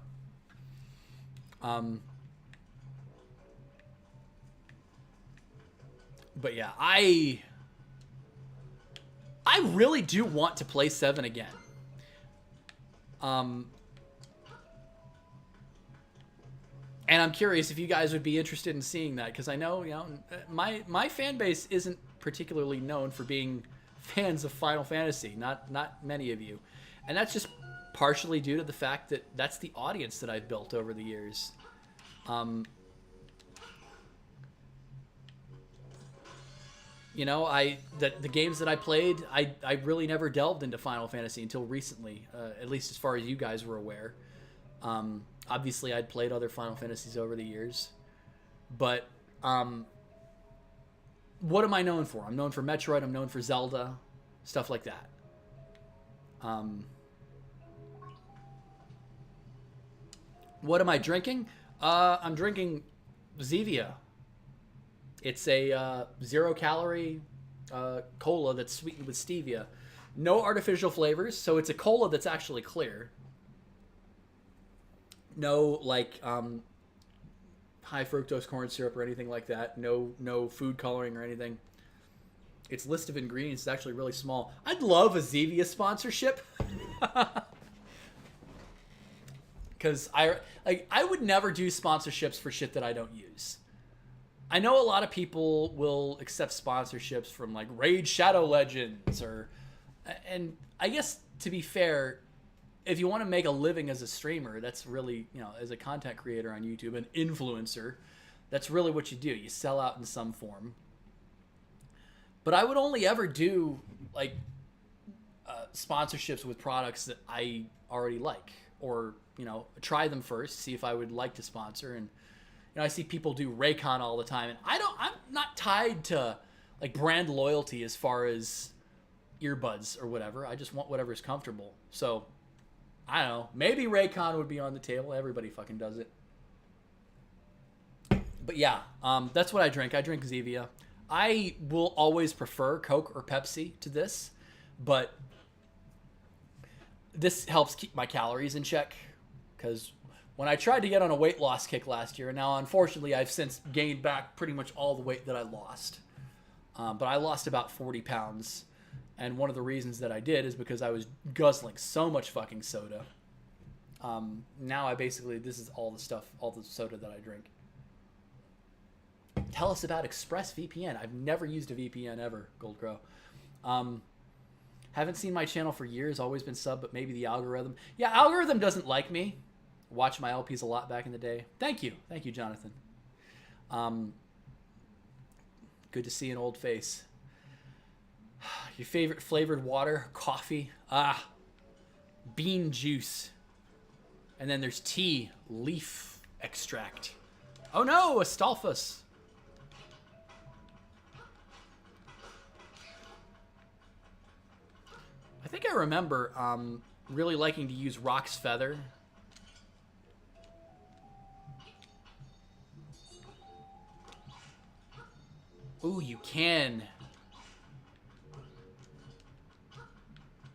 But yeah, I really do want to play 7 again. And I'm curious if you guys would be interested in seeing that, because I know, my fan base isn't particularly known for being fans of Final Fantasy. Not many of you. And that's just partially due to the fact that that's the audience that I've built over the years. The games that I played, I really never delved into Final Fantasy until recently, at least as far as you guys were aware. Obviously, I'd played other Final Fantasies over the years, but What am I known for? I'm known for Metroid. I'm known for Zelda, stuff like that. What am I drinking? I'm drinking Zevia. It's a 0-calorie cola that's sweetened with stevia. No artificial flavors, so it's a cola that's actually clear. No, like, high fructose corn syrup or anything like that. No food coloring or anything. Its list of ingredients is actually really small. I'd love a Zevia sponsorship. Because I would never do sponsorships for shit that I don't use. I know a lot of people will accept sponsorships from like Raid Shadow Legends and I guess to be fair, if you want to make a living as a streamer, that's really, you know, as a content creator on YouTube, an influencer, that's really what you do. You sell out in some form. But I would only ever do like sponsorships with products that I already like, or, you know, try them first, see if I would like to sponsor. And, you know, I see people do Raycon all the time, and I'm not tied to like brand loyalty as far as earbuds or whatever. I just want whatever's comfortable. So I don't know. Maybe Raycon would be on the table. Everybody fucking does it. But yeah, that's what I drink. I drink Zevia. I will always prefer Coke or Pepsi to this, but this helps keep my calories in check. Because when I tried to get on a weight loss kick last year, now unfortunately I've since gained back pretty much all the weight that I lost. But I lost about 40 pounds. And one of the reasons that I did is because I was guzzling so much fucking soda. Now this is all the soda that I drink. Tell us about ExpressVPN. I've never used a VPN ever, Goldcrow. Haven't seen my channel for years, always been sub, but maybe the algorithm. Yeah, algorithm doesn't like me. Watched my LPs a lot back in the day. Thank you, Jonathan. Good to see an old face. Your favorite flavored water, coffee, bean juice. And then there's tea, leaf extract. Oh no, Astolphus. I think I remember really liking to use Rock's Feather. Ooh, you can.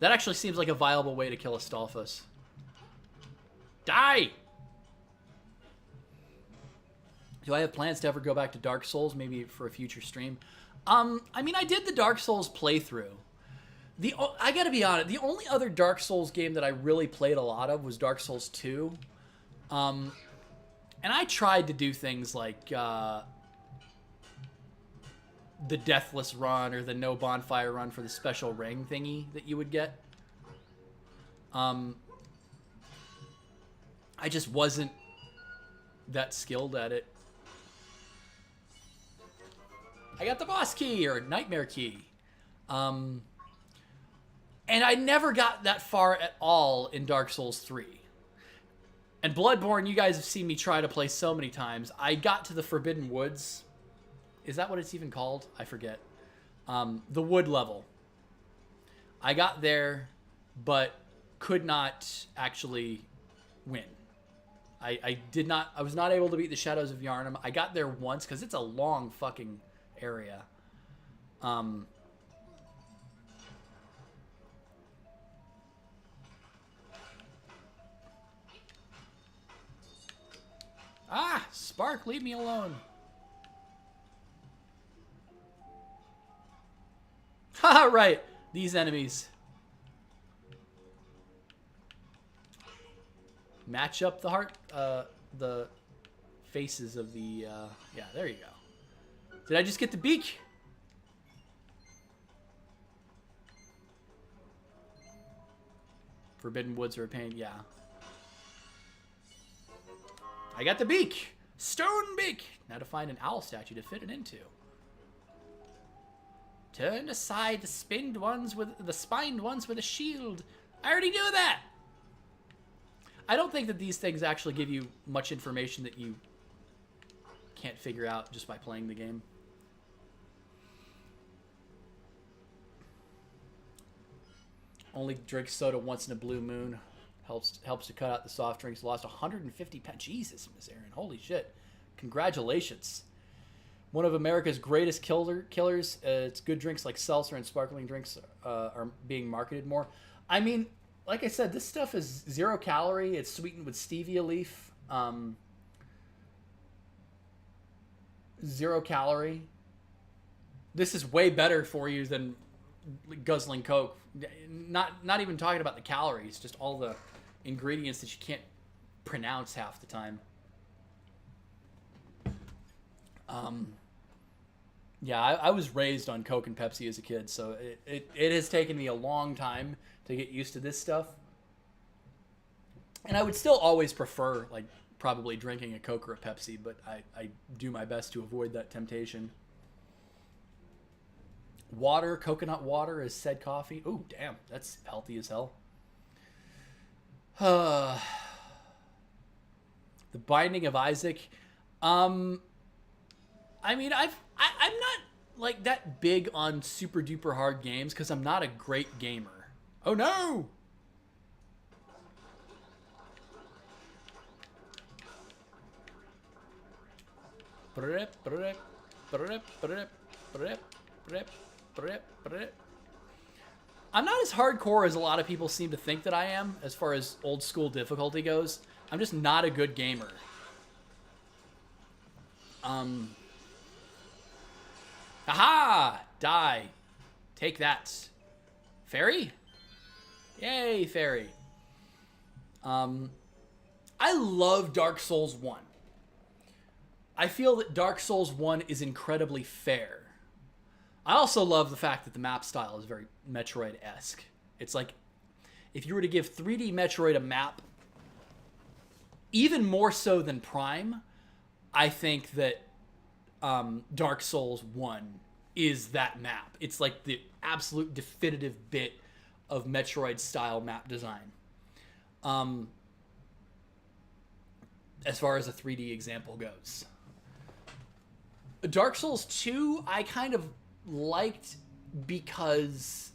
That actually seems like a viable way to kill Astolphus. Die! Do I have plans to ever go back to Dark Souls, maybe for a future stream? I mean, I did the Dark Souls playthrough. I gotta be honest, the only other Dark Souls game that I really played a lot of was Dark Souls 2. And I tried to do things like the Deathless Run or the No Bonfire Run for the special ring thingy that you would get. I just wasn't that skilled at it. I got the boss key or nightmare key. And I never got that far at all in Dark Souls 3. And Bloodborne, you guys have seen me try to play so many times. I got to the Forbidden Woods. Is that what it's even called? I forget. The wood level. I got there, but could not actually win. I was not able to beat the Shadows of Yharnam. I got there once, because it's a long fucking area. Spark, leave me alone. Haha, right. These enemies. Match up the faces of the, yeah, there you go. Did I just get the beak? Forbidden Woods are a pain, yeah. I got the beak! Stone beak! Now to find an owl statue to fit it into. Turn aside the spined ones with a shield. I already knew that! I don't think that these things actually give you much information that you can't figure out just by playing the game. Only drink soda once in a blue moon. Helps to cut out the soft drinks. Lost 150 pounds. Jesus, Miss Aaron. Holy shit. Congratulations. One of America's greatest killers. It's good drinks like seltzer and sparkling drinks are being marketed more. I mean, like I said, this stuff is 0 calorie. It's sweetened with stevia leaf. 0 calorie. This is way better for you than guzzling Coke. Not even talking about the calories, just all the ingredients that you can't pronounce half the time. Yeah, I was raised on Coke and Pepsi as a kid, so it has taken me a long time to get used to this stuff. And I would still always prefer, like, probably drinking a Coke or a Pepsi, but I do my best to avoid that temptation. Water, coconut water is said coffee. Ooh, damn, that's healthy as hell. The Binding of Isaac. I mean, I'm not like that big on super duper hard games because I'm not a great gamer. Oh no! I'm not as hardcore as a lot of people seem to think that I am as far as old school difficulty goes. I'm just not a good gamer. Aha! Die. Take that. Fairy? Yay, fairy. I love Dark Souls 1. I feel that Dark Souls 1 is incredibly fair. I also love the fact that the map style is very Metroid-esque. It's like, if you were to give 3D Metroid a map, even more so than Prime, I think that Dark Souls 1 is that map. It's like the absolute definitive bit of Metroid-style map design. As far as a 3D example goes. Dark Souls 2, I kind of liked because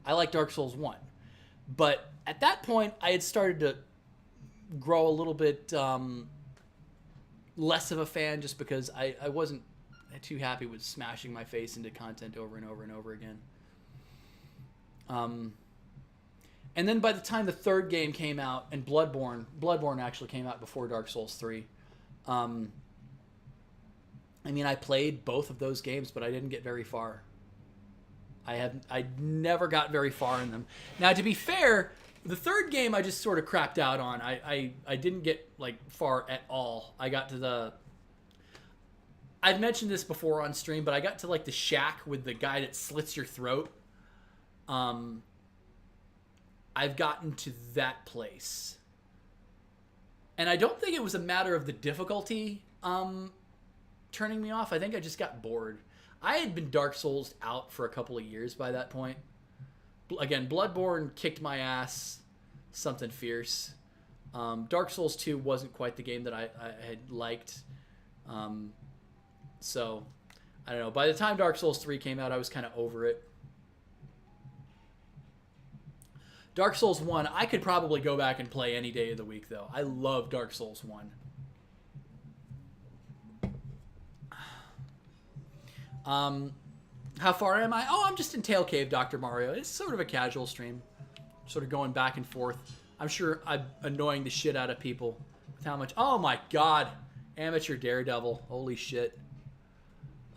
I like Dark Souls 1. But at that point, I had started to grow a little bit less of a fan just because I wasn't too happy with smashing my face into content over and over and over again. And then by the time the third game came out, and Bloodborne actually came out before Dark Souls 3. I mean, I played both of those games, but I didn't get very far. I never got very far in them. Now, to be fair, the third game I just sort of crapped out on. I didn't get like far at all. I got to the... I've mentioned this before on stream, but I got to like the shack with the guy that slits your throat. I've gotten to that place. And I don't think it was a matter of the difficulty turning me off. I think I just got bored. I had been Dark Souls out for a couple of years by that point. Again, Bloodborne kicked my ass. Something fierce. Dark Souls 2 wasn't quite the game that I had liked. So, I don't know. By the time Dark Souls 3 came out, I was kind of over it. Dark Souls 1, I could probably go back and play any day of the week, though. I love Dark Souls 1. How far am I? Oh, I'm just in Tail Cave, Dr. Mario. It's sort of a casual stream. Sort of going back and forth. I'm sure I'm annoying the shit out of people with how much... Oh, my God. Amateur Daredevil. Holy shit.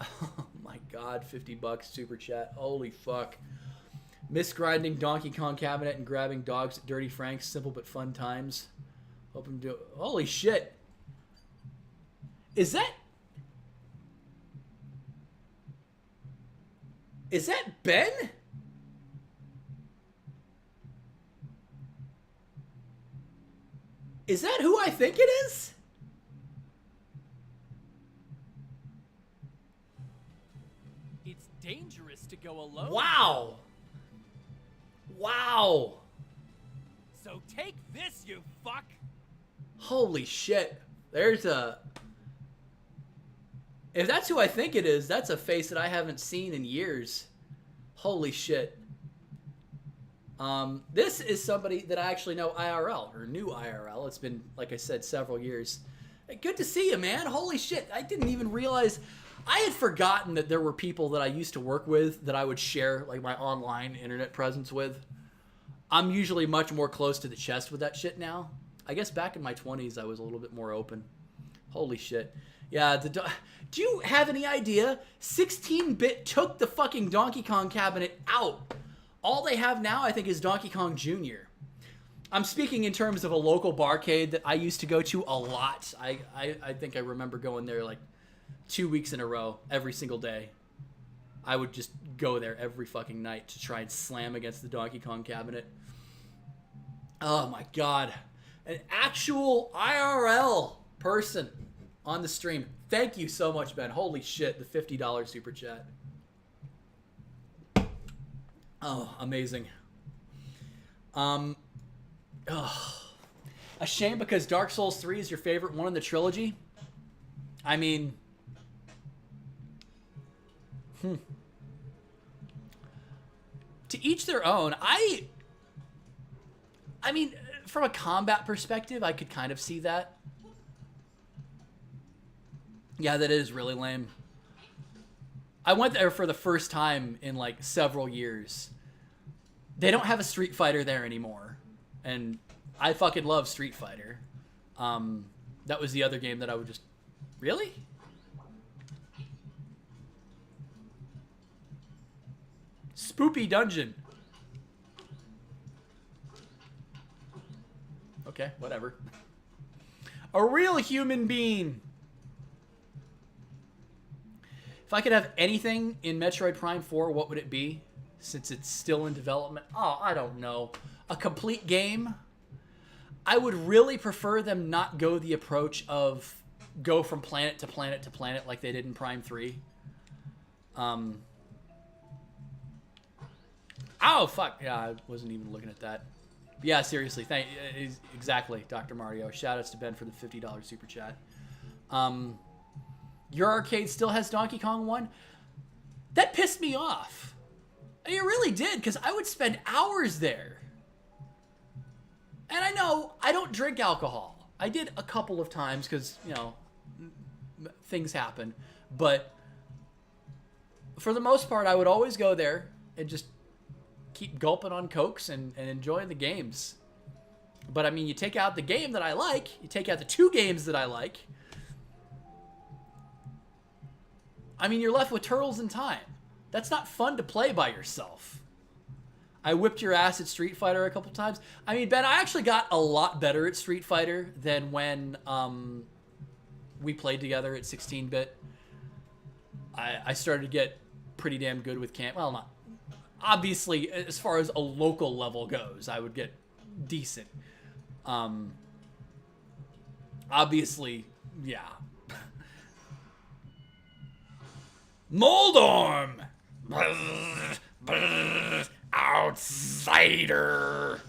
Oh, my God. $50 super chat. Holy fuck. Misgrinding Donkey Kong cabinet and grabbing dogs at Dirty Frank's. Simple but fun times. Hoping to... Holy shit. Is that... Is that Ben? Is that who I think it is? It's dangerous to go alone. Wow. Wow. So take this, you fuck. Holy shit. There's a... If that's who I think it is, that's a face that I haven't seen in years. Holy shit. This is somebody that I actually know IRL, or new IRL. It's been, like I said, several years. Hey, good to see you, man. Holy shit. I didn't even realize. I had forgotten that there were people that I used to work with that I would share like my online internet presence with. I'm usually much more close to the chest with that shit now. I guess back in my 20s, I was a little bit more open. Holy shit. Yeah, do you have any idea? 16-bit took the fucking Donkey Kong cabinet out. All they have now, I think, is Donkey Kong Jr. I'm speaking in terms of a local barcade that I used to go to a lot. I think I remember going there like 2 weeks in a row, every single day. I would just go there every fucking night to try and slam against the Donkey Kong cabinet. Oh my god. An actual IRL person on the stream. Thank you so much, Ben. Holy shit, the $50 super chat. Oh, amazing. A shame because Dark Souls 3 is your favorite one in the trilogy. I mean... To each their own. I mean, from a combat perspective, I could kind of see that. Yeah, that is really lame. I went there for the first time in like several years. They don't have a Street Fighter there anymore. And I fucking love Street Fighter. That was the other game that I would just... Really? Spoopy Dungeon. Okay, whatever. A real human being. If I could have anything in Metroid Prime 4, what would it be? Since it's still in development. Oh, I don't know. A complete game? I would really prefer them not go the approach of go from planet to planet to planet like they did in Prime 3. Oh, fuck. Yeah, I wasn't even looking at that. But yeah, seriously. Exactly, Dr. Mario. Shoutouts to Ben for the $50 super chat. Your arcade still has Donkey Kong 1? That pissed me off. It really did, because I would spend hours there. And I know I don't drink alcohol. I did a couple of times because, you know, things happen. But for the most part, I would always go there and just keep gulping on Cokes and enjoy the games. But, I mean, you take out the game that I like. You take out the 2 games that I like. I mean, you're left with Turtles in Time. That's not fun to play by yourself. I whipped your ass at Street Fighter a couple times. I mean, Ben, I actually got a lot better at Street Fighter than when we played together at 16-bit. I started to get pretty damn good with Well, not... Obviously, as far as a local level goes, I would get decent. Obviously, yeah. Moldorm! Outsider!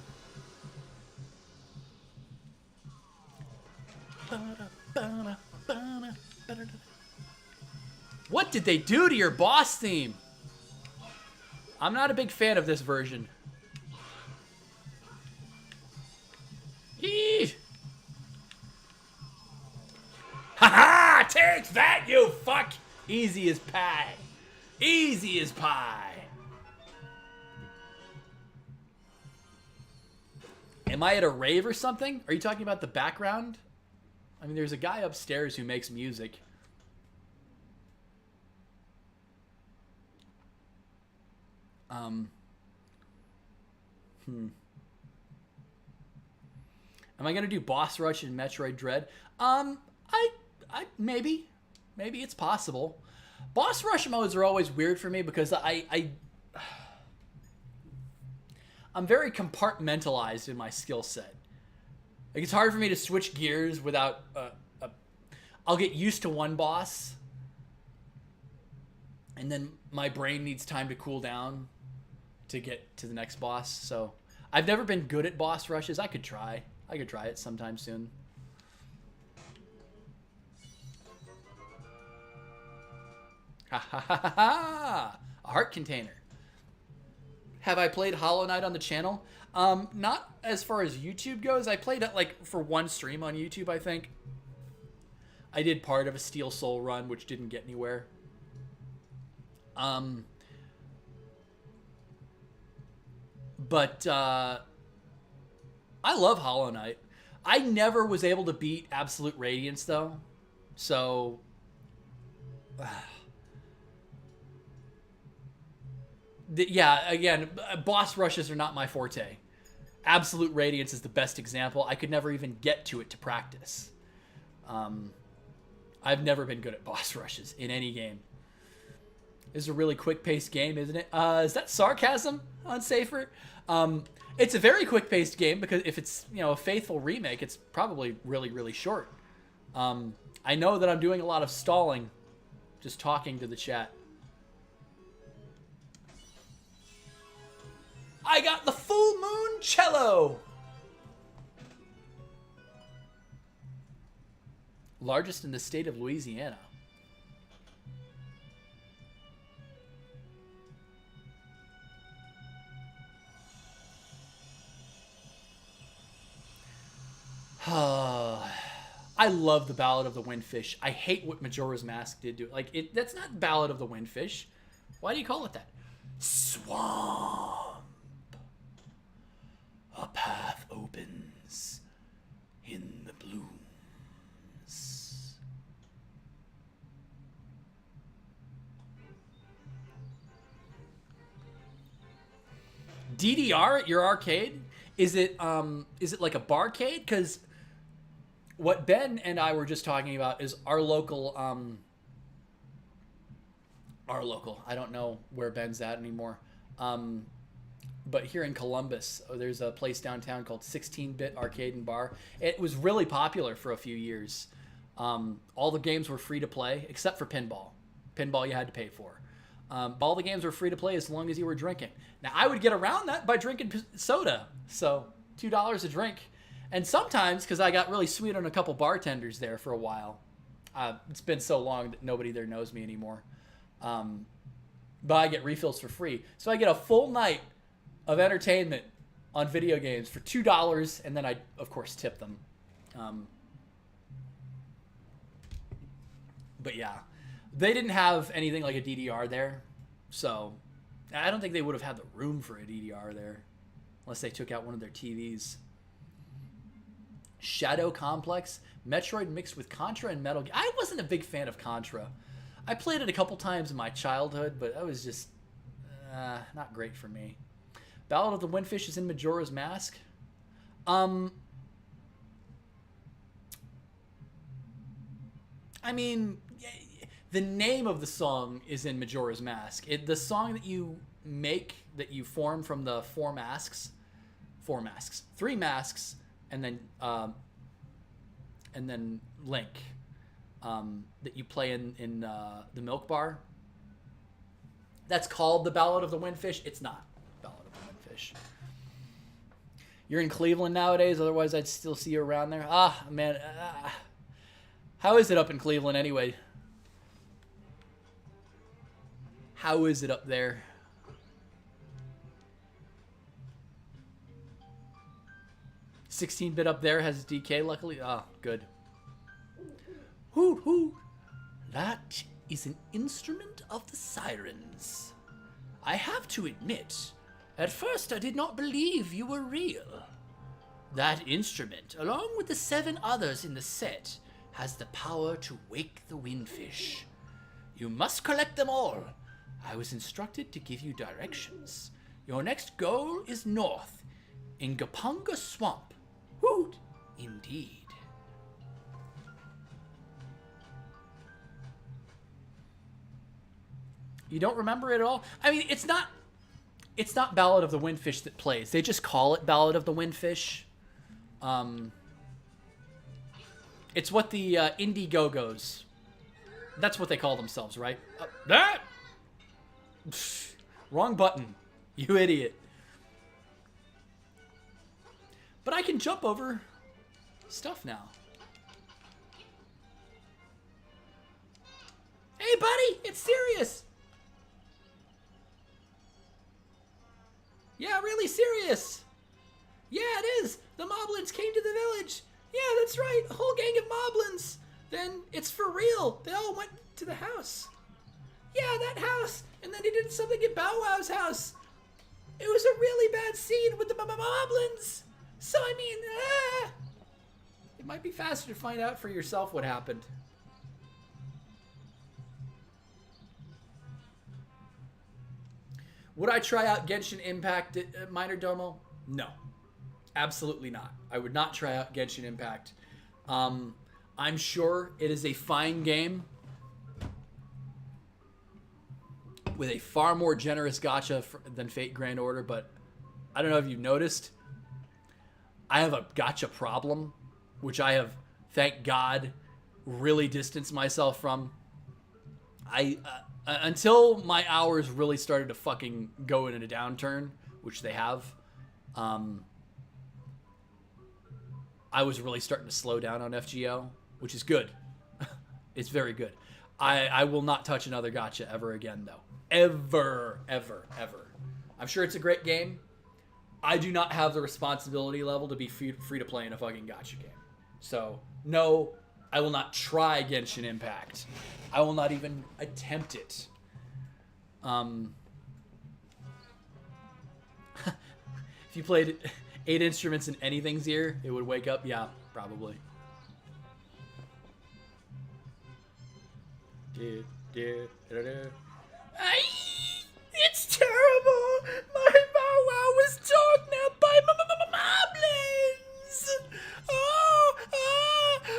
What did they do to your boss theme? I'm not a big fan of this version. Eee! Ha-ha! Take that, you fuck! Easy as pie. Easy as pie. Am I at a rave or something? Are you talking about the background? I mean, there's a guy upstairs who makes music. Am I gonna do boss rush in Metroid Dread? Maybe it's possible. Boss rush modes are always weird for me because I'm very compartmentalized in my skill set. Like, it's hard for me to switch gears without I'll get used to one boss, and then my brain needs time to cool down to get to the next boss. So I've never been good at boss rushes. I could try it sometime soon. Ha ha ha ha ha! A heart container. Have I played Hollow Knight on the channel? Not as far as YouTube goes. I played it like for one stream on YouTube, I think. I did part of a Steel Soul run, which didn't get anywhere. But I love Hollow Knight. I never was able to beat Absolute Radiance, though. So... yeah, again, boss rushes are not my forte. Absolute Radiance is the best example. I could never even get to it to practice. I've never been good at boss rushes in any game. This is a really quick-paced game, isn't it? Is that sarcasm on Safer? It's a very quick-paced game because if it's, you know, a faithful remake, it's probably really, really short. I know that I'm doing a lot of stalling, just talking to the chat. I got the Full Moon Cello! Largest in the state of Louisiana. I love the Ballad of the Windfish. I hate what Majora's Mask did to it. Like, that's not Ballad of the Windfish. Why do you call it that? Swamp. A path opens in the blooms. DDR at your arcade? Is it like a barcade? Because what Ben and I were just talking about is our local, I don't know where Ben's at anymore. But here in Columbus, there's a place downtown called 16-Bit Arcade and Bar. It was really popular for a few years. All the games were free to play, except for pinball. Pinball you had to pay for. All the games were free to play as long as you were drinking. Now, I would get around that by drinking soda. So, $2 a drink. And sometimes, because I got really sweet on a couple bartenders there for a while. It's been so long that nobody there knows me anymore. But I get refills for free. So I get a full night of entertainment on video games for $2, and then I, of course, tip them. But yeah, they didn't have anything like a DDR there, so I don't think they would have had the room for a DDR there, unless they took out one of their TVs. Shadow Complex, Metroid mixed with Contra and Metal Gear. I wasn't a big fan of Contra. I played it a couple times in my childhood, but that was just not great for me. Ballad of the Windfish is in Majora's Mask. I mean, the name of the song is in Majora's Mask. The song that you make, that you form from the three masks, and then Link, that you play in the Milk Bar. That's called the Ballad of the Windfish. It's not Ballad of the Windfish. You're in Cleveland nowadays, otherwise I'd still see you around there. Ah, man. How is it up in Cleveland anyway? How is it up there? "16-bit up there has DK, luckily. Ah, good. Hoot, hoot. That is an instrument of the sirens. I have to admit, at first I did not believe you were real. That instrument, along with the 7 others in the set, has the power to wake the windfish. You must collect them all. I was instructed to give you directions. Your next goal is north, in Gapunga Swamp. Hoot, indeed." You don't remember it at all? I mean, it's not Ballad of the Windfish that plays. They just call it Ballad of the Windfish. It's what the Indie-Go-Go's, that's what they call themselves, right? That! Wrong button, you idiot. But I can jump over stuff now. Hey, buddy, It's serious. Yeah, really serious. Yeah, it is. The Moblins came to the village. Yeah, that's right. A whole gang of Moblins. Then it's for real. They all went to the house. Yeah, that house. And then they did something at Bow Wow's house. It was a really bad scene with the Moblins. So, I mean, It might be faster to find out for yourself what happened. Would I try out Genshin Impact at Minor Domo? No. Absolutely not. I would not try out Genshin Impact. I'm sure it is a fine game with a far more generous gacha than Fate Grand Order, but I don't know if you've noticed, I have a gacha problem, which I have, thank God, really distanced myself from. Until my hours really started to fucking go in a downturn, which they have, I was really starting to slow down on FGO, which is good. It's very good. I will not touch another gacha ever again, though. Ever, ever, ever. I'm sure it's a great game. I do not have the responsibility level to be free to play in a fucking gacha game. So, no, I will not try Genshin Impact. I will not even attempt it. If you played 8 instruments in anything's ear, it would wake up? Yeah, probably. it's terrible. My Bow Wow was torn up by Moblins.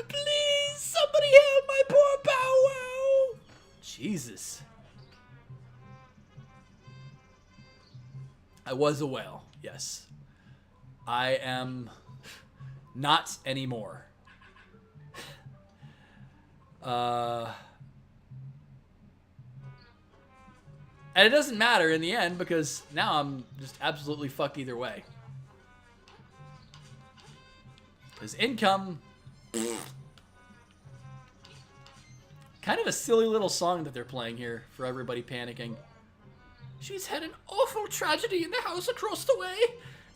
Please, somebody help my poor Bow Wow. Jesus. I was a whale, yes. I am not anymore. And it doesn't matter in the end because now I'm just absolutely fucked either way. Because income... Kind of a silly little song that they're playing here for everybody panicking. She's had an awful tragedy in the house across the way.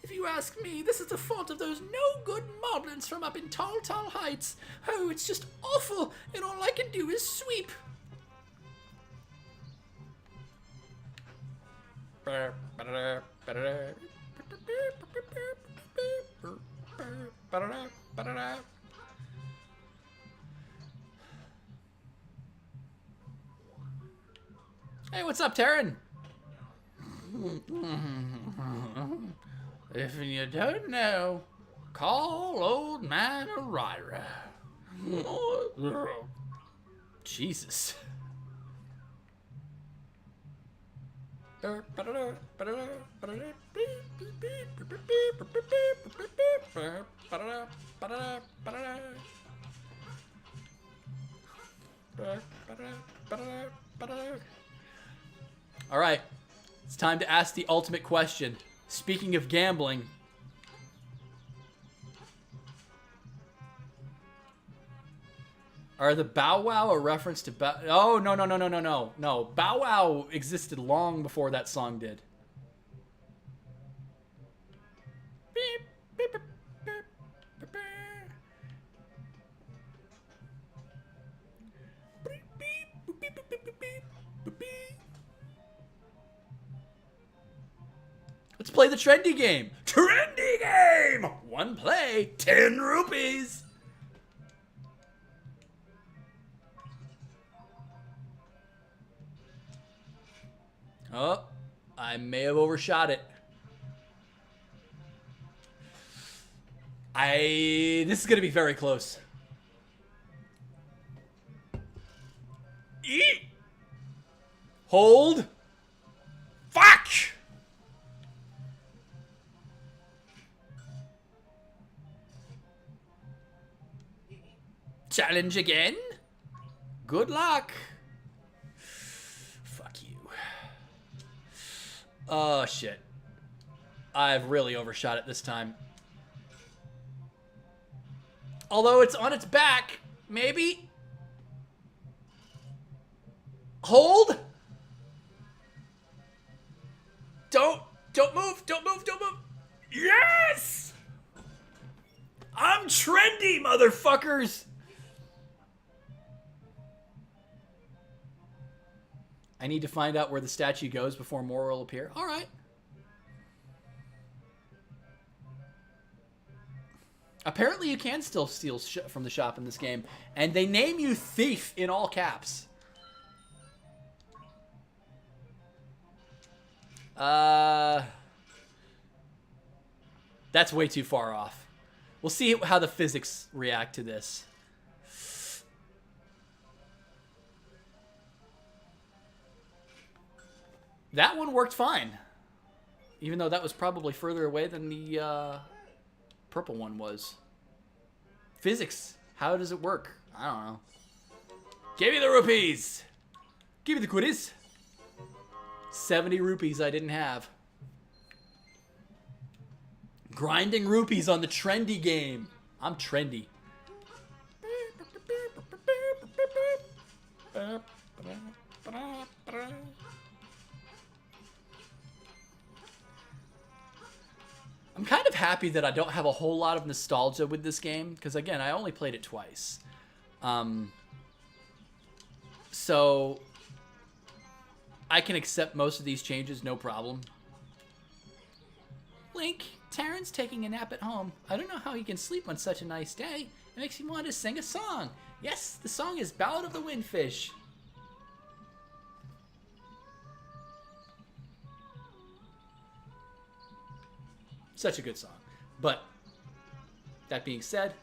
If you ask me, this is the fault of those no-good Moblins from up in Tall Tall Heights. Oh, it's just awful, and all I can do is sweep. Hey, what's up, Taryn? If you don't know, call old man Arira. Jesus. All right. It's time to ask the ultimate question. Speaking of gambling, are the Bow Wow a reference to Oh, no. No. Bow Wow existed long before that song did. Let's play the trendy game. Trendy game! One play, 10 rupees. Oh, I may have overshot it. This is going to be very close. Eat. Hold. Fuck! Challenge again? Good luck. Fuck you. Oh, shit. I've really overshot it this time. Although it's on its back, maybe? Hold. Don't move. Don't move. Don't move. Yes! I'm trendy, motherfuckers. I need to find out where the statue goes before more will appear. All right. Apparently you can still steal from the shop in this game. And they name you Thief in all caps. That's way too far off. We'll see how the physics react to this. That one worked fine. Even though that was probably further away than the purple one was. Physics. How does it work? I don't know. Give me the rupees. Give me the quitties. 70 rupees I didn't have. Grinding rupees on the trendy game. I'm trendy. I'm kind of happy that I don't have a whole lot of nostalgia with this game, because again, I only played it twice. So I can accept most of these changes, no problem. Link, Taryn's taking a nap at home. I don't know how he can sleep on such a nice day. It makes me want to sing a song. Yes, the song is Ballad of the Windfish. Such a good song. But, that being said,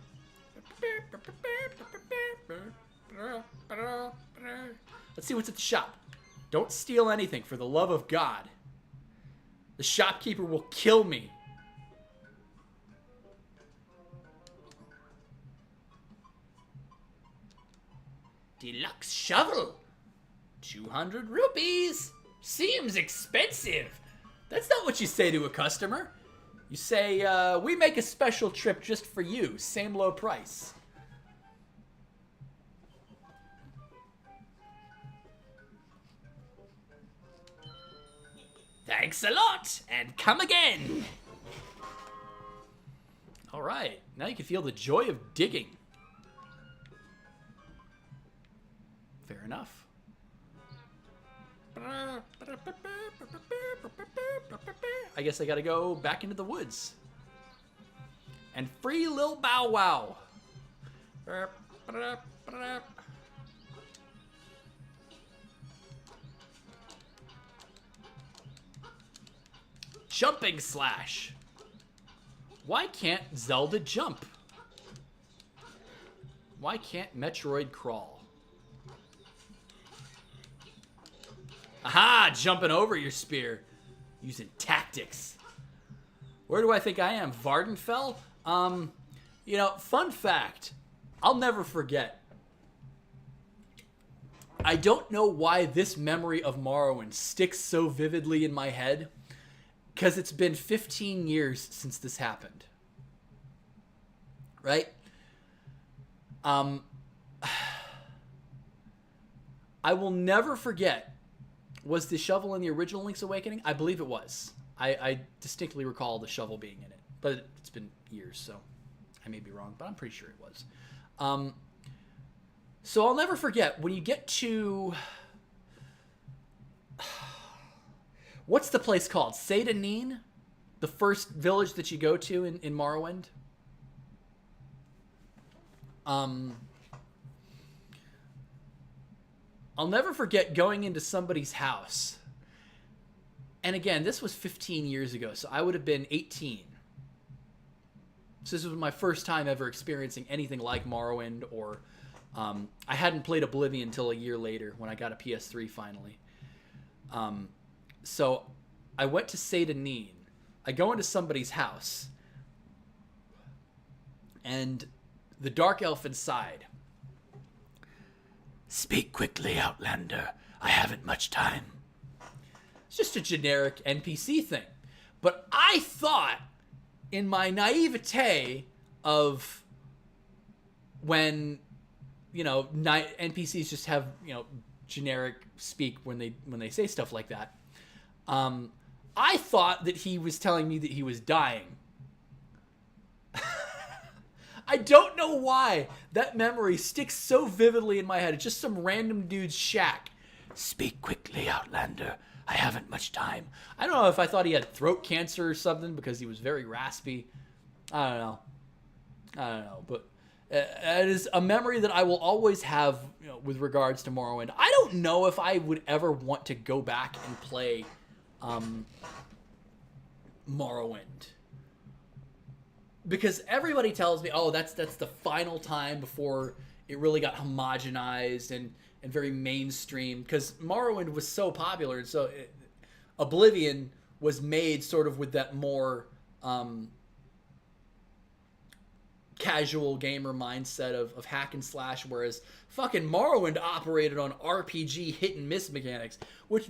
let's see what's at the shop. Don't steal anything, for the love of God. The shopkeeper will kill me. Deluxe shovel. 200 rupees. Seems expensive. That's not what you say to a customer. You say, we make a special trip just for you. Same low price. Thanks a lot, and come again. All right, now you can feel the joy of digging. Fair enough. I guess I gotta go back into the woods. And free Lil Bow Wow. Jumping slash. Why can't Zelda jump? Why can't Metroid crawl? Aha! Jumping over your spear. Using tactics. Where do I think I am? Vardenfell? You know, fun fact. I'll never forget. I don't know why this memory of Morrowind sticks so vividly in my head. Because it's been 15 years since this happened. Right? I will never forget. Was the shovel in the original Link's Awakening? I believe it was. I distinctly recall the shovel being in it. But it's been years, so I may be wrong. But I'm pretty sure it was. So I'll never forget. When you get to... What's the place called? Seyda-Neen? The first village that you go to in Morrowind? I'll never forget going into somebody's house. And again, this was 15 years ago, so I would have been 18. So this was my first time ever experiencing anything like Morrowind, or I hadn't played Oblivion until a year later when I got a PS3 finally. So I went to Seyda-Neen. I go into somebody's house. And the dark elf inside. Speak quickly, Outlander. I haven't much time. It's just a generic NPC thing. But I thought, in my naivete of when, you know, NPCs just have, you know, generic speak when they say stuff like that. I thought that he was telling me that he was dying. I don't know why that memory sticks so vividly in my head. It's just some random dude's shack. Speak quickly, Outlander. I haven't much time. I don't know if I thought he had throat cancer or something because he was very raspy. I don't know. But it is a memory that I will always have, with regards to Morrowind. I don't know if I would ever want to go back and play Morrowind. Because everybody tells me, oh, that's the final time before it really got homogenized and very mainstream. Because Morrowind was so popular, and so Oblivion was made sort of with that more casual gamer mindset of hack and slash, whereas fucking Morrowind operated on RPG hit and miss mechanics, which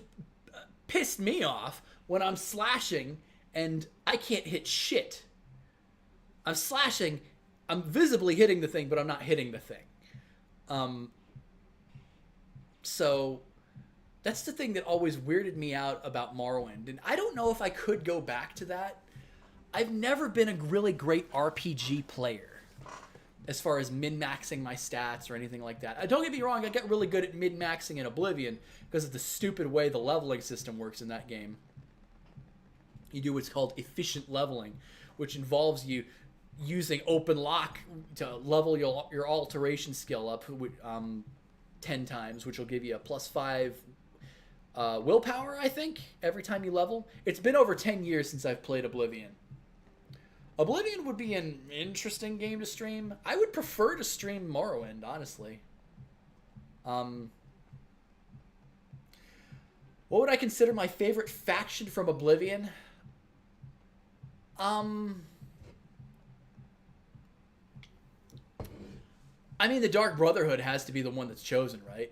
pissed me off when I'm slashing and I can't hit shit. I'm slashing, I'm visibly hitting the thing, but I'm not hitting the thing. So that's the thing that always weirded me out about Morrowind. And I don't know if I could go back to that. I've never been a really great RPG player as far as min-maxing my stats or anything like that. Don't get me wrong, I got really good at min-maxing in Oblivion because of the stupid way the leveling system works in that game. You do what's called efficient leveling, which involves you using open lock to level your alteration skill up 10 times, which will give you a +5 willpower, I think, every time you level. It's been over 10 years since I've played Oblivion. Oblivion would be an interesting game to stream. I would prefer to stream Morrowind, honestly. What would I consider my favorite faction from Oblivion? I mean, the Dark Brotherhood has to be the one that's chosen, right?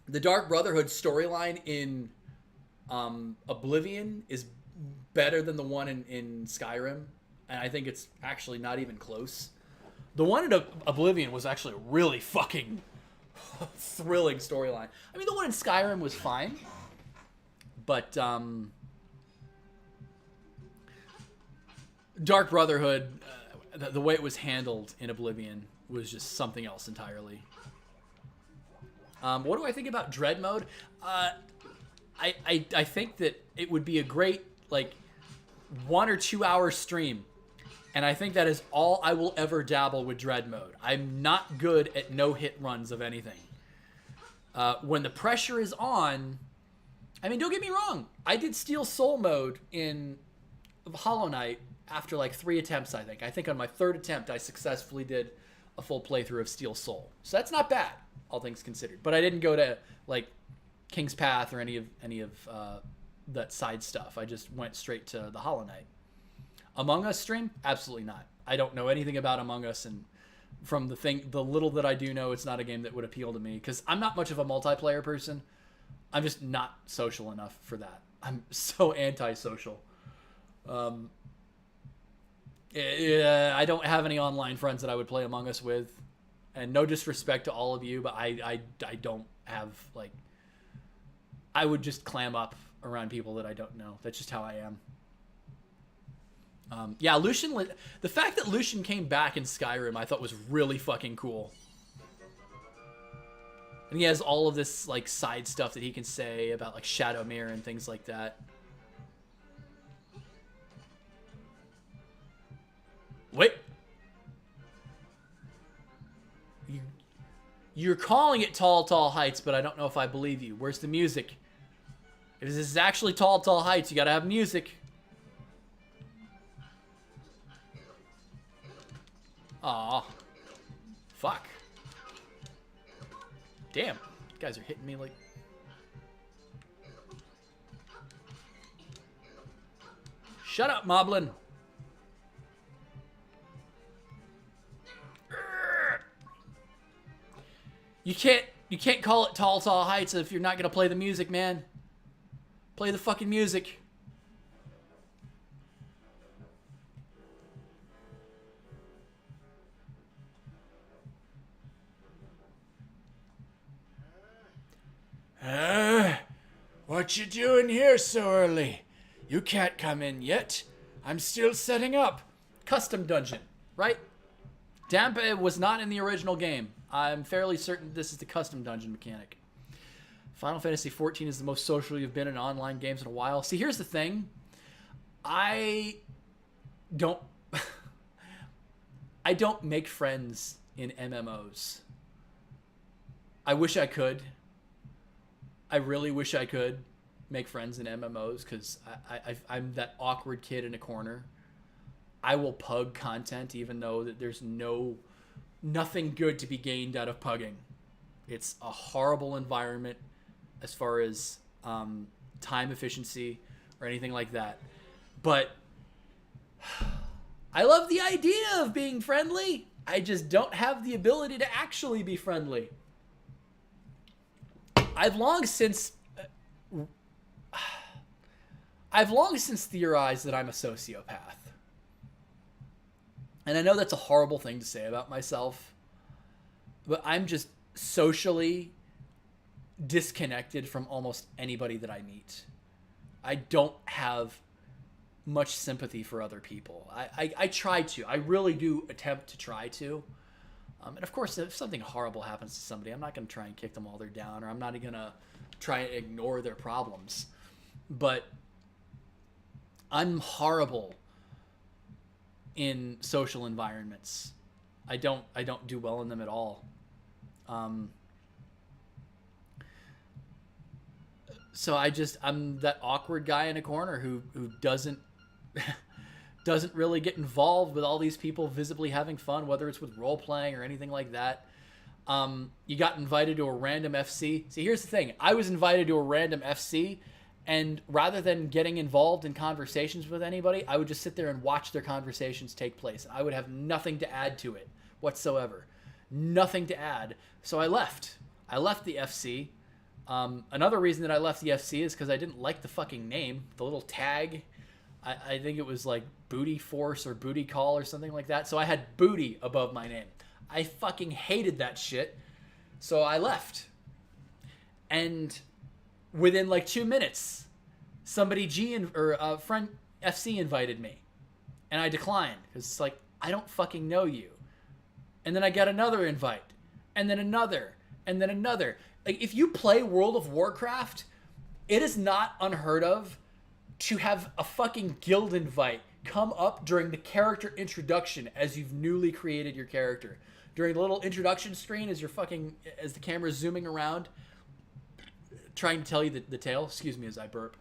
The Dark Brotherhood storyline in Oblivion is better than the one in Skyrim, and I think it's actually not even close. The one in Oblivion was actually a really fucking thrilling storyline. I mean, the one in Skyrim was fine, but Dark Brotherhood, the way it was handled in Oblivion was just something else entirely. What do I think about Dread mode? I think that it would be a great, 1 or 2 hour stream. And I think that is all I will ever dabble with Dread mode. I'm not good at no-hit runs of anything. When the pressure is on, I mean, don't get me wrong. I did Steel Soul mode in Hollow Knight after 3 attempts, I think. I think on my 3rd attempt, I successfully did a full playthrough of Steel Soul. So that's not bad, all things considered. But I didn't go to, King's Path or any of that side stuff. I just went straight to the Hollow Knight. Among Us stream? Absolutely not. I don't know anything about Among Us, and from the little that I do know, it's not a game that would appeal to me, because I'm not much of a multiplayer person. I'm just not social enough for that. I'm so antisocial. I don't have any online friends that I would play Among Us with, and no disrespect to all of you, but I don't have, I would just clam up around people that I don't know. That's just how I am. Yeah, Lucian, the fact that Lucian came back in Skyrim I thought was really fucking cool. And he has all of this side stuff that he can say about Shadowmere and things like that. Wait. You're calling it Tall Heights, but I don't know if I believe you. Where's the music? If this is actually Tall Heights, you gotta have music. Aw. Fuck. Damn. You guys are hitting me Shut up, Moblin. You can't call it Tall Heights if you're not gonna play the music, man. Play the fucking music. What you doing here so early? You can't come in yet. I'm still setting up. Custom dungeon, right? Dampe was not in the original game. I'm fairly certain this is the custom dungeon mechanic. Final Fantasy XIV is the most social you've been in online games in a while. See, here's the thing. I don't make friends in MMOs. I wish I could. I really wish I could make friends in MMOs because I'm that awkward kid in a corner. I will pug content even though that there's nothing good to be gained out of pugging. It's a horrible environment as far as time efficiency or anything like that. But I love the idea of being friendly. I just don't have the ability to actually be friendly. I've long since theorized that I'm a sociopath. And I know that's a horrible thing to say about myself, but I'm just socially disconnected from almost anybody that I meet. I don't have much sympathy for other people. I try to. I really do attempt to try to. And of course, if something horrible happens to somebody, I'm not going to try and kick them while they're down, or I'm not going to try and ignore their problems. But I'm horrible in social environments. I don't do well in them at all. So I'm that awkward guy in a corner who doesn't really get involved with all these people visibly having fun, whether it's with role playing or anything like that. You got invited to a random FC. See, here's the thing. I was invited to a random FC, and rather than getting involved in conversations with anybody, I would just sit there and watch their conversations take place. I would have nothing to add to it whatsoever. Nothing to add. So I left. I left the FC. Another reason that I left the FC is because I didn't like the fucking name. The little tag. I think it was like Booty Force or Booty Call or something like that. So I had Booty above my name. I fucking hated that shit. So I left. And within like 2 minutes, somebody friend FC invited me. And I declined. Because it's like, I don't fucking know you. And then I got another invite. And then another. And then another. Like, if you play World of Warcraft, it is not unheard of to have a fucking guild invite come up during the character introduction as you've newly created your character. During the little introduction screen as the camera's zooming around, trying to tell you the tale. Excuse me as I burp.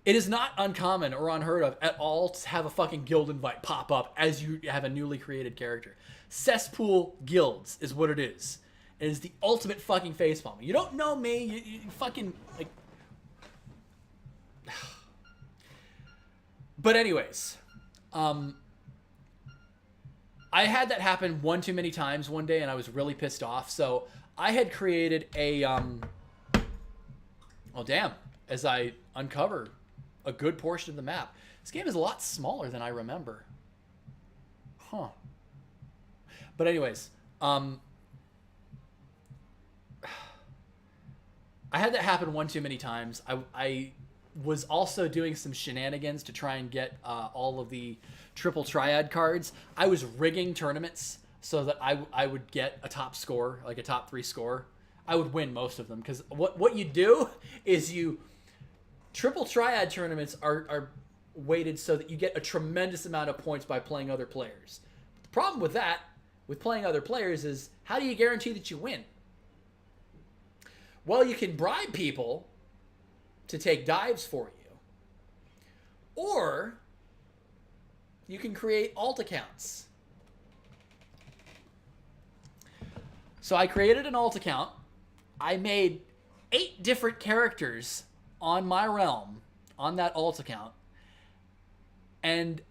It is not uncommon or unheard of at all to have a fucking guild invite pop up as you have a newly created character. Cesspool guilds is what it is. It is the ultimate fucking facepalm. You don't know me, you fucking, like... But anyways, I had that happen one too many times one day, and I was really pissed off. So I had created a, oh damn, as I uncover a good portion of the map. This game is a lot smaller than I remember. Huh. But anyways, I had that happen one too many times. I was also doing some shenanigans to try and get all of the triple triad cards. I was rigging tournaments so that I would get a top score, like a top 3 score. I would win most of them because what you do is triple triad tournaments are weighted so that you get a tremendous amount of points by playing other players. The problem with that, with playing other players, is how do you guarantee that you win? Well, you can bribe people to take dives for you. Or you can create alt accounts. So I created an alt account. I made 8 different characters on my realm on that alt account. And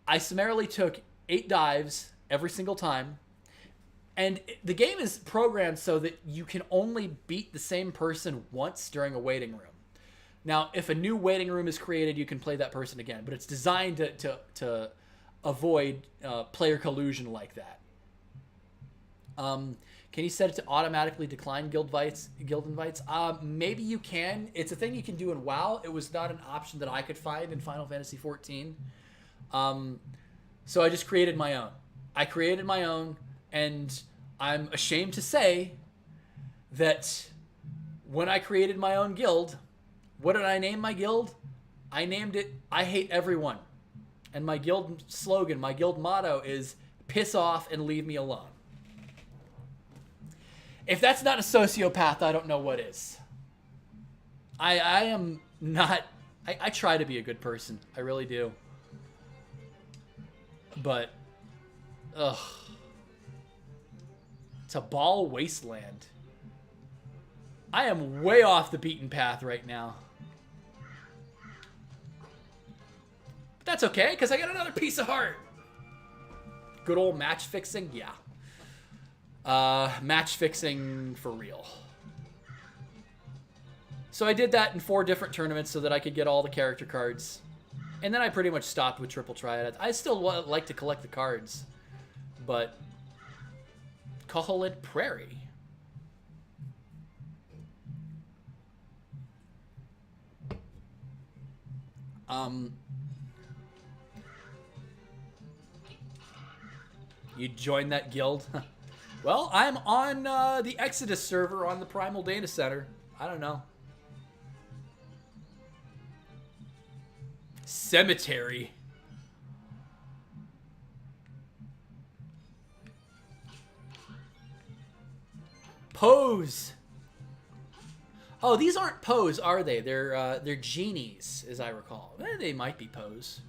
I summarily took 8 dives every single time. And the game is programmed so that you can only beat the same person once during a waiting room. Now, if a new waiting room is created, you can play that person again. But it's designed to avoid player collusion like that. Can you set it to automatically decline guild invites? Maybe you can. It's a thing you can do in WoW. It was not an option that I could find in Final Fantasy XIV. So I just created my own. I created my own, and I'm ashamed to say that when I created my own guild, what did I name my guild? I named it I Hate Everyone. And my guild slogan, my guild motto is piss off and leave me alone. If that's not a sociopath, I don't know what is. I am not... I try to be a good person. I really do. But... ugh. It's a ball wasteland. I am way off the beaten path right now. But that's okay, because I got another piece of heart. Good old match fixing? Yeah. Match fixing for real. So I did that in 4 different tournaments so that I could get all the character cards. And then I pretty much stopped with Triple Triad. I still like to collect the cards. But... Koholid Prairie. You joined that guild? Well, I'm on the Exodus server on the Primal Data Center. I don't know. Cemetery. Pose. Oh, these aren't Pose, are they? They're Genies, as I recall. They might be Pose.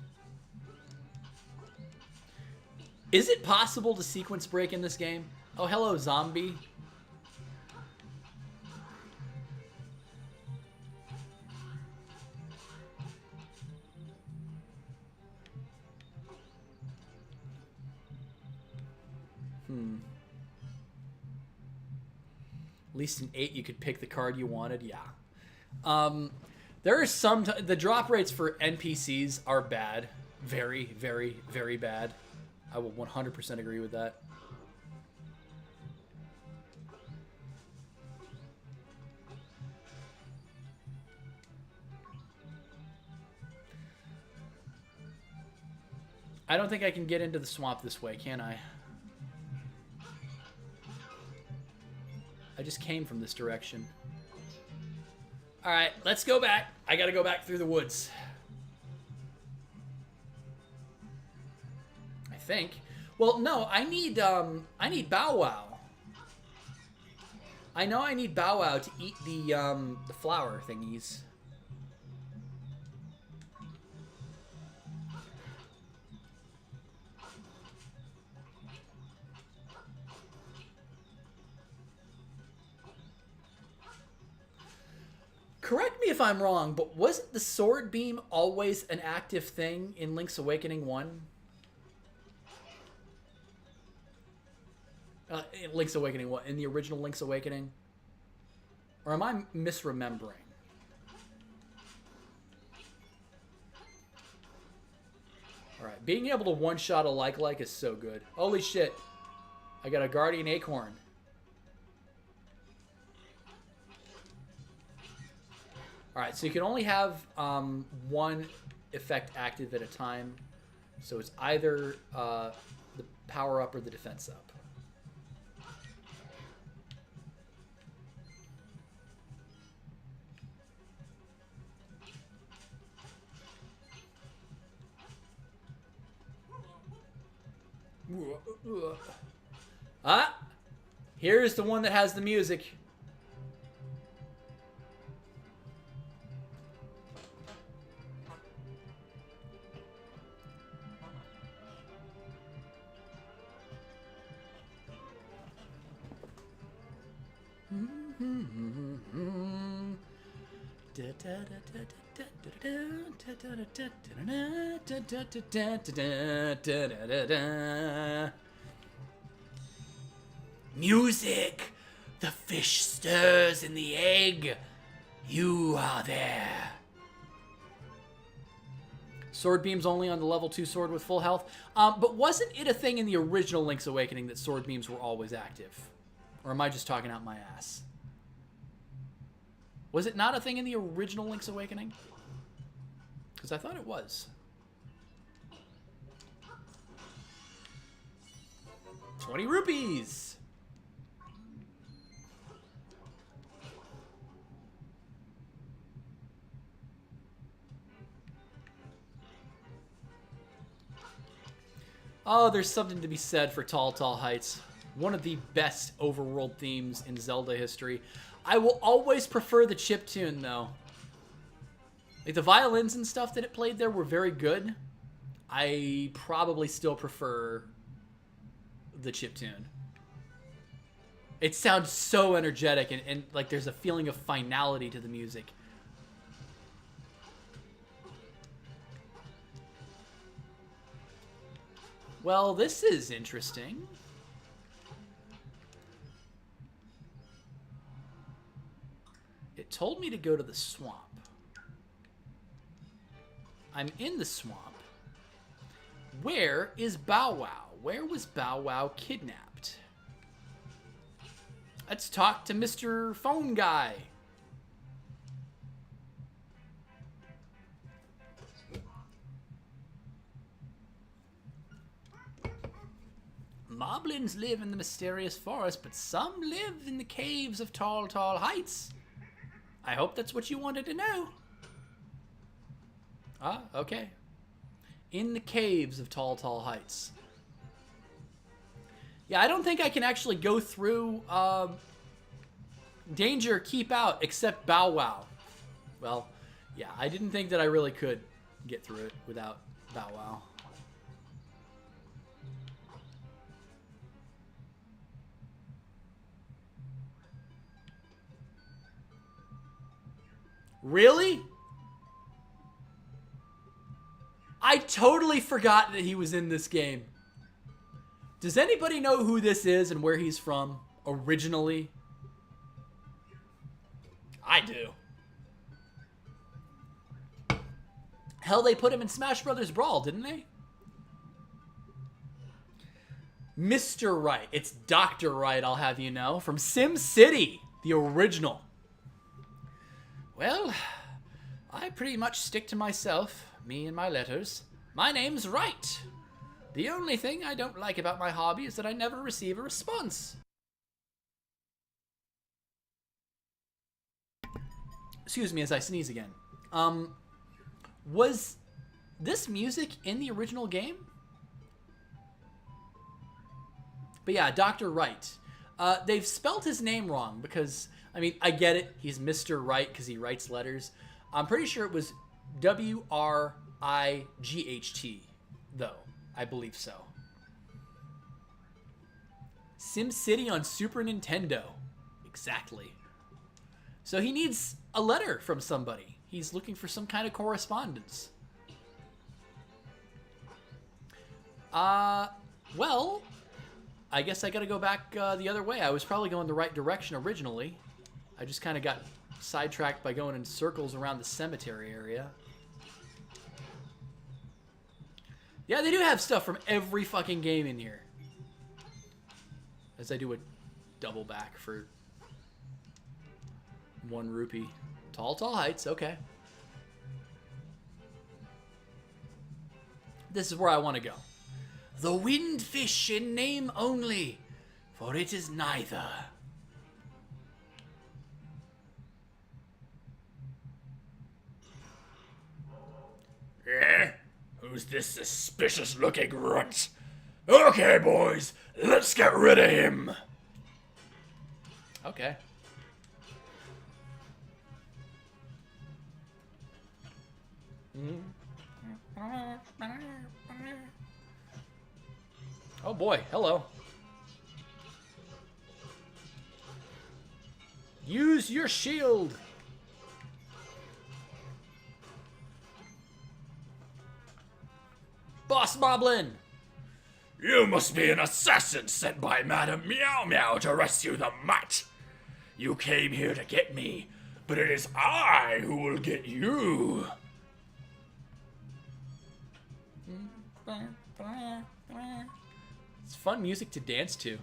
Is it possible to sequence break in this game? Oh, hello, zombie. At least in 8, you could pick the card you wanted. Yeah. There are some... the drop rates for NPCs are bad. Very, very, very bad. I will 100% agree with that. I don't think I can get into the swamp this way, can I? I just came from this direction. Alright, let's go back. I gotta go back through the woods. I think. Well, no, I need Bow Wow. I know I need Bow Wow to eat the flower thingies. Correct me if I'm wrong, but wasn't the sword beam always an active thing in Link's Awakening 1? In Link's Awakening 1? In the original Link's Awakening? Or am I misremembering? Alright, being able to one-shot a like is so good. Holy shit. I got a Guardian Acorn. Alright, so you can only have one effect active at a time. So it's either the power up or the defense up. Ah! Here's the one that has the music. Music! The fish stirs in the egg. You are there. Sword beams only on the level 2 sword with full health. But wasn't it a thing in the original Link's Awakening that sword beams were always active? Or am I just talking out my ass? Was it not a thing in the original Link's Awakening? Because I thought it was. 20 rupees! Oh, there's something to be said for Tall, Tall Heights. One of the best overworld themes in Zelda history. I will always prefer the chiptune, though. Like, the violins and stuff that it played there were very good. I probably still prefer the chiptune. It sounds so energetic, and like there's a feeling of finality to the music. Well, this is interesting. It told me to go to the swamp. I'm in the swamp. Where is Bow Wow? Where was Bow Wow kidnapped? Let's talk to Mr. Phone Guy. Moblins live in the mysterious forest, but some live in the caves of Tall, Tall Heights. I hope that's what you wanted to know. Ah, okay. In the caves of Tall, Tall Heights. Yeah, I don't think I can actually go through Danger, Keep Out, except Bow Wow. Well, yeah, I didn't think that I really could get through it without Bow Wow. Really? I totally forgot that he was in this game. Does anybody know who this is and where he's from originally? I do. Hell, they put him in Smash Brothers Brawl, didn't they? Mr. Right. It's Dr. Right, I'll have you know. From Sim City, the original. Well, I pretty much stick to myself, me and my letters. My name's Wright. The only thing I don't like about my hobby is that I never receive a response. Excuse me as I sneeze again. Was this music in the original game? But yeah, Dr. Wright. They've spelled his name wrong because, I mean, I get it. He's Mr. Wright because he writes letters. I'm pretty sure it was Wright, though. I believe so. SimCity on Super Nintendo. Exactly. So he needs a letter from somebody. He's looking for some kind of correspondence. Well, I guess I gotta go back the other way. I was probably going the right direction originally. I just kind of got sidetracked by going in circles around the cemetery area. Yeah, they do have stuff from every fucking game in here. As I do a double back for 1 rupee. Tall, Tall Heights, okay. This is where I want to go. The windfish in name only, for it is neither. Eh? Who's this suspicious-looking runt? Okay, boys, let's get rid of him. Okay. Oh boy, hello. Use your shield. Boss Moblin! You must be an assassin sent by Madame Meow Meow to rescue the mutt. You came here to get me, but it is I who will get you. It's fun music to dance to.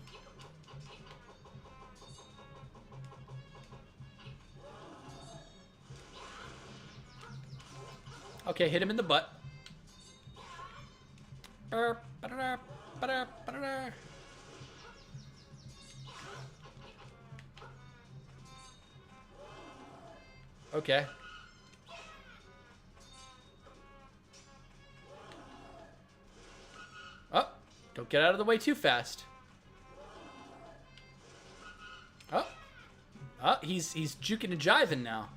Okay, hit him in the butt. Okay. Oh, don't get out of the way too fast. Oh. Oh, he's juking and jiving now.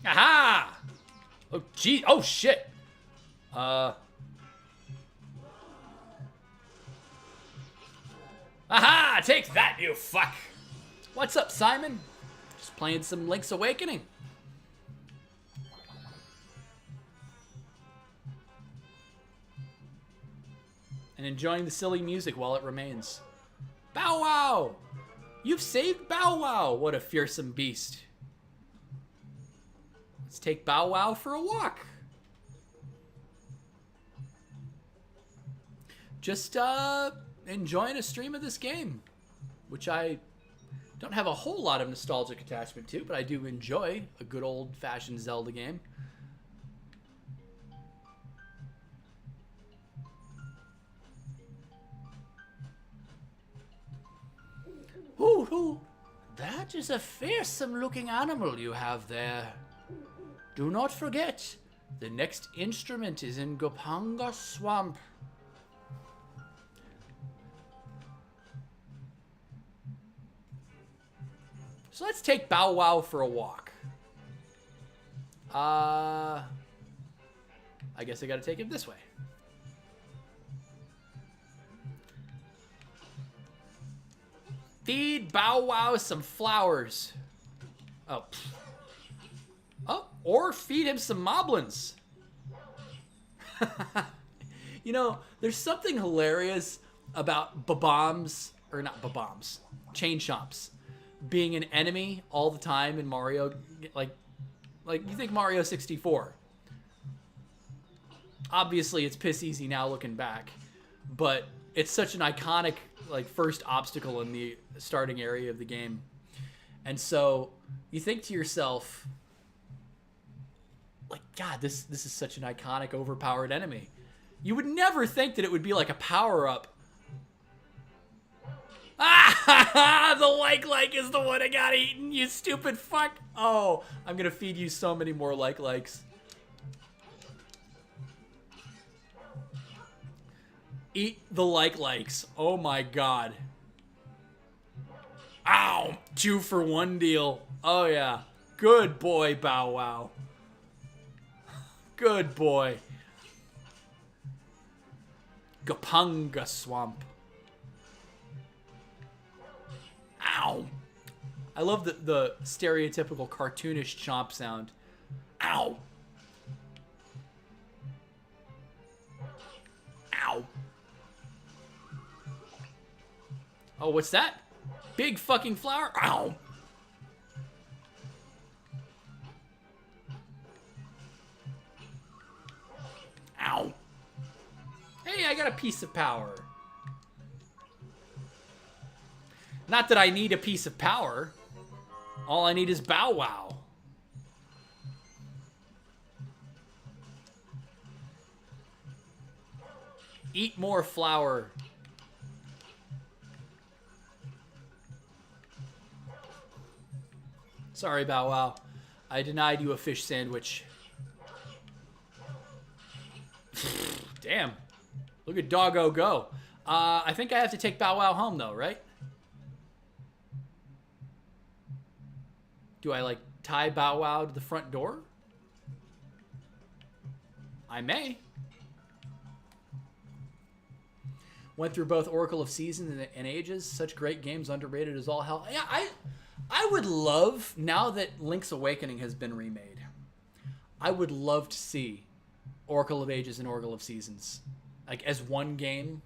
Aha! Oh, gee. Oh, shit. Aha! Take that, you fuck! What's up, Simon? Just playing some Link's Awakening. And enjoying the silly music while it remains. Bow Wow! You've saved Bow Wow! What a fearsome beast. Let's take Bow Wow for a walk. Just, enjoying a stream of this game, which I don't have a whole lot of nostalgic attachment to, but I do enjoy a good old-fashioned Zelda game. Ooh, that is a fearsome-looking animal you have there. Do not forget, the next instrument is in Gopanga Swamp. So let's take Bow Wow for a walk. I guess I gotta take him this way. Feed Bow Wow some flowers. Oh. Oh, or feed him some Moblins. You know, there's something hilarious about Bob-ombs, or not Bob-ombs, Chain Chomps, being an enemy all the time in Mario, like you think Mario 64. Obviously, it's piss easy now looking back, but it's such an iconic, like, first obstacle in the starting area of the game. And so you think to yourself, like, God, this is such an iconic, overpowered enemy. You would never think that it would be like a power-up. Ah, the like is the one that got eaten, you stupid fuck. Oh, I'm gonna feed you so many more likes. Eat the likes. Oh my god. Ow! 2 for 1 deal. Oh yeah. Good boy, Bow Wow. Good boy. Gopanga Swamp. Ow. I love the stereotypical cartoonish chomp sound. Ow. Ow. Oh, what's that? Big fucking flower? Ow. Ow. Hey, I got a piece of power. Not that I need a piece of power. All I need is Bow Wow. Eat more flour. Sorry, Bow Wow. I denied you a fish sandwich. Damn. Look at Doggo go. I think I have to take Bow Wow home, though, right? Do I, like, tie Bow Wow to the front door? I may. Went through both Oracle of Seasons and Ages. Such great games, underrated as all hell. Yeah, I would love, now that Link's Awakening has been remade, I would love to see Oracle of Ages and Oracle of Seasons, like, as one game.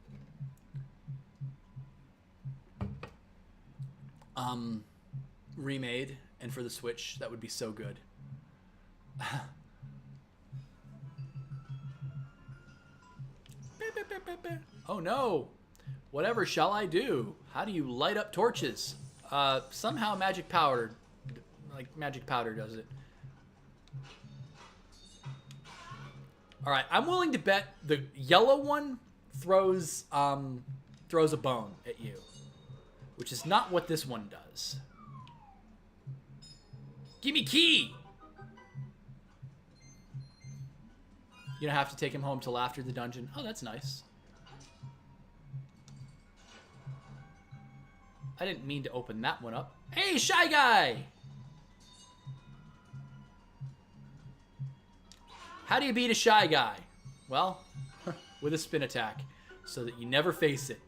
Remade, and for the Switch, that would be so good. Oh no! Whatever shall I do? How do you light up torches? Somehow magic powder does it. All right, I'm willing to bet the yellow one throws a bone at you, which is not what this one does. Give me key. You don't have to take him home till after the dungeon. Oh, that's nice. I didn't mean to open that one up. Hey, Shy Guy! How do you beat a Shy Guy? Well, with a spin attack, so that you never face it.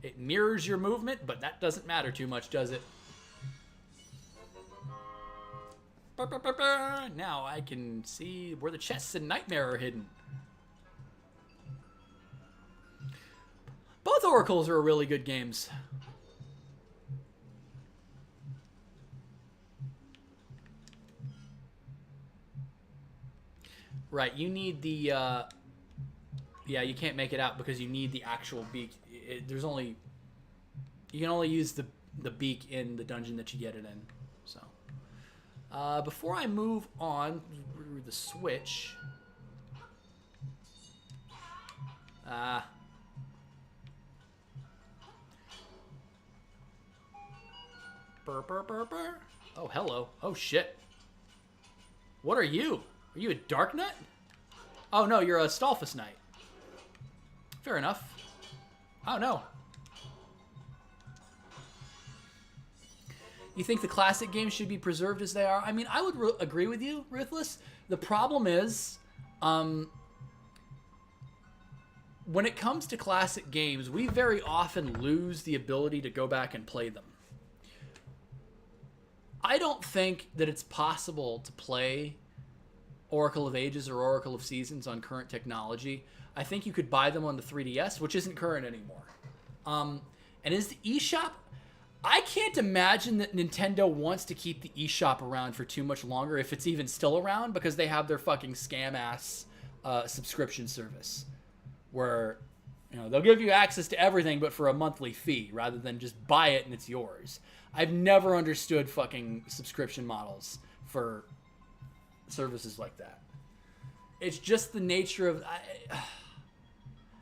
It mirrors your movement, but that doesn't matter too much, does it? Now I can see where the chests in Nightmare are hidden. Both Oracles are really good games. Right, you need the, yeah, you can't make it out because you need the actual beak. There's only, you can only use the beak in the dungeon that you get it in, so. Before I move on through the switch, burr, burr, burr, burr. Oh, hello. Oh, shit. What are you? Are you a Dark Nut? Oh, no, you're a Stolphus Knight. Fair enough. Oh, no. You think the classic games should be preserved as they are? I mean, I would agree with you, Ruthless. The problem is, when it comes to classic games, we very often lose the ability to go back and play them. I don't think that it's possible to play Oracle of Ages or Oracle of Seasons on current technology. I think you could buy them on the 3DS, which isn't current anymore. And is the eShop... I can't imagine that Nintendo wants to keep the eShop around for too much longer, if it's even still around, because they have their fucking scam-ass subscription service. Where, you know, they'll give you access to everything, but for a monthly fee, rather than just buy it and it's yours. I've never understood fucking subscription models for services like that. It's just the nature of...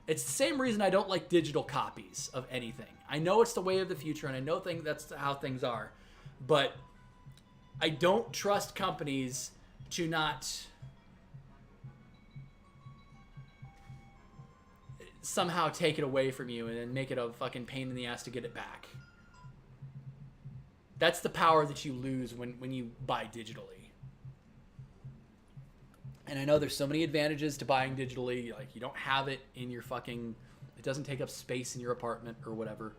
it's the same reason I don't like digital copies of anything. I know it's the way of the future, and I know that's how things are, but I don't trust companies to not somehow take it away from you and then make it a fucking pain in the ass to get it back. That's the power that you lose when you buy digitally. And I know there's so many advantages to buying digitally. Like, you don't have it in your fucking... It doesn't take up space in your apartment or whatever.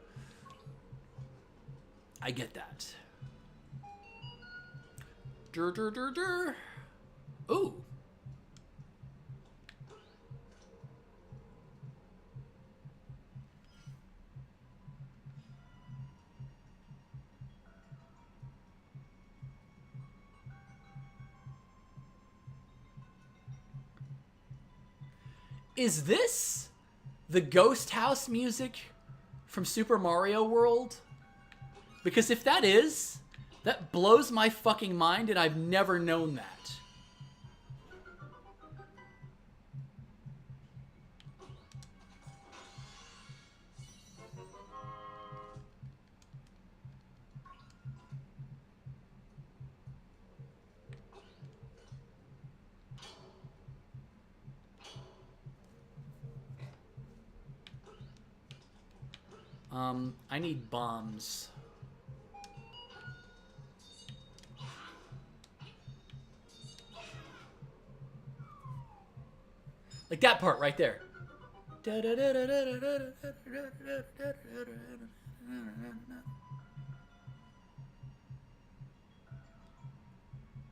I get that. Ooh. Is this the ghost house music from Super Mario World? Because if that is, that blows my fucking mind, and I've never known that. I need bombs. Like that part right there.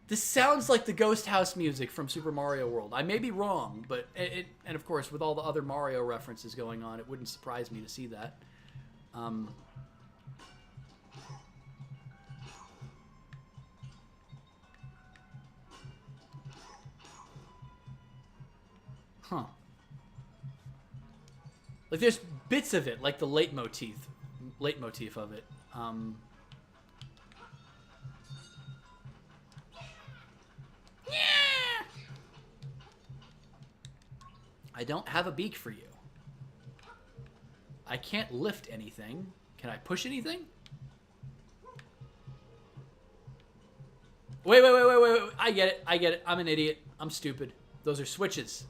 This sounds like the Ghost House music from Super Mario World. I may be wrong, but and of course, with all the other Mario references going on, it wouldn't surprise me to see that. Like, there's bits of it, like the leitmotif, leitmotif of it. I don't have a beak for you. I can't lift anything. Can I push anything? Wait. I get it. I'm an idiot. I'm stupid. Those are switches.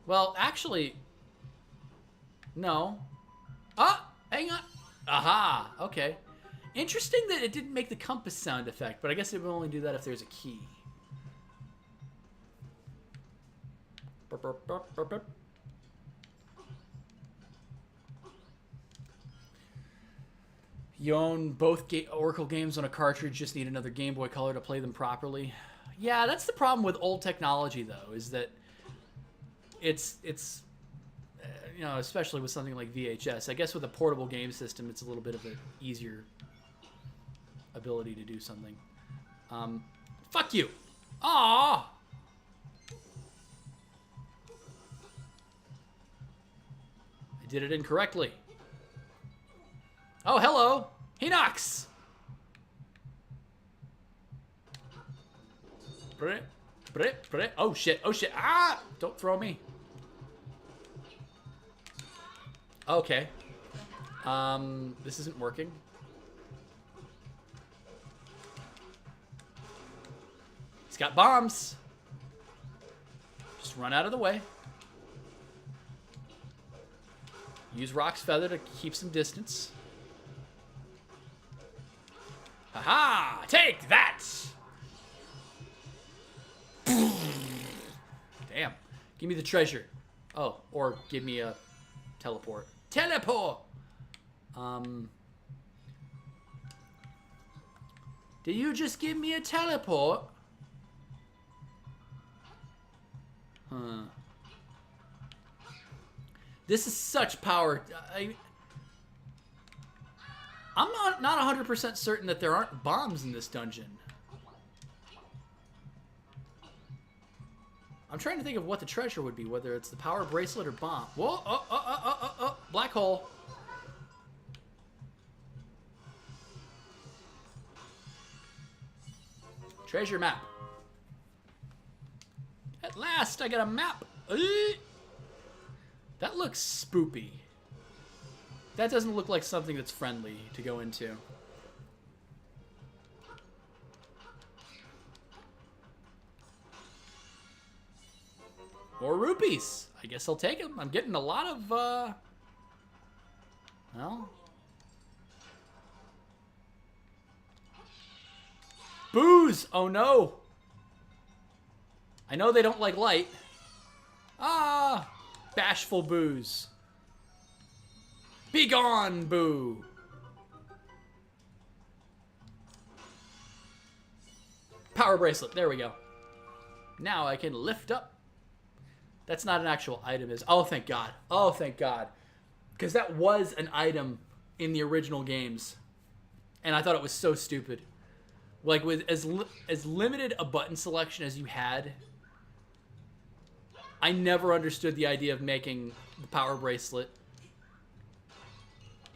Well, actually, no. Ah, hang on. Aha, okay. Interesting that it didn't make the compass sound effect, but I guess it will only do that if there's a key. Burp, burp, burp, burp, burp. You own both Oracle games on a cartridge, just need another Game Boy Color to play them properly. Yeah, that's the problem with old technology, though, is that it's you know, especially with something like VHS. I guess with a portable game system, it's a little bit of an easier ability to do something. Fuck you. Aww. I did it incorrectly. Oh, hello. He knocks. Oh, shit. Oh, shit. Ah! Don't throw me. Okay. This isn't working. He's got bombs. Just run out of the way. Use Rock's Feather to keep some distance. Haha! Take that! Damn. Give me the treasure. Oh, or give me a teleport. Teleport! Did you just give me a teleport? Huh. This is such power. I'm not 100% certain that there aren't bombs in this dungeon. I'm trying to think of what the treasure would be, whether it's the power bracelet or bomb. Whoa, oh, black hole. Treasure map. At last, I got a map. That looks spoopy. That doesn't look like something that's friendly to go into. More rupees. I guess I'll take them. I'm getting a lot of, well. Booze! Oh no! I know they don't like light. Ah! Bashful booze. Be gone, boo! Power bracelet. There we go. Now I can lift up. That's not an actual item, is... Oh, thank God. Oh, thank God. Because that was an item in the original games. And I thought it was so stupid. Like, with as limited a button selection as you had, I never understood the idea of making the power bracelet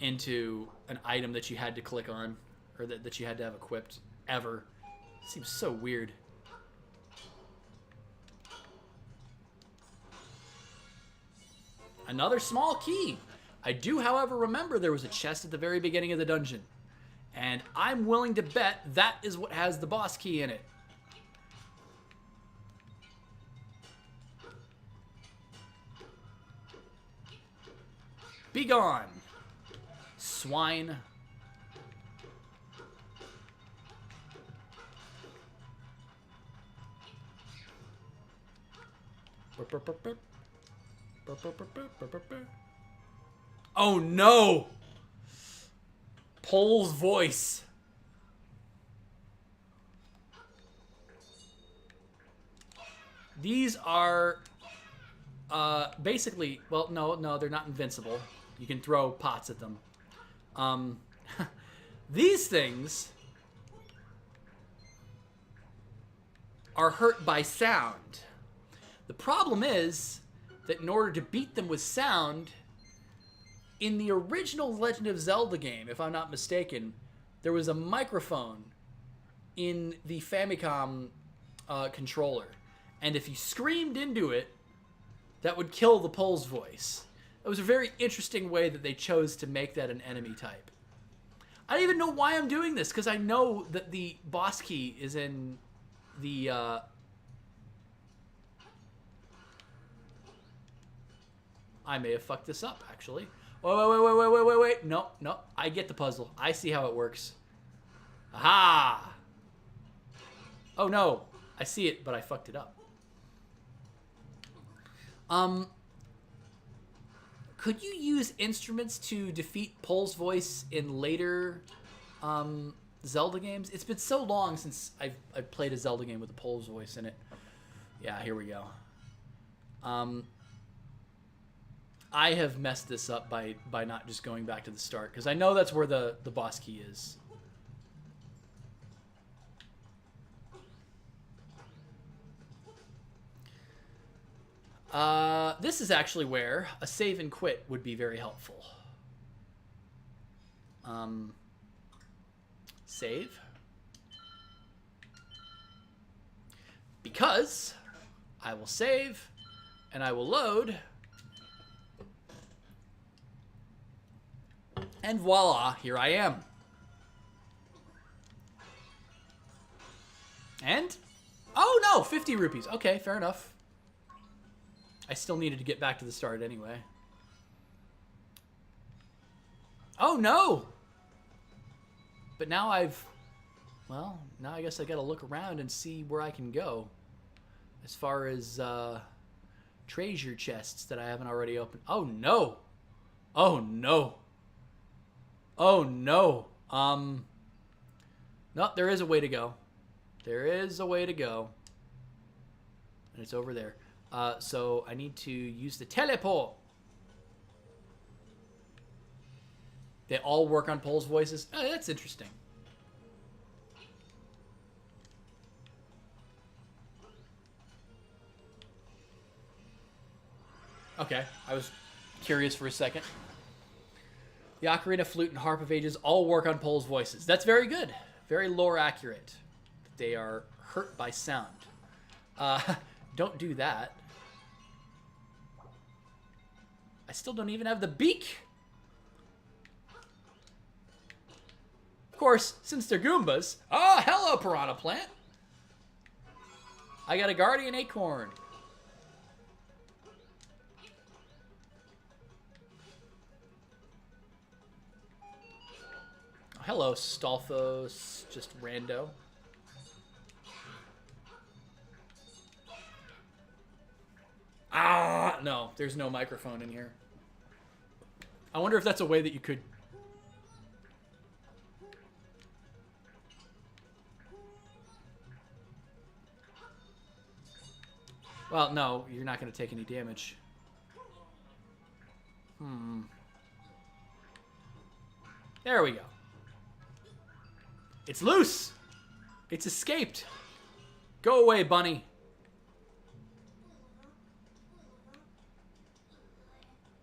into an item that you had to click on, or that you had to have equipped, ever. It seems so weird. Another small key. I do, however, remember there was a chest at the very beginning of the dungeon. And I'm willing to bet that is what has the boss key in it. Be gone, swine. Oh no! Pole's voice. These are basically, well, no, they're not invincible. You can throw pots at them. These things are hurt by sound. The problem is that in order to beat them with sound, in the original Legend of Zelda game, if I'm not mistaken, there was a microphone in the Famicom controller. And if you screamed into it, that would kill the Pole's voice. It was a very interesting way that they chose to make that an enemy type. I don't even know why I'm doing this, because I know that the boss key is in the... I may have fucked this up, actually. Wait. No. I get the puzzle. I see how it works. Aha! Oh, no. I see it, but I fucked it up. Could you use instruments to defeat Pole's voice in later Zelda games? It's been so long since I've played a Zelda game with a Pole's voice in it. Yeah, here we go. I have messed this up by not just going back to the start, because I know that's where the boss key is. This is actually where a save and quit would be very helpful. Save. Because I will save and I will load. And voila, here I am. And? Oh no, 50 rupees. Okay, fair enough. I still needed to get back to the start anyway. Oh no! But now well, now I guess I gotta look around and see where I can go. As far as, treasure chests that I haven't already opened. Oh no! Oh no! Oh no! No, there is a way to go. There is a way to go. And it's over there. So I need to use the teleport. They all work on Pole's voices. Oh, that's interesting. Okay, I was curious for a second. The ocarina, flute, and harp of ages all work on Pole's voices. That's very good. Very lore accurate. They are hurt by sound. Don't do that. I still don't even have the beak. Of course, since they're Goombas. Oh, hello, piranha plant. I got a guardian acorn. Oh, hello, Stalfos, just rando. Ah, no, there's no microphone in here. I wonder if that's a way that you could... Well, no, you're not going to take any damage. There we go. It's loose! It's escaped! Go away, bunny!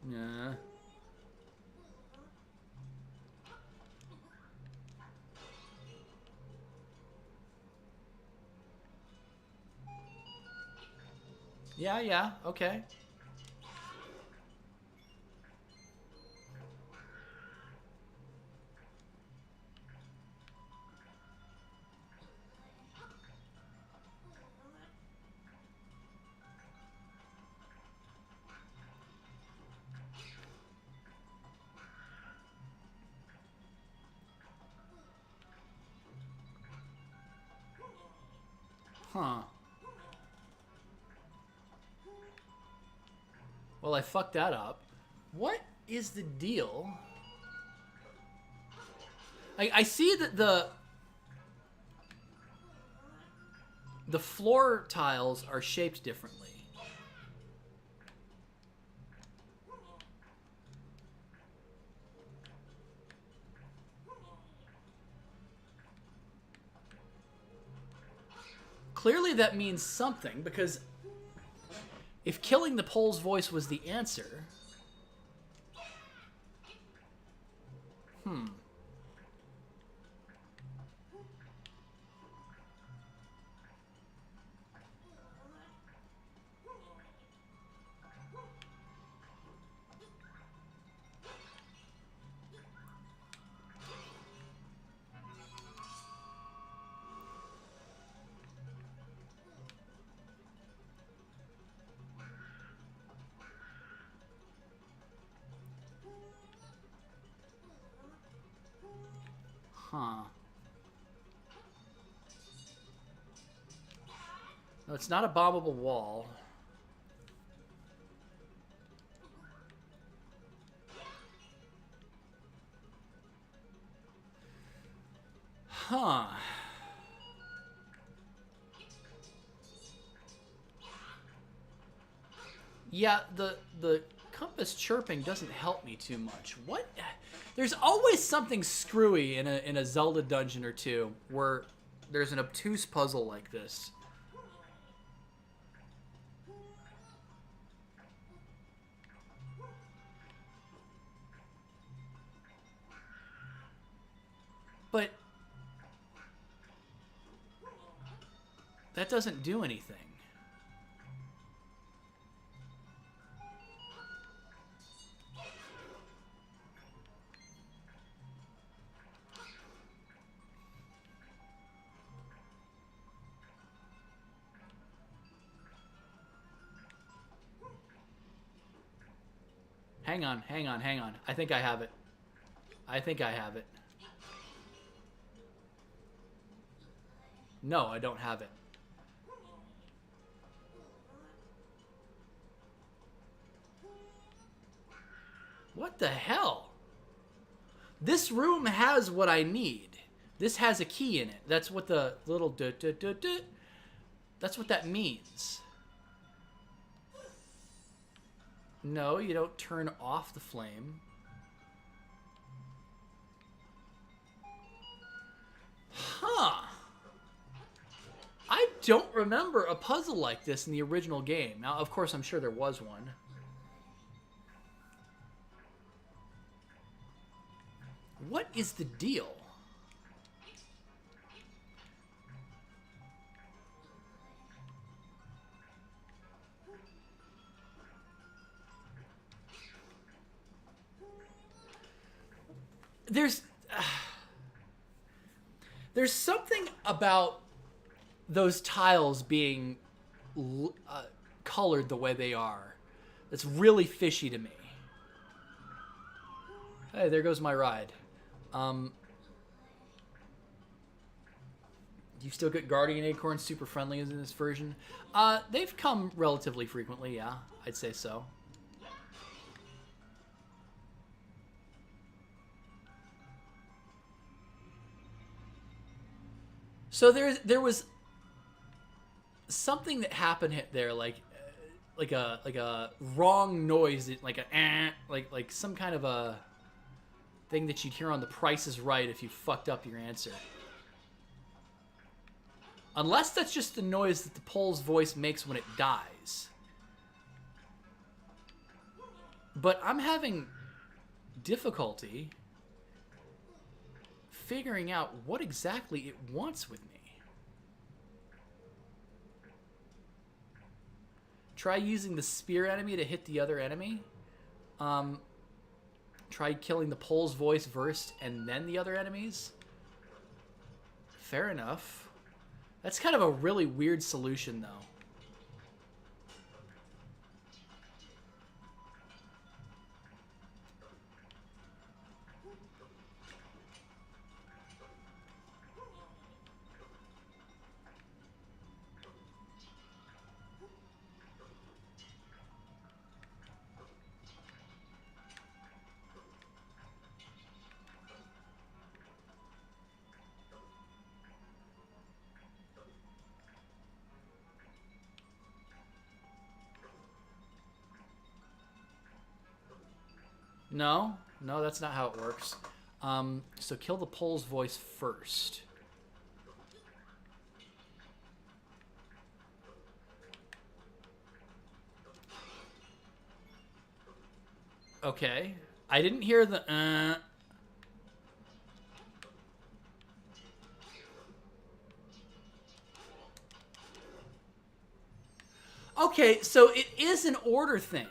Yeah. Yeah, okay. Huh. Well, I fucked that up. What is the deal? I see that the floor tiles are shaped differently. Clearly that means something, because If killing the pole's voice was the answer... Huh. No, it's not a bombable wall. Huh. Yeah, the compass chirping doesn't help me too much. What? There's always something screwy in a Zelda dungeon or two where there's an obtuse puzzle like this. But that doesn't do anything. Hang on, hang on, hang on. I think I have it. I think I have it. No, I don't have it. What the hell? This room has what I need. This has a key in it. That's what the little that's what that means. No, you don't turn off the flame. Huh. I don't remember a puzzle like this in the original game. Now, of course, I'm sure there was one. What is the deal? There's something about those tiles being colored the way they are that's really fishy to me. Hey, there goes my ride. Do you still get Guardian Acorns super friendly in this version? They've come relatively frequently, yeah. I'd say so. So there was something that happened there, like a wrong noise, like a like some kind of a thing that you'd hear on The Price is Right if you fucked up your answer. Unless that's just the noise that the pole's voice makes when it dies. But I'm having difficulty figuring out what exactly it wants with me. Try using the spear enemy to hit the other enemy. Try killing the pole's voice first and then the other enemies. Fair enough. That's kind of a really weird solution, though. No, that's not how it works. So kill the pole's voice first. Okay. I didn't hear the Okay, so it is an order thing.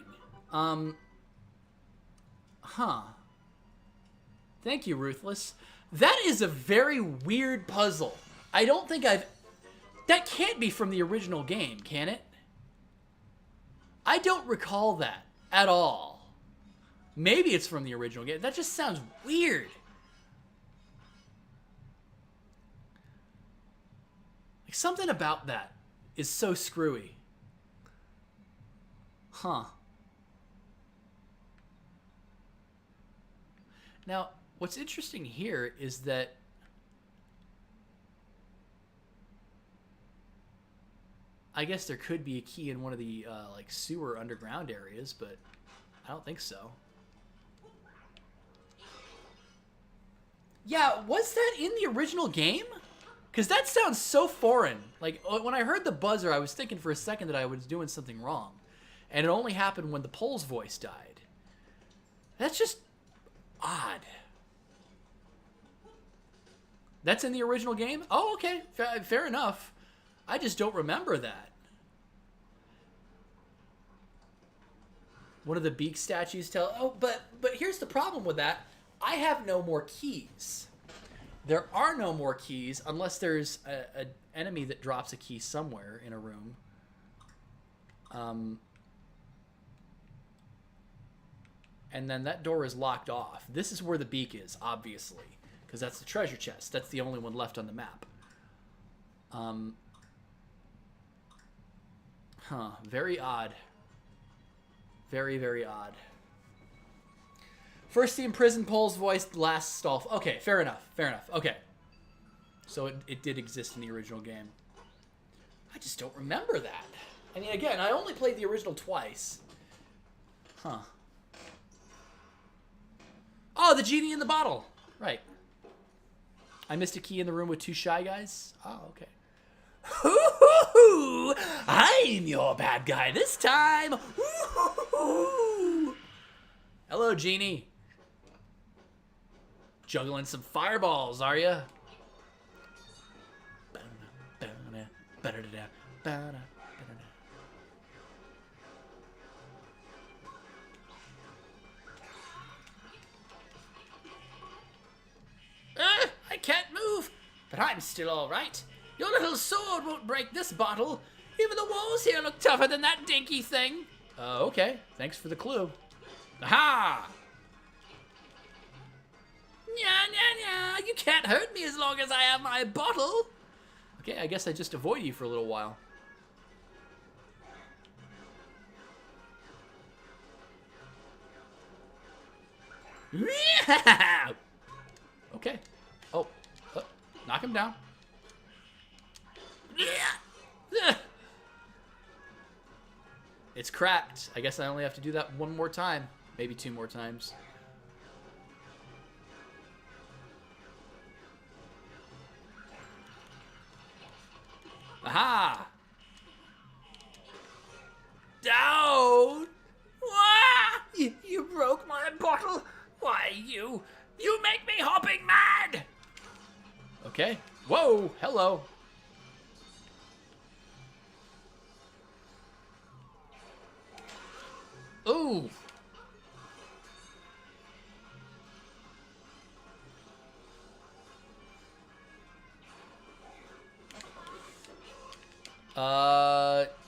Huh. Thank you, Ruthless. That is a very weird puzzle. I don't think I've... That can't be from the original game, can it? I don't recall that at all. Maybe it's from the original game. That just sounds weird. Like, something about that is so screwy. Huh. Now, what's interesting here is that I guess there could be a key in one of the like sewer underground areas, but I don't think so. Yeah, was that in the original game? Because that sounds so foreign. Like, when I heard the buzzer, I was thinking for a second that I was doing something wrong. And it only happened when the Pole's voice died. That's just odd. That's in the original game? Oh, okay. Fair enough. I just don't remember that. One of the beak statues tell... Oh, but here's the problem with that. I have no more keys. There are no more keys unless there's an enemy that drops a key somewhere in a room. And then that door is locked off. This is where the beak is, obviously. Because that's the treasure chest. That's the only one left on the map. Huh. Very odd. Very, very odd. First the imprisoned Pole's voice, last stall. Okay, fair enough. Fair enough. Okay. So it did exist in the original game. I just don't remember that. I mean, again, I only played the original twice. Huh. Oh, the genie in the bottle. Right. I missed a key in the room with two shy guys. Oh, okay. Hoo-hoo-hoo! I'm your bad guy this time. Hoo-hoo-hoo! Hello, Genie. Juggling some fireballs, are ya? I can't move, but I'm still all right. Your little sword won't break this bottle. Even the walls here look tougher than that dinky thing. Okay. Thanks for the clue. Aha! Nya, nya, nya. You can't hurt me as long as I have my bottle. Okay, I guess I just avoid you for a little while. Okay. Oh, knock him down. It's cracked. I guess I only have to do that one more time. Maybe two more times. Aha! Down! Wah! You broke my bottle. Why, you make me hopping mad! Okay. Whoa, hello. Ooh.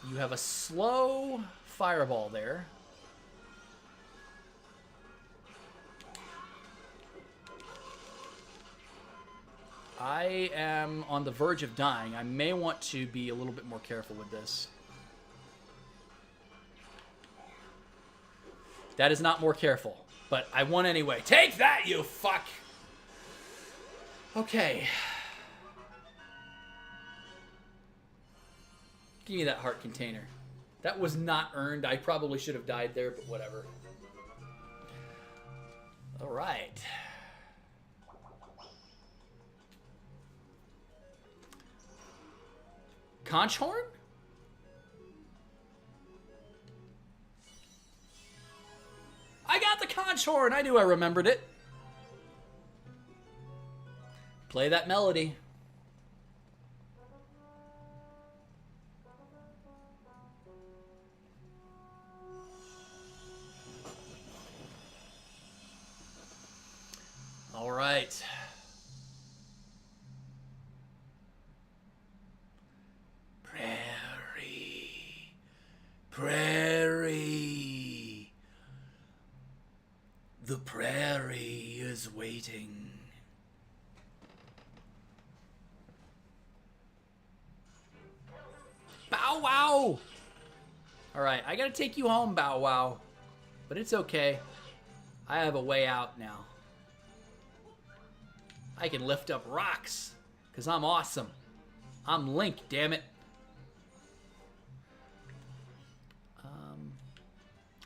You have a slow fireball there. I am on the verge of dying. I may want to be a little bit more careful with this. That is not more careful, but I won anyway. Take that, you fuck! Okay. Give me that heart container. That was not earned. I probably should have died there, but whatever. All right. Conch horn? I got the conch French horn. I knew I remembered it. Play that melody. All right. Prairie. Prairie. The prairie is waiting. Bow Wow! Alright, I gotta take you home, Bow Wow. But it's okay. I have a way out now. I can lift up rocks, because I'm awesome. I'm Link, damn it.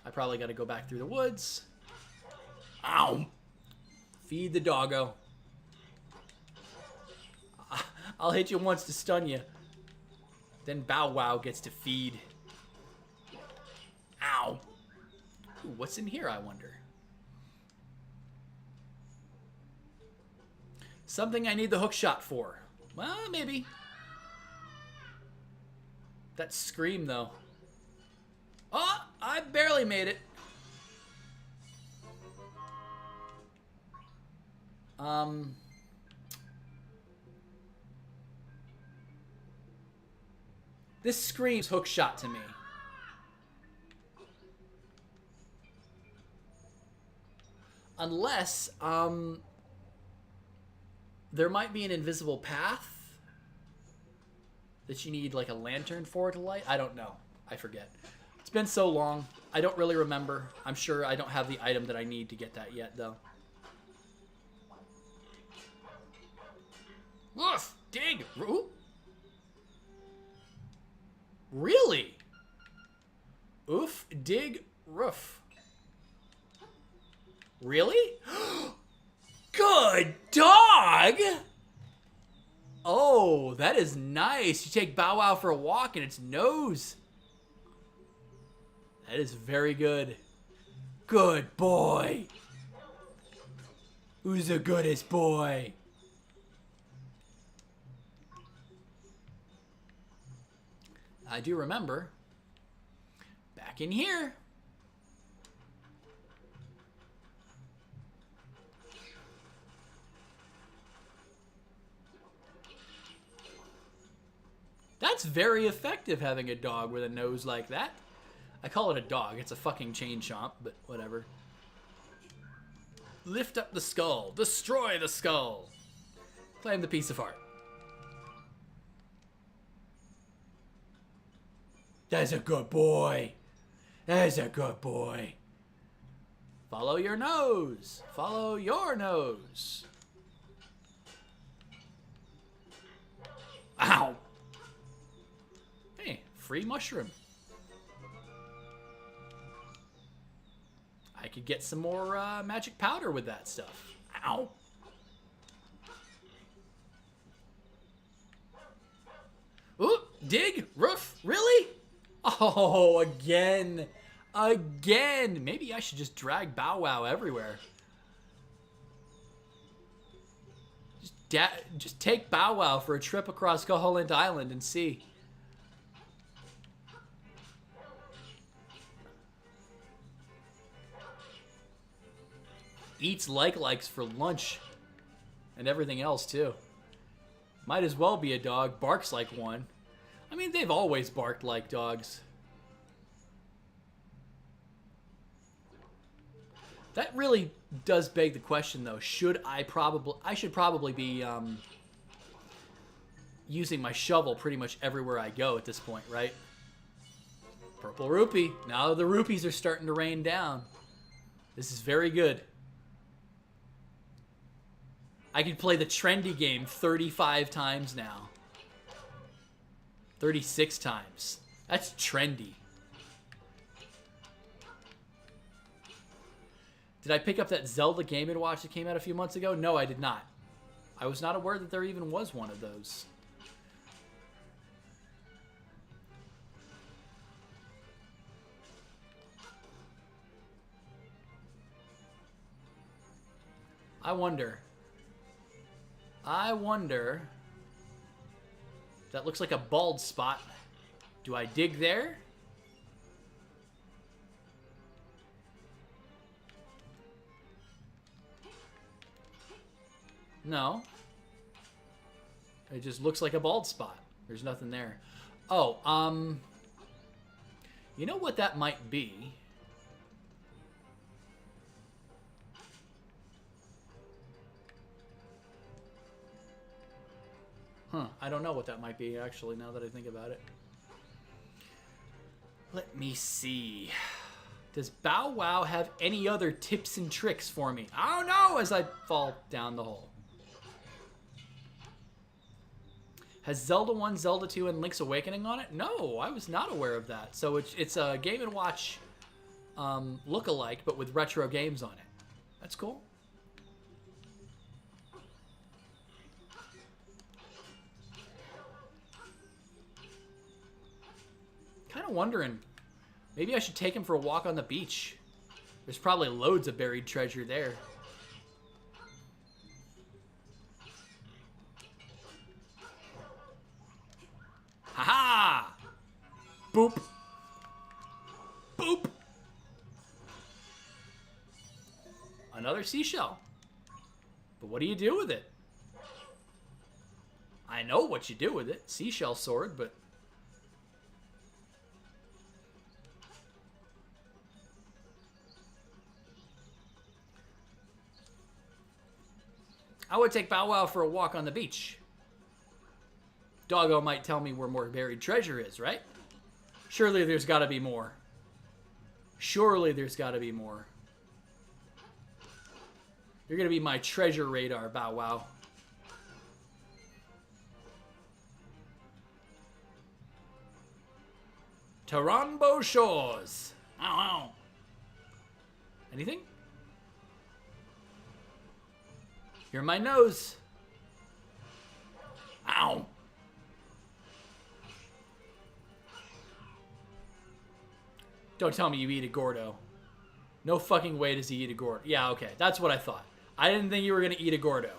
I probably gotta go back through the woods. Ow! Feed the doggo. I'll hit you once to stun you. Then Bow Wow gets to feed. Ow. Ooh, what's in here, I wonder? Something I need the hook shot for. Well, maybe. That scream, though. Oh, I barely made it. This screams hook shot to me. Unless, there might be an invisible path that you need like a lantern for to light. I don't know. I forget. It's been so long. I don't really remember. I'm sure I don't have the item that I need to get that yet, though. Woof! Dig! Ooh. Really? Oof, dig, roof. Really? Good dog! Oh, that is nice. You take Bow Wow for a walk and its nose. That is very good. Good boy. Who's the goodest boy? I do remember back in here. That's very effective, having a dog with a nose like that. I call it a dog. It's a fucking chain chomp, but whatever. Lift up the skull. Destroy the skull. Claim the piece of art. That's a good boy. That's a good boy. Follow your nose. Follow your nose. Ow. Hey, free mushroom. I could get some more magic powder with that stuff. Ow. Ooh, dig, roof, really? Oh, again. Again. Maybe I should just drag Bow Wow everywhere. Just take Bow Wow for a trip across Skullholland Island and see. Eats likes for lunch and everything else too. Might as well be a dog. Barks like one. I mean, they've always barked like dogs. That really does beg the question, though. I should probably be using my shovel pretty much everywhere I go at this point, right? Purple rupee. Now the rupees are starting to rain down. This is very good. I could play the Trendy game 35 times now. 36 times. That's trendy. Did I pick up that Zelda Game & Watch that came out a few months ago? No, I did not. I was not aware that there even was one of those. I wonder. That looks like a bald spot. Do I dig there? No. It just looks like a bald spot. There's nothing there. Oh, you know what that might be? Huh, I don't know what that might be, actually, now that I think about it. Let me see. Does Bow Wow have any other tips and tricks for me? I don't know as I fall down the hole. Has Zelda 1, Zelda 2, and Link's Awakening on it? No, I was not aware of that. So it's a Game & Watch look-alike, but with retro games on it. That's cool. Kind of wondering, maybe I should take him for a walk on the beach. There's probably loads of buried treasure there. Ha-ha! Boop. Boop. Another seashell. But what do you do with it? I know what you do with it. Seashell sword, but... I would take Bow Wow for a walk on the beach. Doggo might tell me where more buried treasure is, right? Surely there's got to be more. Surely there's got to be more. You're going to be my treasure radar, Bow Wow. Tarambo Shores. Ow, ow. Anything? You're my nose. Ow. Don't tell me you eat a Gordo. No fucking way does he eat a Gordo. Yeah, okay. That's what I thought. I didn't think you were going to eat a Gordo.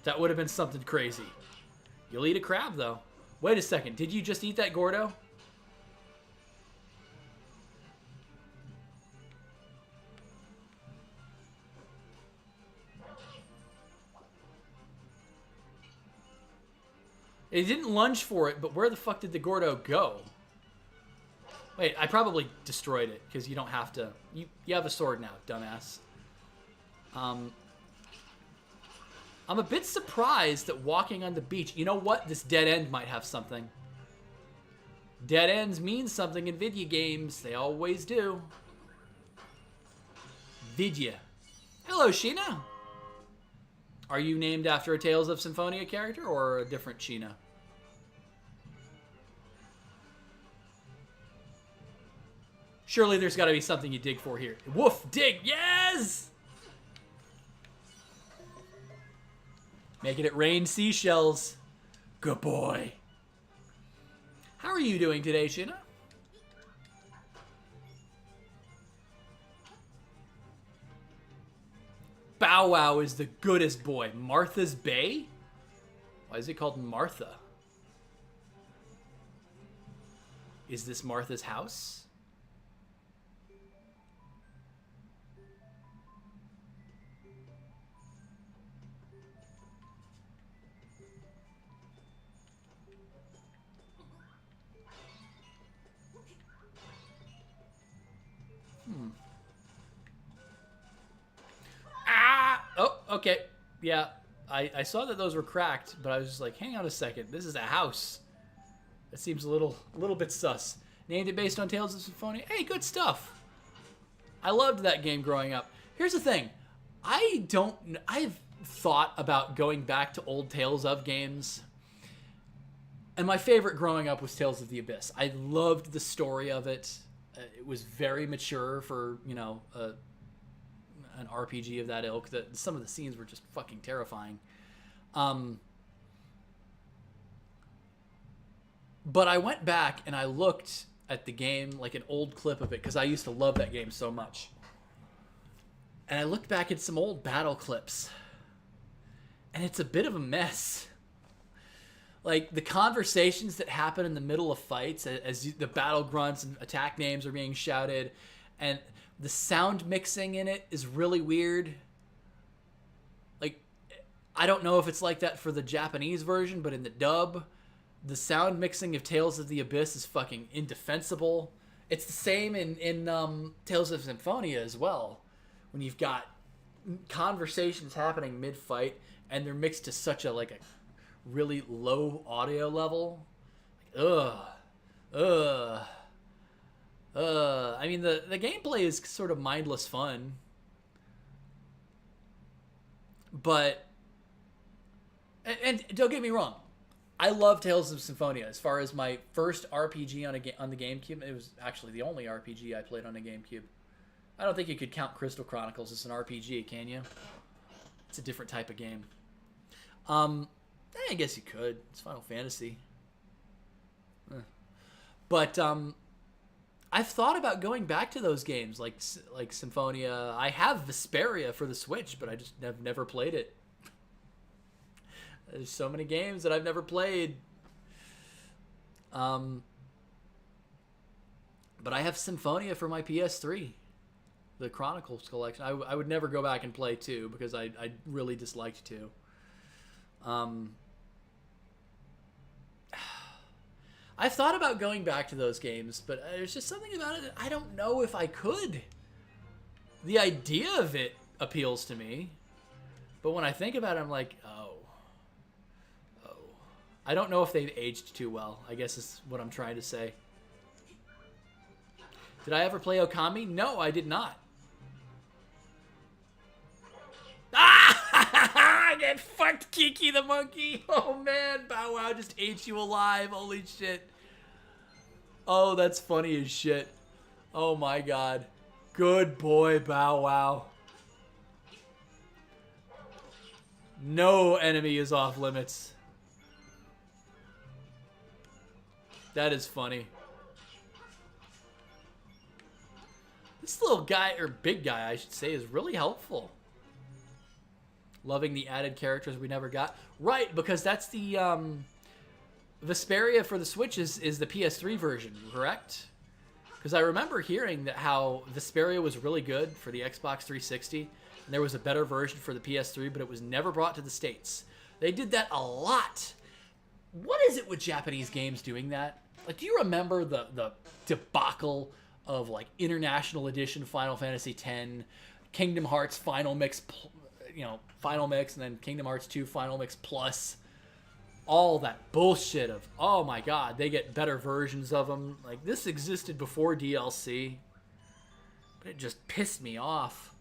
That would have been something crazy. You'll eat a crab, though. Wait a second. Did you just eat that Gordo? It didn't lunge for it, but where the fuck did the Gordo go? Wait, I probably destroyed it, because you don't have to... You have a sword now, dumbass. I'm a bit surprised that walking on the beach... You know what? This dead end might have something. Dead ends mean something in video games. They always do. Vidya. Hello, Sheena. Are you named after a Tales of Symphonia character, or a different Sheena? Surely there's got to be something you dig for here. Woof, dig, yes! Making it rain seashells. Good boy. How are you doing today, Sheena? Bow Wow is the goodest boy. Martha's Bay? Why is it called Martha? Is this Martha's house? Oh, okay. Yeah, I saw that those were cracked, but I was just like, hang on a second. This is a house. That seems a little bit sus. Named it based on Tales of Symphonia. Hey, good stuff. I loved that game growing up. Here's the thing. I've thought about going back to old Tales of games. And my favorite growing up was Tales of the Abyss. I loved the story of it. It was very mature for, you know, an RPG of that ilk. That some of the scenes were just fucking terrifying. But I went back and I looked at the game, like an old clip of it, because I used to love that game so much. And I looked back at some old battle clips, and it's a bit of a mess. Like, the conversations that happen in the middle of fights as the battle grunts and attack names are being shouted, and the sound mixing in it is really weird. Like, I don't know if it's like that for the Japanese version, but in the dub, the sound mixing of Tales of the Abyss is fucking indefensible. It's the same in Tales of Symphonia as well, when you've got conversations happening mid-fight, and they're mixed to such a really low audio level. I mean, the gameplay is sort of mindless fun, but and don't get me wrong, I love Tales of Symphonia. As far as my first RPG on the GameCube, it was actually the only RPG I played on a GameCube. I don't think you could count Crystal Chronicles as an RPG, can you? It's a different type of game. I guess you could. It's Final Fantasy. But I've thought about going back to those games, like Symphonia. I have Vesperia for the Switch, but I just have never played it. There's so many games that I've never played. But I have Symphonia for my PS3, the Chronicles collection. I would never go back and play 2 because I really disliked 2. I've thought about going back to those games, but there's just something about it that I don't know if I could. The idea of it appeals to me, but when I think about it, I'm like, oh. I don't know if they've aged too well, I guess is what I'm trying to say. Did I ever play Okami? No, I did not. I get fucked, Kiki the monkey. Oh man, Bow Wow just ate you alive. Holy shit. Oh, that's funny as shit. Oh my god. Good boy, Bow Wow. No enemy is off limits. That is funny. This little guy, or big guy I should say, is really helpful. Loving the added characters we never got. Right, because that's the Vesperia for the Switch is the PS3 version, correct? Because I remember hearing that how Vesperia was really good for the Xbox 360, and there was a better version for the PS3, but it was never brought to the States. They did that a lot. What is it with Japanese games doing that? Like, do you remember the debacle of like International Edition Final Fantasy X, Kingdom Hearts Final Mix, Final Mix, and then Kingdom Hearts 2 Final Mix Plus? All that bullshit of, oh my god, they get better versions of them. Like, this existed before DLC, but it just pissed me off.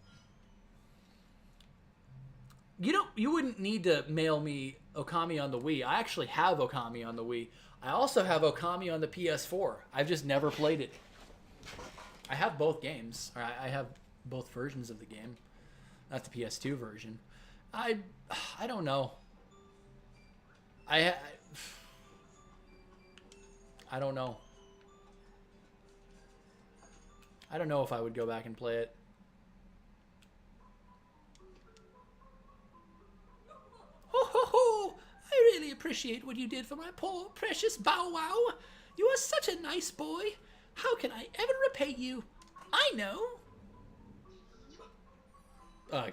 You wouldn't need to mail me Okami on the Wii. I actually have Okami on the Wii. I also have Okami on the PS4. I've just never played it. I have both games. Or I have both versions of the game. Not the PS2 version. I don't know. I don't know. I don't know if I would go back and play it. Ho ho ho! I really appreciate what you did for my poor, precious Bow Wow. You are such a nice boy. How can I ever repay you? I know.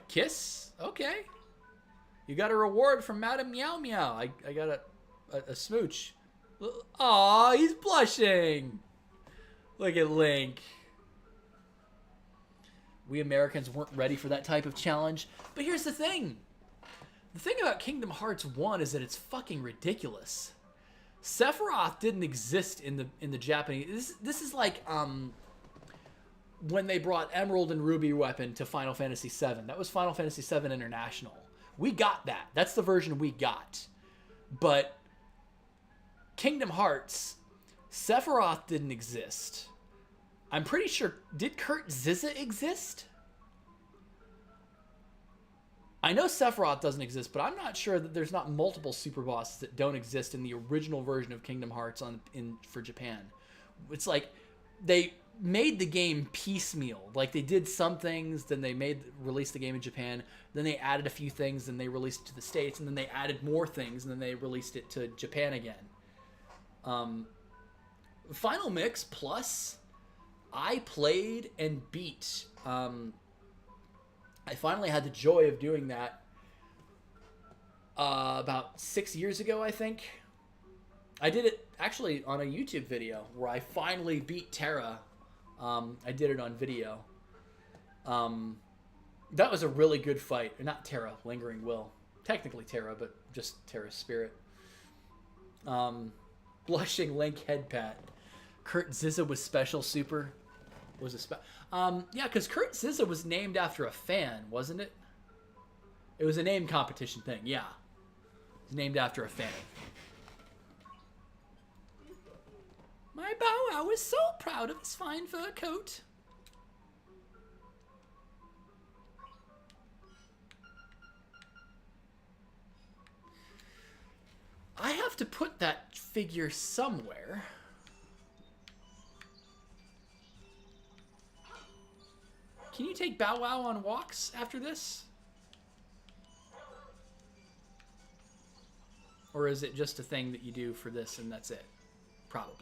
Kiss? Okay. You got a reward from Madame Meow Meow. I got a smooch. Aw, he's blushing. Look at Link. We Americans weren't ready for that type of challenge. But here's the thing. The thing about Kingdom Hearts 1 is that it's fucking ridiculous. Sephiroth didn't exist in the Japanese. This is like when they brought Emerald and Ruby Weapon to Final Fantasy VII. That was Final Fantasy VII International. We got that. That's the version we got. But Kingdom Hearts, Sephiroth didn't exist. I'm pretty sure, did Kurt Zizza exist? I know Sephiroth doesn't exist, but I'm not sure that there's not multiple super bosses that don't exist in the original version of Kingdom Hearts for Japan. It's like they made the game piecemeal. Like they did some things, then they released the game in Japan, then they added a few things, then they released it to the States, and then they added more things, and then they released it to Japan again. Final Mix Plus, I played and beat. I finally had the joy of doing that about 6 years ago, I think. I did it actually on a YouTube video where I finally beat Terra. I did it on video. That was a really good fight. Not Terra, Lingering Will. Technically Terra, but just Terra's spirit. Blushing Link head pat. Kurt Zizza was special super. Was a yeah, because Kurt Zizza was named after a fan, wasn't it? It was a name competition thing, yeah. It was named after a fan. My Bow Wow is so proud of his fine fur coat. I have to put that figure somewhere. Can you take Bow Wow on walks after this? Or is it just a thing that you do for this and that's it? Probably.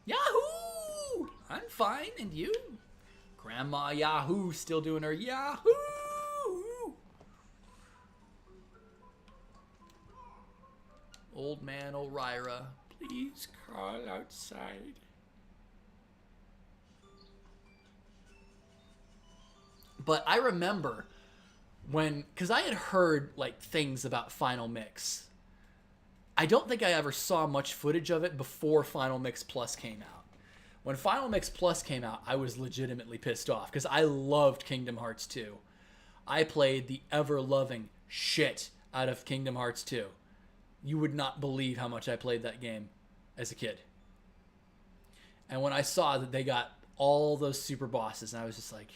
Yahoo! I'm fine, and you? Grandma Yahoo still doing her Yahoo! Old man O'Ryra, please call outside. But I remember when, because I had heard like things about Final Mix. I don't think I ever saw much footage of it before Final Mix Plus came out. When Final Mix Plus came out, I was legitimately pissed off because I loved Kingdom Hearts 2. I played the ever-loving shit out of Kingdom Hearts 2. You would not believe how much I played that game as a kid. And when I saw that they got all those super bosses, and I was just like,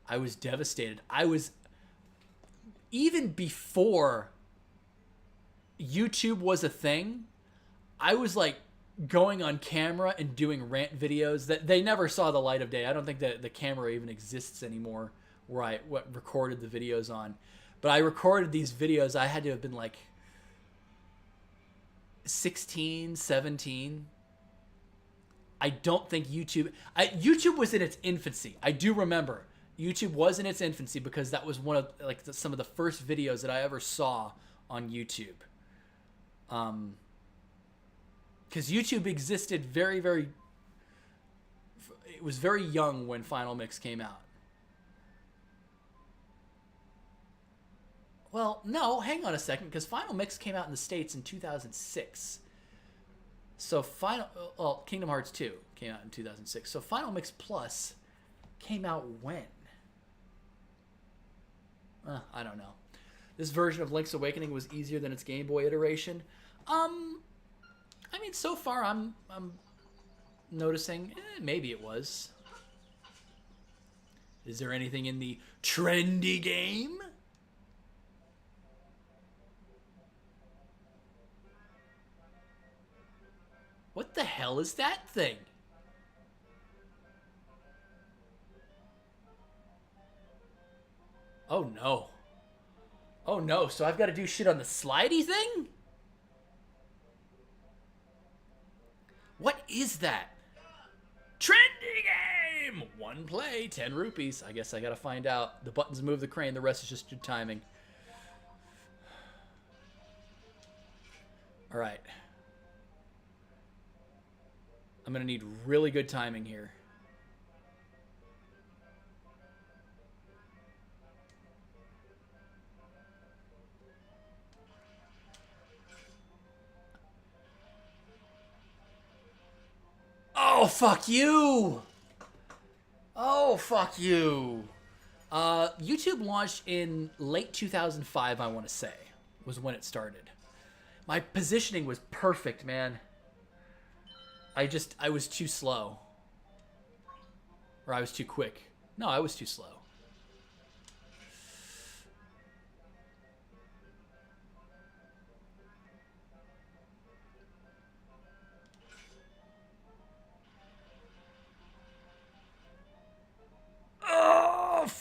I was devastated. I was, even before YouTube was a thing, I was like going on camera and doing rant videos that they never saw the light of day. I don't think that the camera even exists anymore where I recorded the videos on. But I recorded these videos. I had to have been like 16, 17. I don't think YouTube was in its infancy. I do remember YouTube was in its infancy because that was one of like some of the first videos that I ever saw on YouTube. Because YouTube existed very, very... It was very young when Final Mix came out. Well, no, hang on a second, because Final Mix came out in the States in 2006. So Kingdom Hearts 2 came out in 2006. So Final Mix Plus came out when? I don't know. This version of Link's Awakening was easier than its Game Boy iteration. I mean, so far I'm noticing, maybe it was. Is there anything in the Trendy game? What the hell is that thing? Oh no. Oh no, so I've got to do shit on the slidey thing? What is that? Trendy game! One play, 10 rupees. I guess I gotta find out. The buttons move the crane, the rest is just good timing. Alright. I'm gonna need really good timing here. Oh, fuck you! Oh, fuck you! YouTube launched in late 2005, I want to say, was when it started. My positioning was perfect, man. I was too slow. Or I was too quick. No, I was too slow.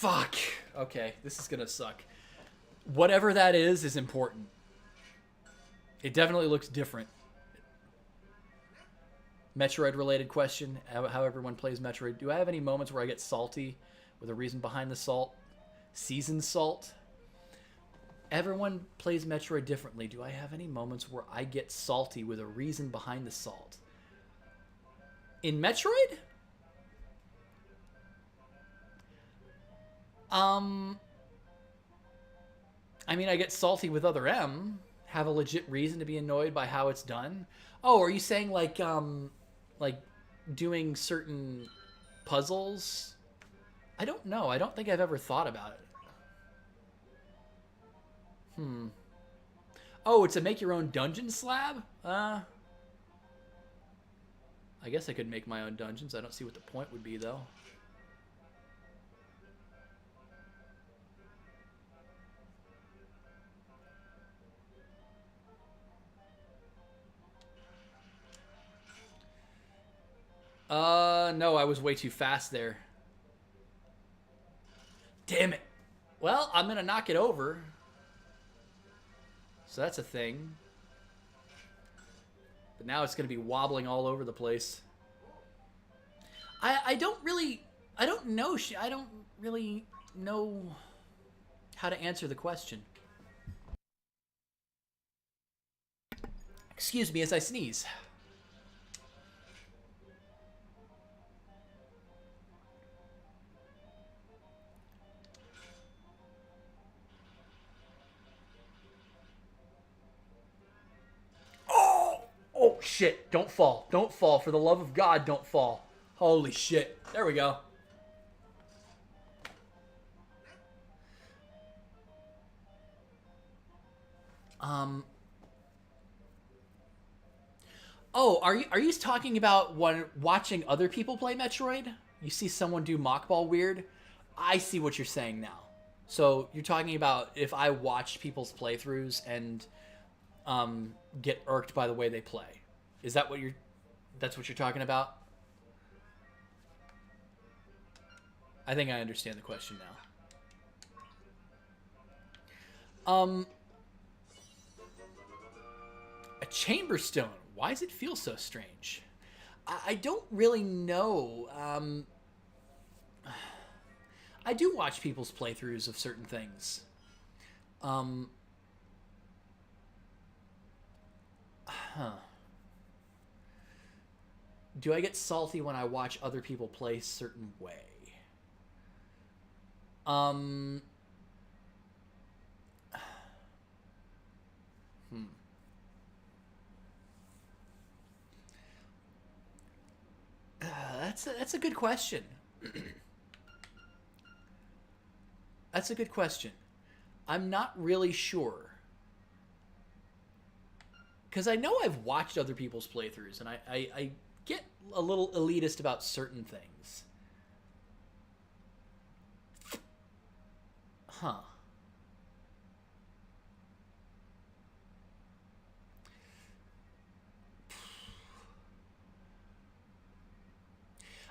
Fuck. Okay, this is gonna suck. Whatever that is important. It definitely looks different. Metroid-related question, how everyone plays Metroid. Do I have any moments where I get salty with a reason behind the salt? Seasoned salt? Everyone plays Metroid differently. Do I have any moments where I get salty with a reason behind the salt? In Metroid? I mean, I get salty with other M. Have a legit reason to be annoyed by how it's done. Oh, are you saying like doing certain puzzles? I don't know. I don't think I've ever thought about it. Oh, it's a make your own dungeon slab? I guess I could make my own dungeons. I don't see what the point would be, though. No, I was way too fast there. Damn it. Well, I'm gonna knock it over. So that's a thing. But now it's gonna be wobbling all over the place. I don't really know how to answer the question. Excuse me as I sneeze. Oh, shit. Don't fall. Don't fall. For the love of God, don't fall. Holy shit. There we go. Oh, are you talking about watching other people play Metroid? You see someone do mockball weird? I see what you're saying now. So you're talking about if I watch people's playthroughs and get irked by the way they play. Is that that's what you're talking about? I think I understand the question now. A chamber stone. Why does it feel so strange? I don't really know. I do watch people's playthroughs of certain things. Do I get salty when I watch other people play a certain way? That's a good question. That's a good question. I'm not really sure. Because I know I've watched other people's playthroughs, and I get a little elitist about certain things. Huh.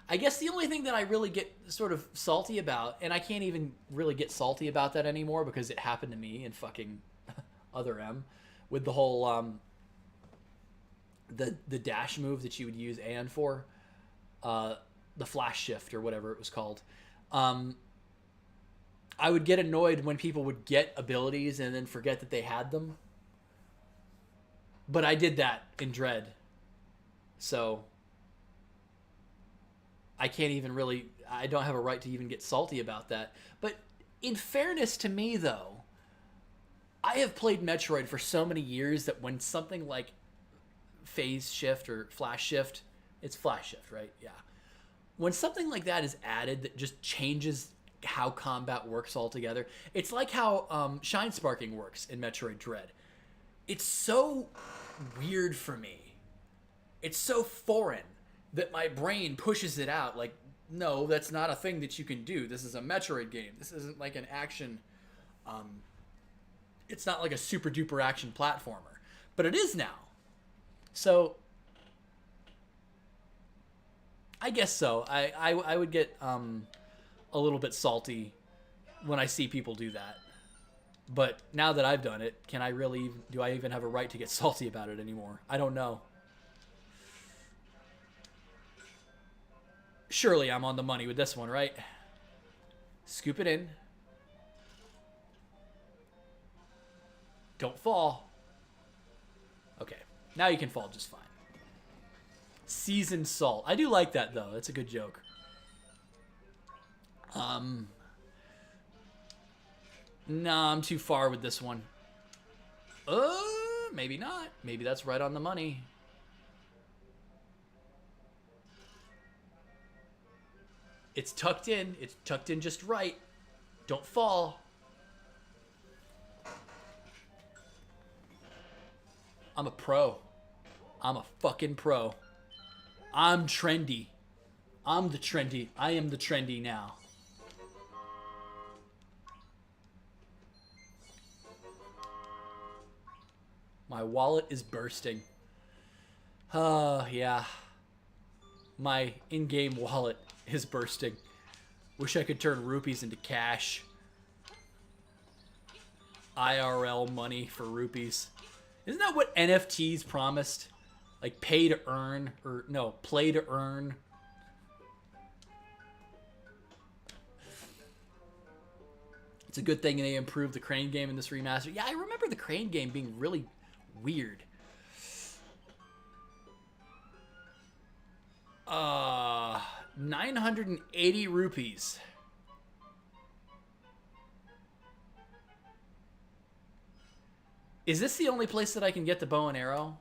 I guess the only thing that I really get sort of salty about, and I can't even really get salty about that anymore because it happened to me in fucking Other M, with the whole the dash move that you would use AN for, the flash shift or whatever it was called. I would get annoyed when people would get abilities and then forget that they had them. But I did that in Dread. So I can't even really, I don't have a right to even get salty about that. But in fairness to me, though, I have played Metroid for so many years that when something like phase shift or flash shift, it's flash shift, right? Yeah. When something like that is added that just changes how combat works altogether, it's like how Shine Sparking works in Metroid Dread. It's so weird for me. It's so foreign that my brain pushes it out. Like, no, that's not a thing that you can do. This is a Metroid game. This isn't like an action. It's not like a super duper action platformer, but it is now. So I guess so. I would get a little bit salty when I see people do that. But now that I've done it, can I really, do I even have a right to get salty about it anymore? I don't know. Surely I'm on the money with this one, right? Scoop it in. Don't fall. Okay, now you can fall just fine. Seasoned salt. I do like that, though. That's a good joke. Nah, I'm too far with this one. Maybe not. Maybe that's right on the money. It's tucked in. It's tucked in just right. Don't fall. I'm a pro. I'm a fucking pro. I'm trendy. I'm the trendy. I am the trendy now. My wallet is bursting. Yeah. My in-game wallet is bursting. Wish I could turn rupees into cash. IRL money for rupees. Isn't that what NFTs promised? Like pay to earn, or no, play to earn. It's a good thing they improved the crane game in this remaster. Yeah, I remember the crane game being really weird. 980 rupees. Is this the only place that I can get the bow and arrow?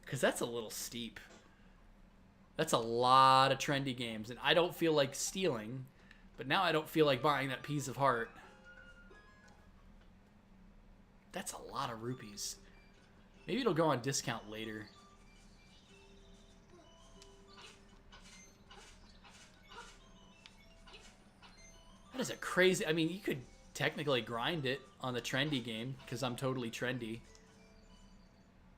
Because that's a little steep. That's a lot of trendy games, and I don't feel like stealing, but now I don't feel like buying that piece of heart. That's a lot of rupees. Maybe it'll go on discount later. That is a crazy... I mean, you could technically grind it on the trendy game, because I'm totally trendy.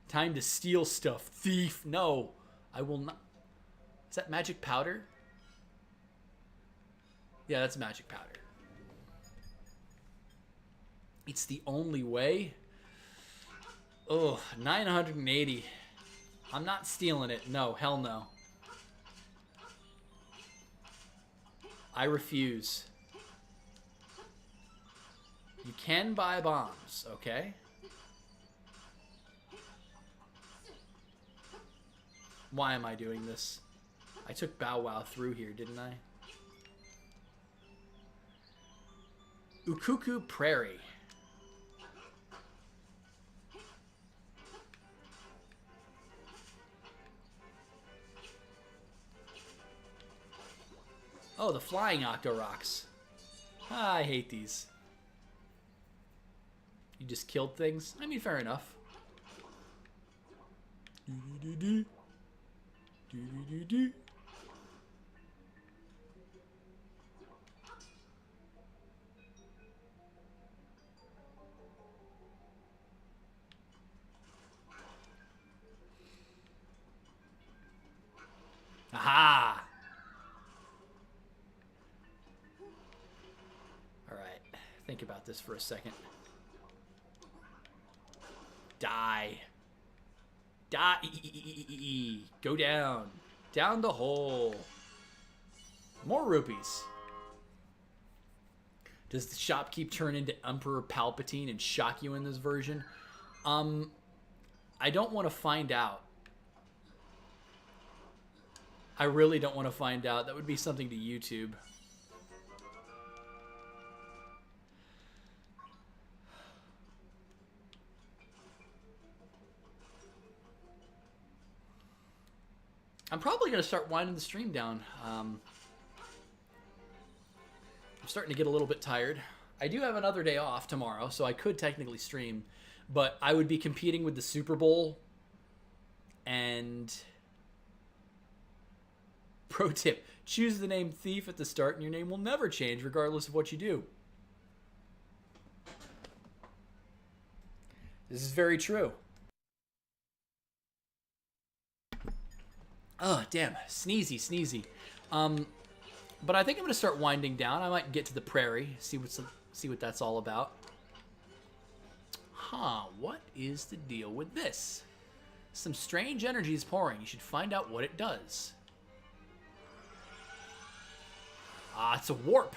Time to steal stuff. Thief. No. I will not... Is that magic powder? Yeah, that's magic powder. It's the only way. Oh, 980. I'm not stealing it. No, hell no. I refuse. You can buy bombs, okay? Why am I doing this? I took Bow Wow through here, didn't I? Ukuku Prairie. Oh, the flying Octorocks. Ah, I hate these. You just killed things? I mean, fair enough. Do-do-do-do. Do-do-do-do. Aha! Alright, think about this for a second. Die. Die. Go down. Down the hole. More rupees. Does the shop keep turning into Emperor Palpatine and shock you in this version? I don't want to find out. I really don't want to find out. That would be something to YouTube. I'm probably going to start winding the stream down. I'm starting to get a little bit tired. I do have another day off tomorrow, so I could technically stream, but I would be competing with the Super Bowl. And pro tip, choose the name Thief at the start and your name will never change regardless of what you do. This is very true. Oh, damn. Sneezy. But I think I'm going to start winding down. I might get to the prairie, see what that's all about. Huh, what is the deal with this? Some strange energy is pouring. You should find out what it does. Ah, it's a warp.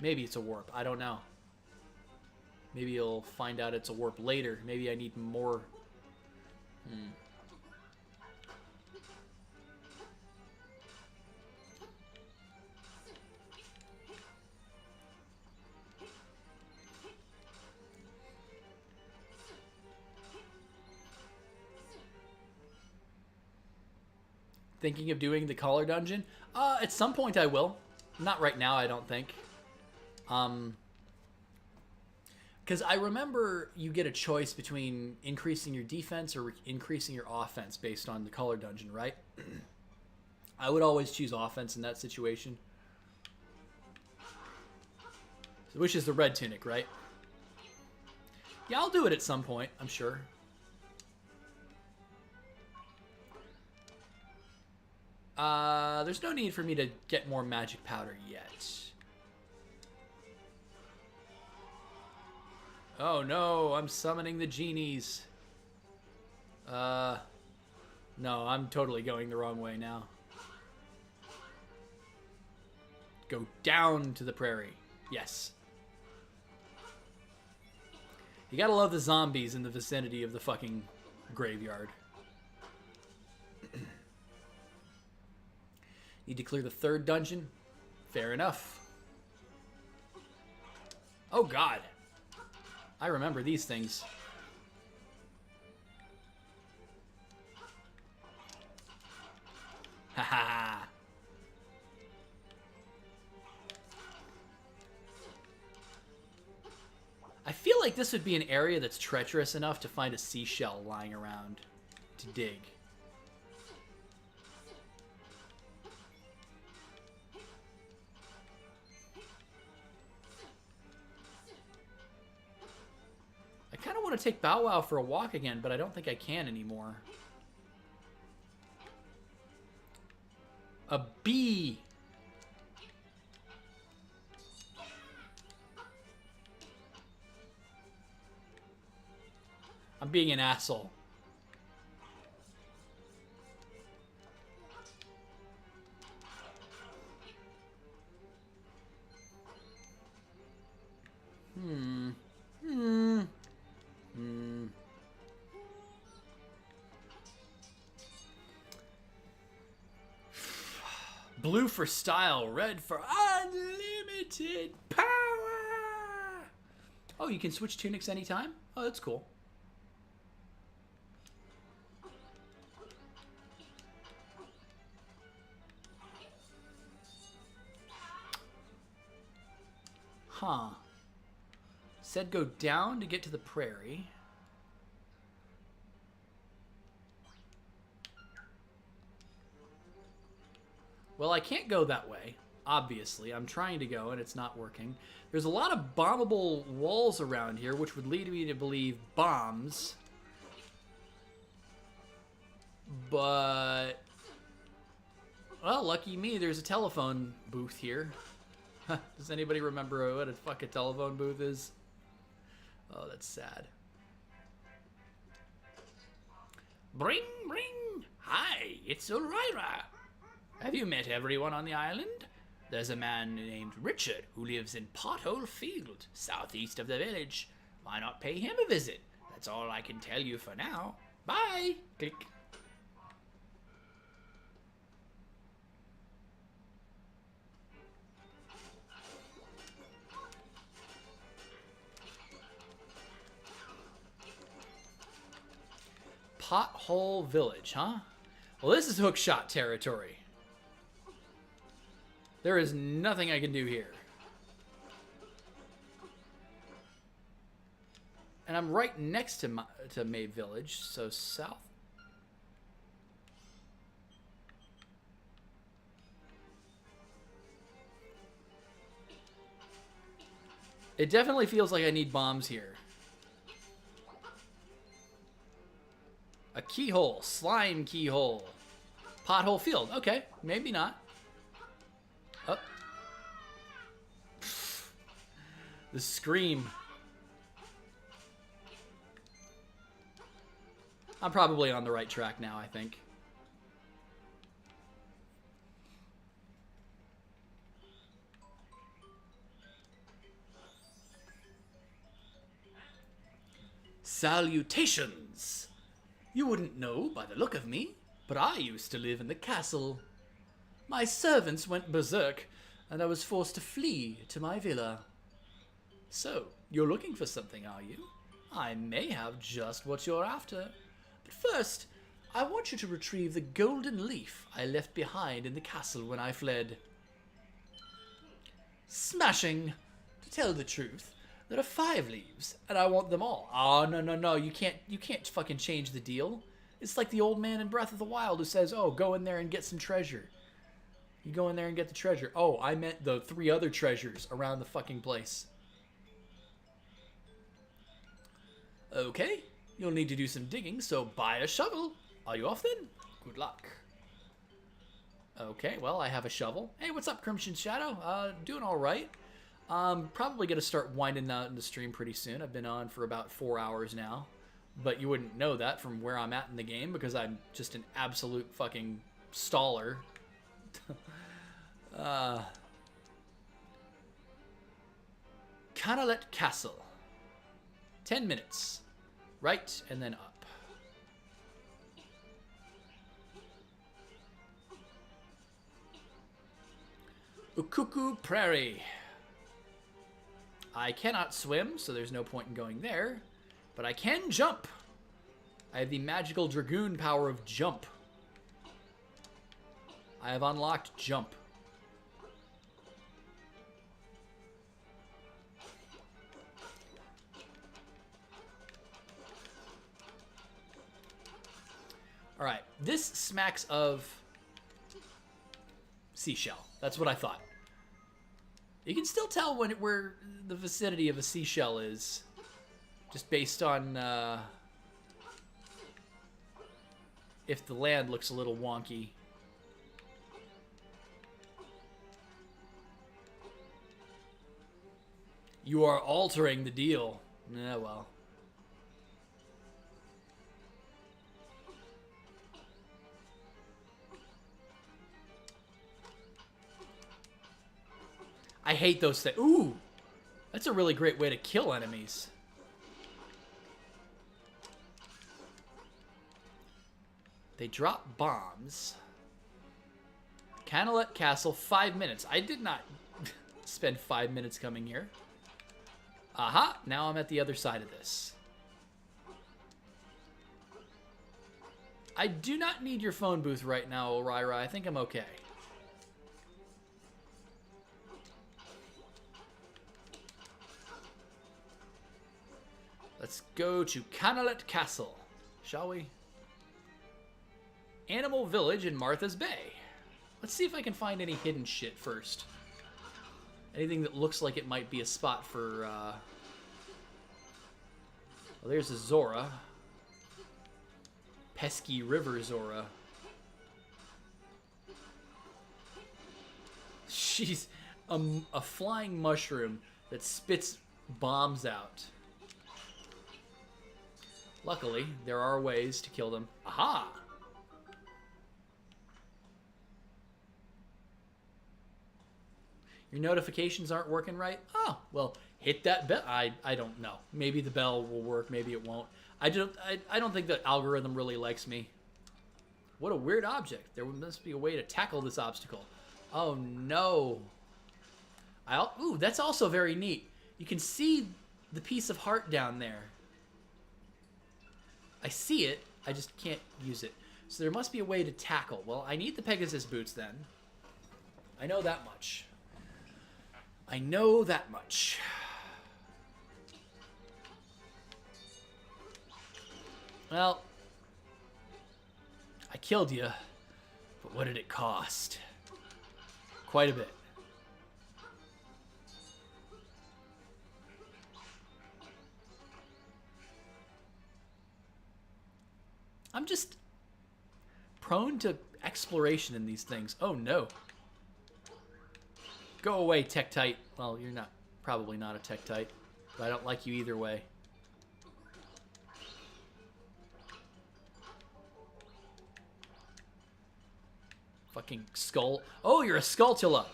Maybe it's a warp. I don't know. Maybe you'll find out it's a warp later. Maybe I need more. Thinking of doing the collar dungeon? At some point I will. Not right now, I don't think. Because I remember you get a choice between increasing your defense or increasing your offense based on the collar dungeon, right? I would always choose offense in that situation. Which is the red tunic, right? Yeah, I'll do it at some point, I'm sure. There's no need for me to get more magic powder yet. Oh no, I'm summoning the genies. No, I'm totally going the wrong way now. Go down to the prairie. Yes. You gotta love the zombies in the vicinity of the fucking graveyard. Need to clear the third dungeon? Fair enough. Oh god. I remember these things. Haha. I feel like this would be an area that's treacherous enough to find a seashell lying around to dig. I kind of want to take Bow Wow for a walk again, but I don't think I can anymore. A bee! I'm being an asshole. Blue for style, red for unlimited power! Oh, you can switch tunics anytime? Oh, that's cool. Huh. Said go down to get to the prairie. Well, I can't go that way, obviously. I'm trying to go, and it's not working. There's a lot of bombable walls around here, which would lead me to believe bombs. But... well, lucky me, there's a telephone booth here. Does anybody remember what a fucking telephone booth is? Oh, that's sad. Bring, bring. Hi, it's Ulrira. Have you met everyone on the island? There's a man named Richard who lives in Pothole Field, southeast of the village. Why not pay him a visit? That's all I can tell you for now. Bye. Click. Pothole Village, huh? Well, this is hookshot territory. There is nothing I can do here. And I'm right next to Mabe Village, so south. It definitely feels like I need bombs here. A keyhole. Slime keyhole. Pothole field. Okay, maybe not. Oh. The scream. I'm probably on the right track now, I think. Salutations! You wouldn't know by the look of me, but I used to live in the castle. My servants went berserk, and I was forced to flee to my villa. So, you're looking for something, are you? I may have just what you're after. But first, I want you to retrieve the golden leaf I left behind in the castle when I fled. Smashing! To tell the truth, there are 5 leaves, and I want them all. Oh, no, you can't fucking change the deal. It's like the old man in Breath of the Wild who says, oh, go in there and get some treasure. You go in there and get the treasure. Oh, I meant the 3 other treasures around the fucking place. Okay, you'll need to do some digging, so buy a shovel. Are you off then? Good luck. Okay, well, I have a shovel. Hey, what's up, Crimson Shadow? Doing all right. Probably going to start winding out the stream pretty soon. I've been on for about 4 hours now. But you wouldn't know that from where I'm at in the game because I'm just an absolute fucking staller. Canalet Castle. 10 minutes. Right, and then up. Ukuku Prairie. I cannot swim, so there's no point in going there. But I can jump. I have the magical dragoon power of jump. I have unlocked jump. Alright, this smacks of seashell. That's what I thought. You can still tell where the vicinity of a seashell is, just based on if the land looks a little wonky. You are altering the deal. Yeah, well. I hate those things. Ooh! That's a really great way to kill enemies. They drop bombs. Canalet Castle, 5 minutes. I did not spend 5 minutes coming here. Aha! Now I'm at the other side of this. I do not need your phone booth right now, Orira. I think I'm okay. Let's go to Canalet Castle, shall we? Animal Village in Martha's Bay. Let's see if I can find any hidden shit first. Anything that looks like it might be a spot for, Well, there's a Zora. Pesky River Zora. She's a flying mushroom that spits bombs out. Luckily, there are ways to kill them. Aha! Your notifications aren't working right? Oh, well, hit that bell. I don't know. Maybe the bell will work, maybe it won't. I don't think the algorithm really likes me. What a weird object. There must be a way to tackle this obstacle. Oh, no. Ooh, that's also very neat. You can see the piece of heart down there. I see it, I just can't use it. So there must be a way to tackle. Well, I need the Pegasus boots then. I know that much. I know that much. Well, I killed you, but what did it cost? Quite a bit. I'm just prone to exploration in these things. Oh, no. Go away, Tektite. Well, you're not, probably not a Tektite, but I don't like you either way. Fucking skull. Oh, you're a Skulltula.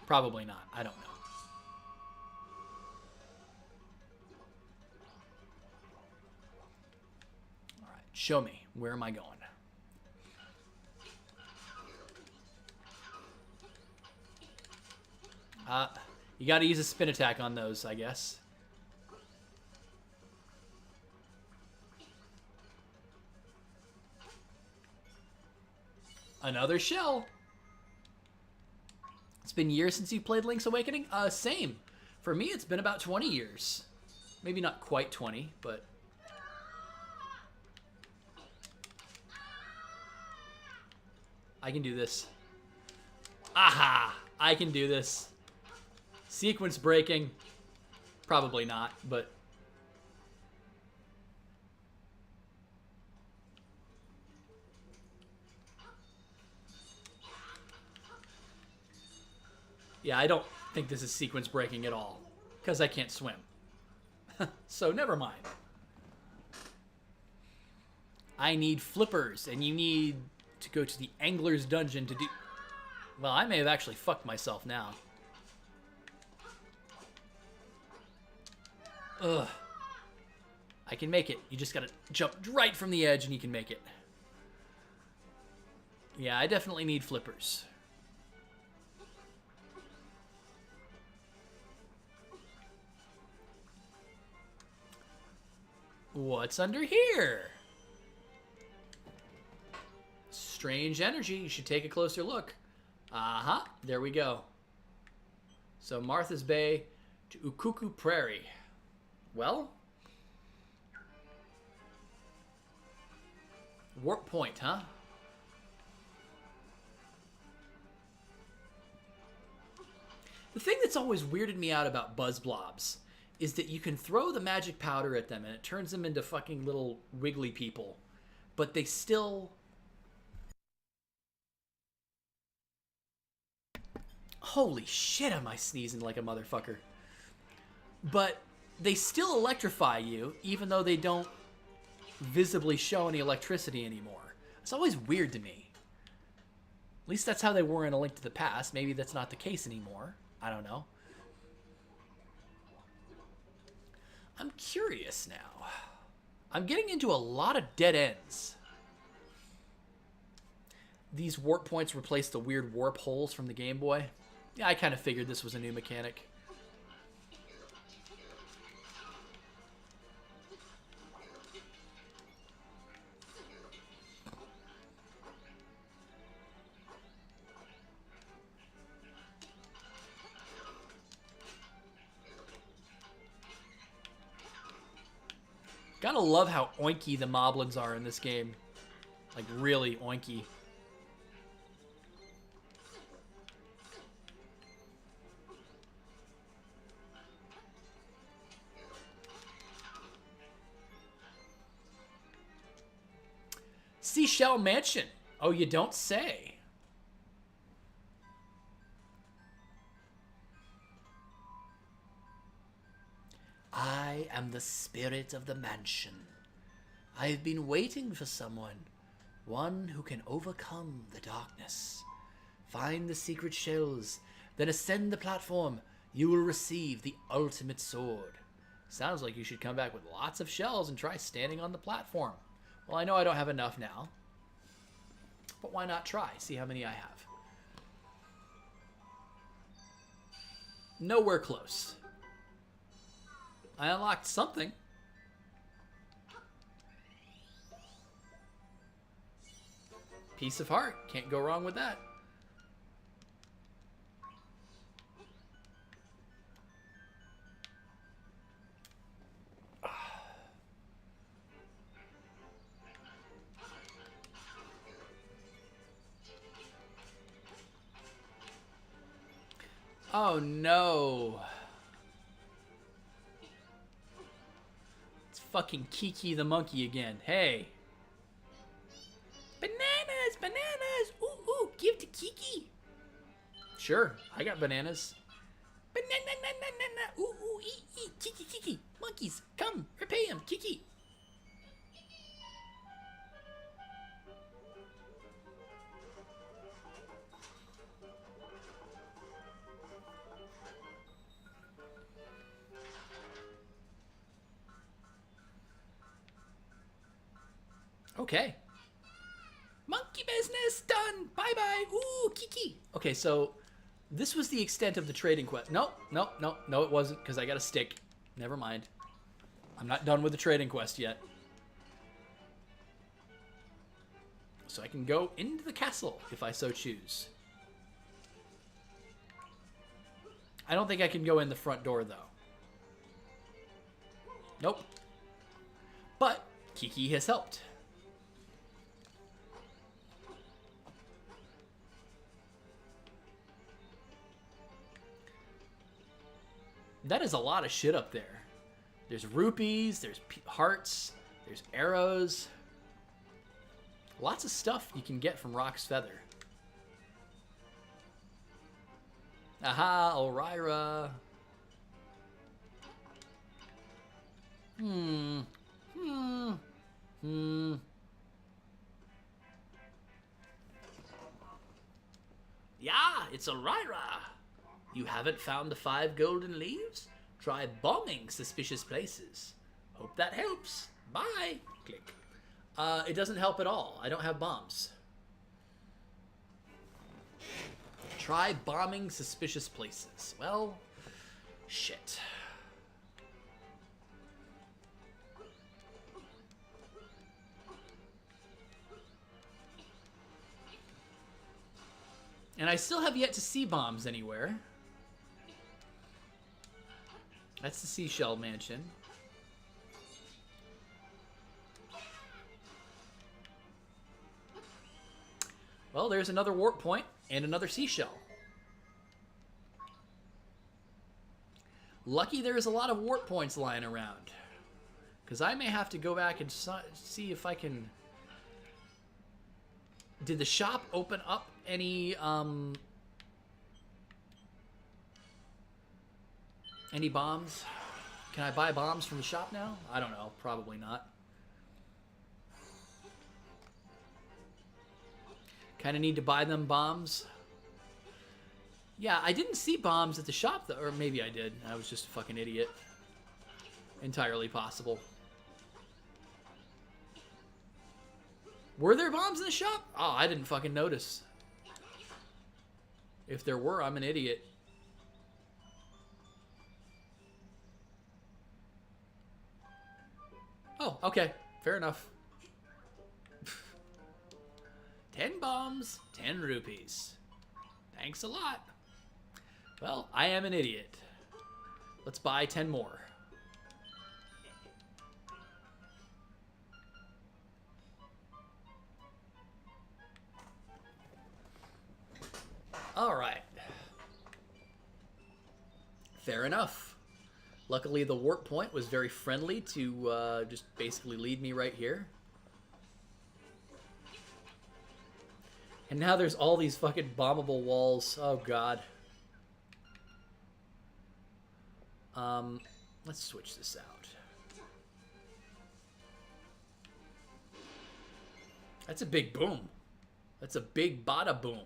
Probably not. I don't know. All right, show me. Where am I going? You got to use a spin attack on those, I guess. Another shell. It's been years since you played Link's Awakening? Same. For me, it's been about 20 years. Maybe not quite 20, but... I can do this. Aha! I can do this. Sequence breaking. Probably not, but... Yeah, I don't think this is sequence breaking at all, because I can't swim. So, never mind. I need flippers, and you need to go to the Angler's Dungeon to do... Well, I may have actually fucked myself now. Ugh. I can make it. You just gotta jump right from the edge and you can make it. Yeah, I definitely need flippers. What's under here? Strange energy. You should take a closer look. Uh-huh. There we go. So Martha's Bay to Ukuku Prairie. Well, warp point, huh? The thing that's always weirded me out about Buzz Blobs is that you can throw the magic powder at them and it turns them into fucking little wiggly people, but they still... Holy shit, am I sneezing like a motherfucker. But they still electrify you, even though they don't visibly show any electricity anymore. It's always weird to me. At least that's how they were in A Link to the Past. Maybe that's not the case anymore. I don't know. I'm curious now. I'm getting into a lot of dead ends. These warp points replace the weird warp holes from the Game Boy. Yeah, I kind of figured this was a new mechanic. Gotta love how oinky the Moblins are in this game. Like, really oinky. Seashell Mansion. Oh, you don't say. I am the spirit of the mansion. I have been waiting for someone. One who can overcome the darkness. Find the secret shells, then ascend the platform. You will receive the ultimate sword. Sounds like you should come back with lots of shells and try standing on the platform. Well, I know I don't have enough now. But why not try? See how many I have. Nowhere close. I unlocked something. Piece of heart. Can't go wrong with that. Oh no. It's fucking Kiki the monkey again. Hey. Bananas, bananas. Sure, I got bananas. Banana. Ooh, ooh, eat. Kiki. Monkeys, come, repay him, Kiki. Okay. Monkey business done. Bye. Ooh, Kiki. Okay, so this was the extent of the trading quest. No, it wasn't, because I got a stick. Never mind. I'm not done with the trading quest yet. So I can go into the castle if I so choose. I don't think I can go in the front door, though. Nope. But Kiki has helped. That is a lot of shit up there. There's rupees, there's hearts, there's arrows. Lots of stuff you can get from Rock's Feather. Aha, Elryra. Yeah, it's Elryra. You haven't found the 5 golden leaves? Try bombing suspicious places. Hope that helps. Bye. Click. It doesn't help at all. I don't have bombs. Try bombing suspicious places. Well, shit. And I still have yet to see bombs anywhere. That's the Seashell Mansion. Well, there's another warp point and another seashell. Lucky there's a lot of warp points lying around. Because I may have to go back and see if I can... Did the shop open up any bombs? Can I buy bombs from the shop now? I don't know. Probably not. Kind of need to buy them bombs. Yeah, I didn't see bombs at the shop, though. Or maybe I did. I was just a fucking idiot. Entirely possible. Were there bombs in the shop? Oh, I didn't fucking notice. If there were, I'm an idiot. Oh, okay. Fair enough. 10 bombs, 10 rupees. Thanks a lot. Well, I am an idiot. Let's buy 10 more. All right. Fair enough. Luckily, the warp point was very friendly to just basically lead me right here. And now there's all these fucking bombable walls. Oh, God. Let's switch this out. That's a big boom. That's a big bada boom.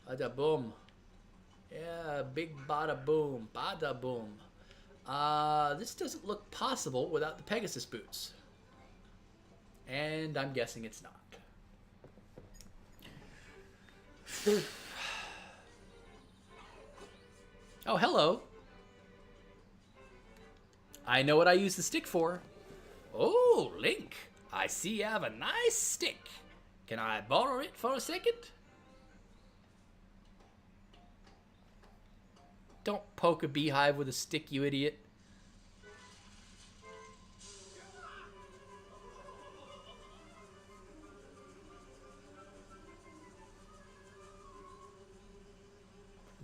Bada boom. Yeah, big bada boom. Bada boom. This doesn't look possible without the Pegasus boots. And I'm guessing it's not. Oh, hello. I know what I use the stick for. Oh, Link. I see you have a nice stick. Can I borrow it for a second? Don't poke a beehive with a stick, you idiot.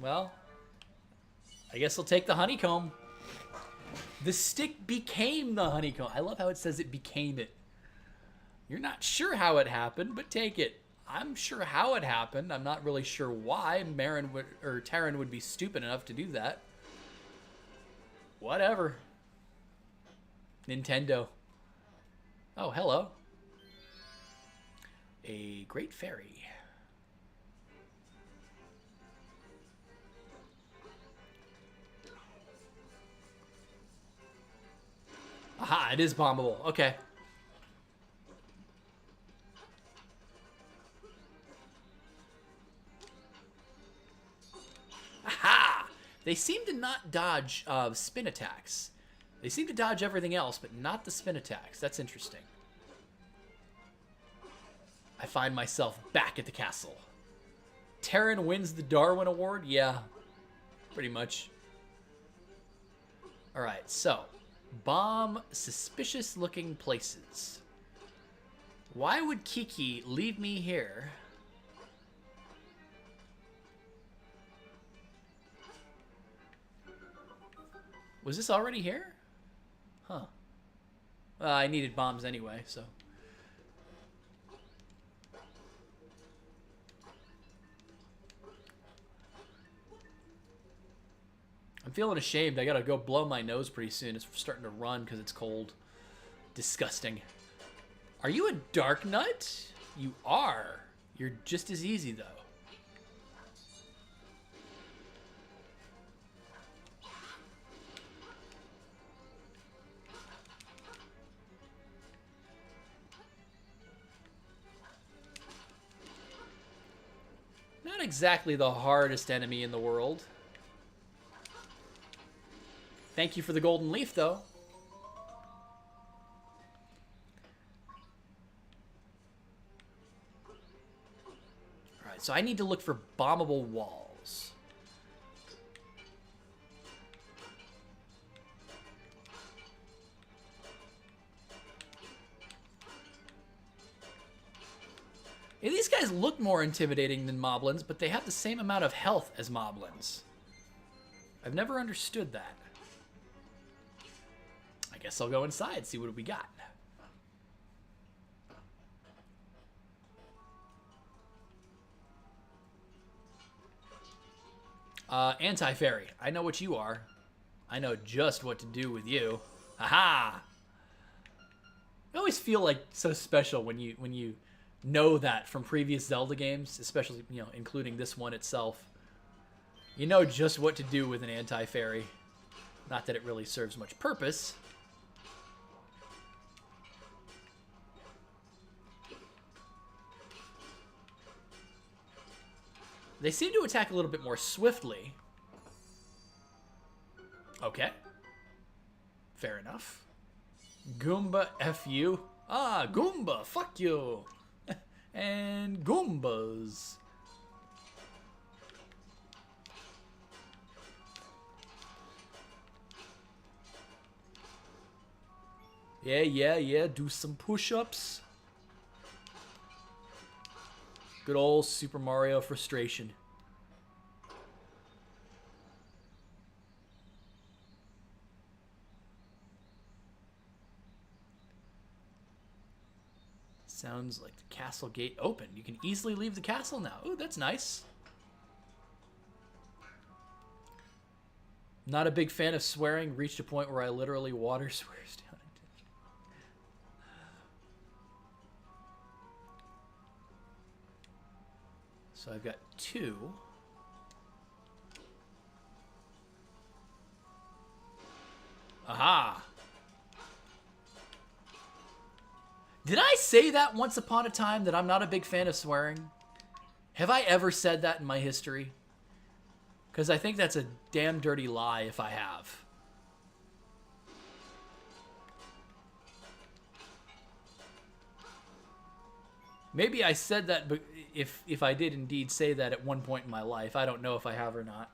Well, I guess I'll take the honeycomb. The stick became the honeycomb. I love how it says it became it. You're not sure how it happened, but take it. I'm sure how it happened. I'm not really sure why Terran would be stupid enough to do that. Whatever. Nintendo. Oh, hello. A great fairy. Aha, it is bombable. Okay. Aha! They seem to not dodge spin attacks. They seem to dodge everything else, but not the spin attacks. That's interesting. I find myself back at the castle. Terran wins the Darwin Award? Yeah, pretty much. Alright, so. Bomb suspicious-looking places. Why would Kiki leave me here? Was this already here? Huh. I needed bombs anyway, so. I'm feeling ashamed. I gotta go blow my nose pretty soon. It's starting to run because it's cold. Disgusting. Are you a dark nut? You are. You're just as easy, though. Not exactly the hardest enemy in the world. Thank you for the golden leaf, though. Alright, so I need to look for bombable walls. Yeah, these guys look more intimidating than Moblins, but they have the same amount of health as Moblins. I've never understood that. I guess I'll go inside, see what we got. Anti-fairy. I know what you are. I know just what to do with you. Aha! I always feel like so special when you know that from previous Zelda games, especially, you know, including this one itself. You know just what to do with an anti-fairy. Not that it really serves much purpose. They seem to attack a little bit more swiftly. Okay. Fair enough. Goomba F you. Ah, Goomba, fuck you. And Goombas. Yeah, do some push-ups. Good old Super Mario frustration. Sounds like the castle gate open. You can easily leave the castle now. Ooh, that's nice. Not a big fan of swearing. Reached a point where I literally water swears down. So I've got 2. Aha! Did I say that once upon a time, that I'm not a big fan of swearing? Have I ever said that in my history? Because I think that's a damn dirty lie if I have. Maybe I said that if I did indeed say that at one point in my life. I don't know if I have or not.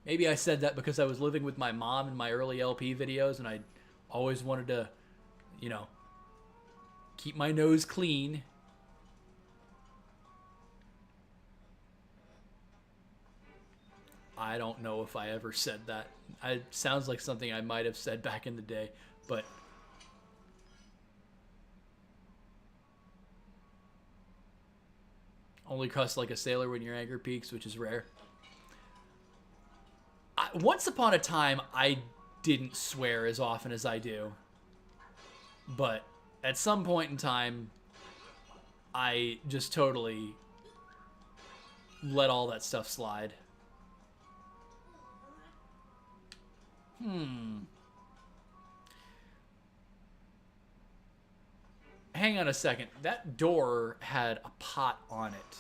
Maybe I said that because I was living with my mom in my early LP videos and I always wanted to, you know, keep my nose clean. I don't know if I ever said that. It sounds like something I might have said back in the day, but... only cuss like a sailor when your anger peaks, which is rare. Once upon a time, I didn't swear as often as I do. But at some point in time, I just totally let all that stuff slide. Hang on a second. That door had a pot on it.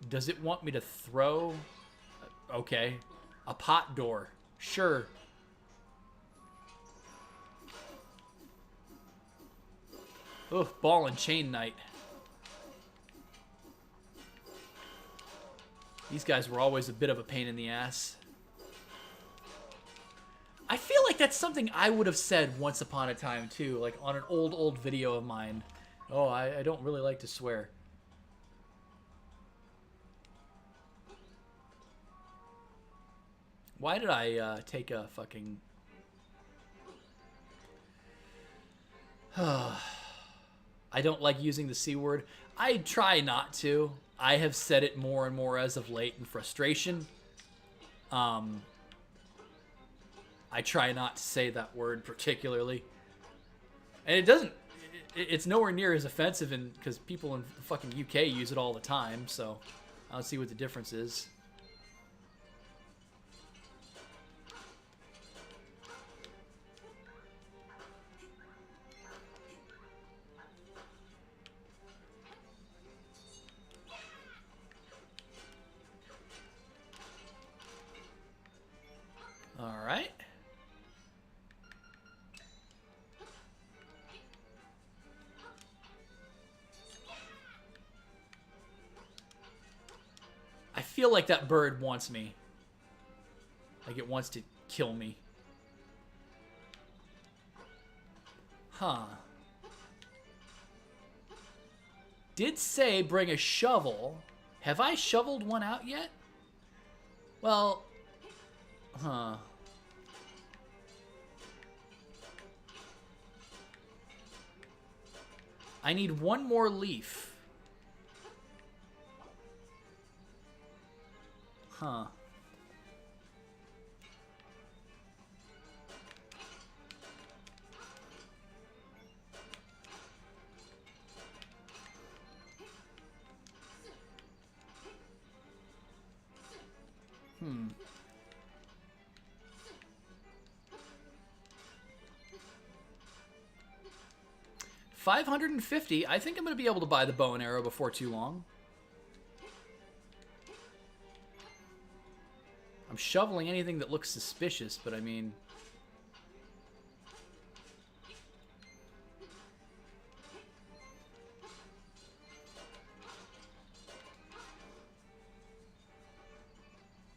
Does it want me to throw? Okay. A pot door. Sure. Ugh, ball and chain knight. These guys were always a bit of a pain in the ass. I feel like that's something I would have said once upon a time, too. Like, on an old video of mine. Oh, I don't really like to swear. Why did I take a fucking... I don't like using the C word. I try not to. I have said it more and more as of late in frustration. I try not to say that word particularly. And it doesn't... It's nowhere near as offensive because people in the fucking UK use it all the time, so I don't see what the difference is. All right. I feel like that bird wants me. Like it wants to kill me. Huh. Did say bring a shovel. Have I shoveled one out yet? Well, huh. I need one more leaf. Huh. Hmm. $550. I think I'm going to be able to buy the bow and arrow before too long. I'm shoveling anything that looks suspicious, but I mean...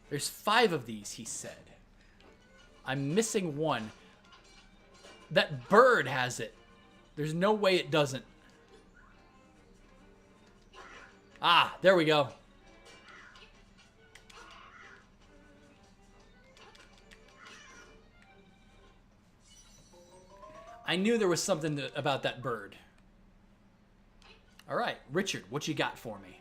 There's 5 of these, he said. I'm missing one. That bird has it. There's no way it doesn't. Ah, there we go. I knew there was something about that bird. All right, Richard, what you got for me?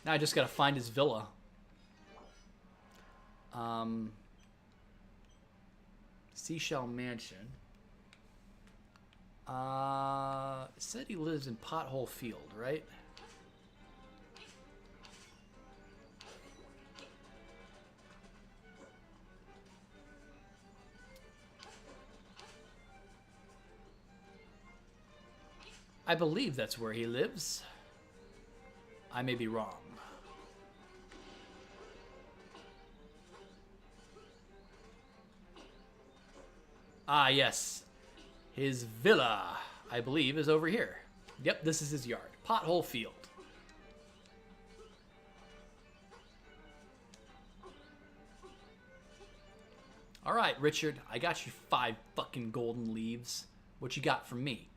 Now I just gotta find his villa. Seashell Mansion. Said he lives in Pothole Field, right? I believe that's where he lives. I may be wrong. Ah, yes. His villa, I believe, is over here. Yep, this is his yard. Pothole Field. All right, Richard, I got you 5 fucking golden leaves. What you got from me?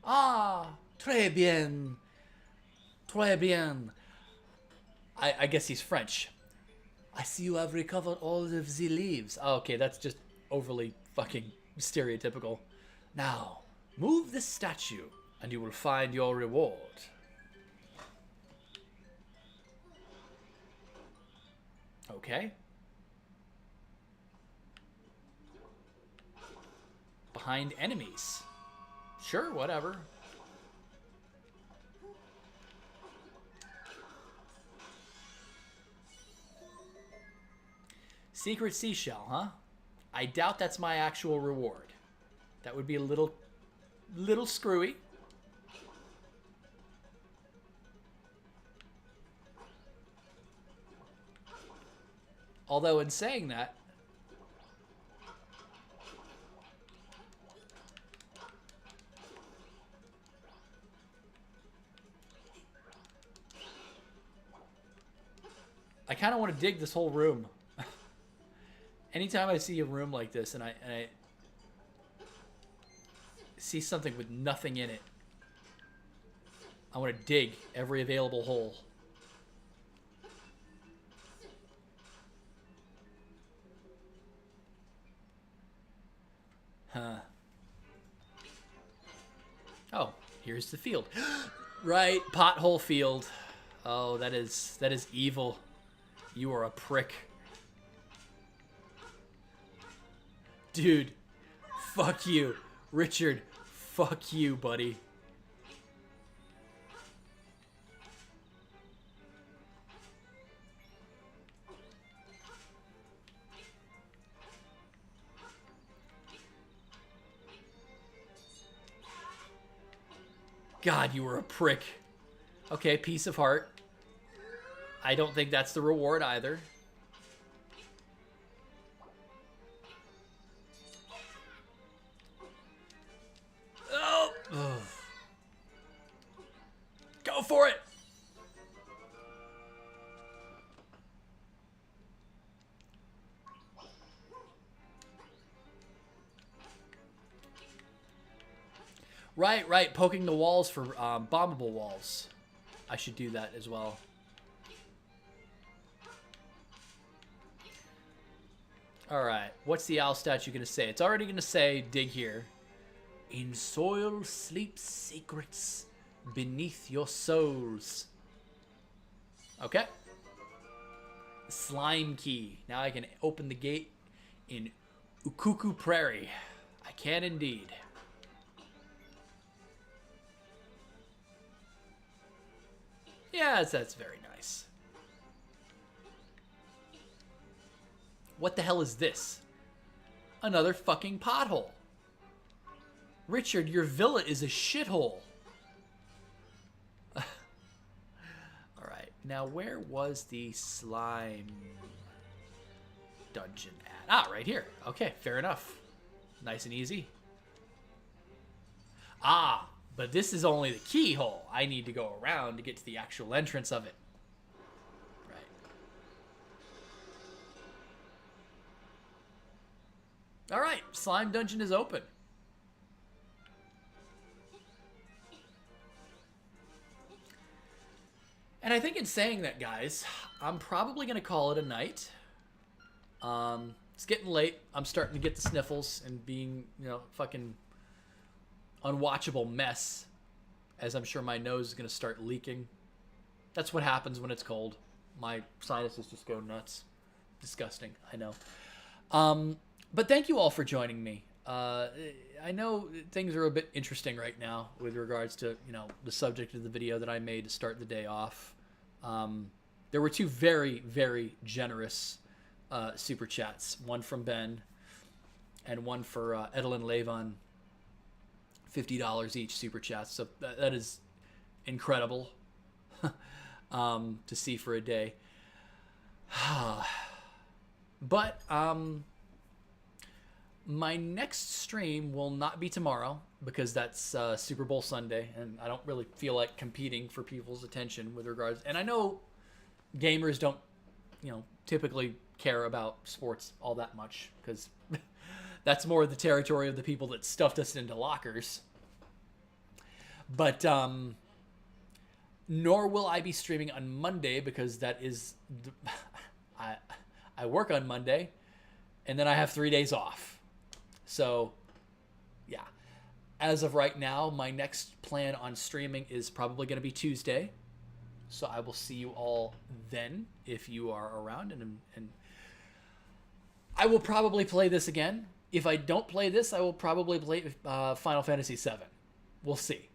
Ah, très bien. Très bien. I guess he's French. I see you have recovered all of the leaves. Oh, okay, that's just overly fucking stereotypical. Now, move this statue, and you will find your reward. Okay. Behind enemies. Sure, whatever. Secret seashell, huh? I doubt that's my actual reward. That would be a little screwy. Although in saying that, I kind of want to dig this whole room. Anytime I see a room like this and I see something with nothing in it, I want to dig every available hole. Huh. Oh, here's the field. Right, pothole field. Oh, that is evil. You are a prick. Dude, fuck you. Richard, fuck you, buddy. God, you were a prick. Okay, piece of heart. I don't think that's the reward either. Oh! Ugh. Go for it! Right. Poking the walls for bombable walls. I should do that as well. Alright, what's the owl statue going to say? It's already going to say, dig here. In soil sleep secrets beneath your souls. Okay. Slime key. Now I can open the gate in Ukuku Prairie. I can indeed. Yeah, that's very nice. What the hell is this? Another fucking pothole. Richard, your villa is a shithole. Alright, now where was the slime dungeon at? Ah, right here. Okay, fair enough. Nice and easy. Ah, but this is only the keyhole. I need to go around to get to the actual entrance of it. Right. Alright, slime dungeon is open. And I think in saying that, guys, I'm probably going to call it a night. It's getting late. I'm starting to get the sniffles and being, fucking unwatchable mess, as I'm sure my nose is going to start leaking. That's what happens when it's cold. My sinuses just go nuts. Disgusting, I know. But thank you all for joining me. I know things are a bit interesting right now with regards to, the subject of the video that I made to start the day off. There were two very, very generous super chats. One from Ben and one for Edelin Levon. $50 each super chats. So that is incredible to see for a day. But my next stream will not be tomorrow because that's Super Bowl Sunday, and I don't really feel like competing for people's attention with regards. And I know gamers don't, typically care about sports all that much because that's more the territory of the people that stuffed us into lockers. But Nor will I be streaming on Monday because that is I work on Monday and then I have 3 days off. So, yeah. As of right now, my next plan on streaming is probably going to be Tuesday. So I will see you all then if you are around. And I will probably play this again. If I don't play this, I will probably play Final Fantasy VII. We'll see.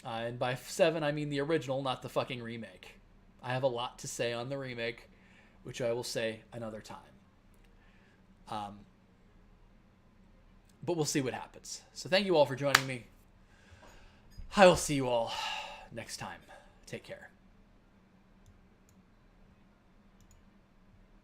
And by 7, I mean the original, not the fucking remake. I have a lot to say on the remake, which I will say another time. But we'll see what happens. So thank you all for joining me. I will see you all next time. Take care.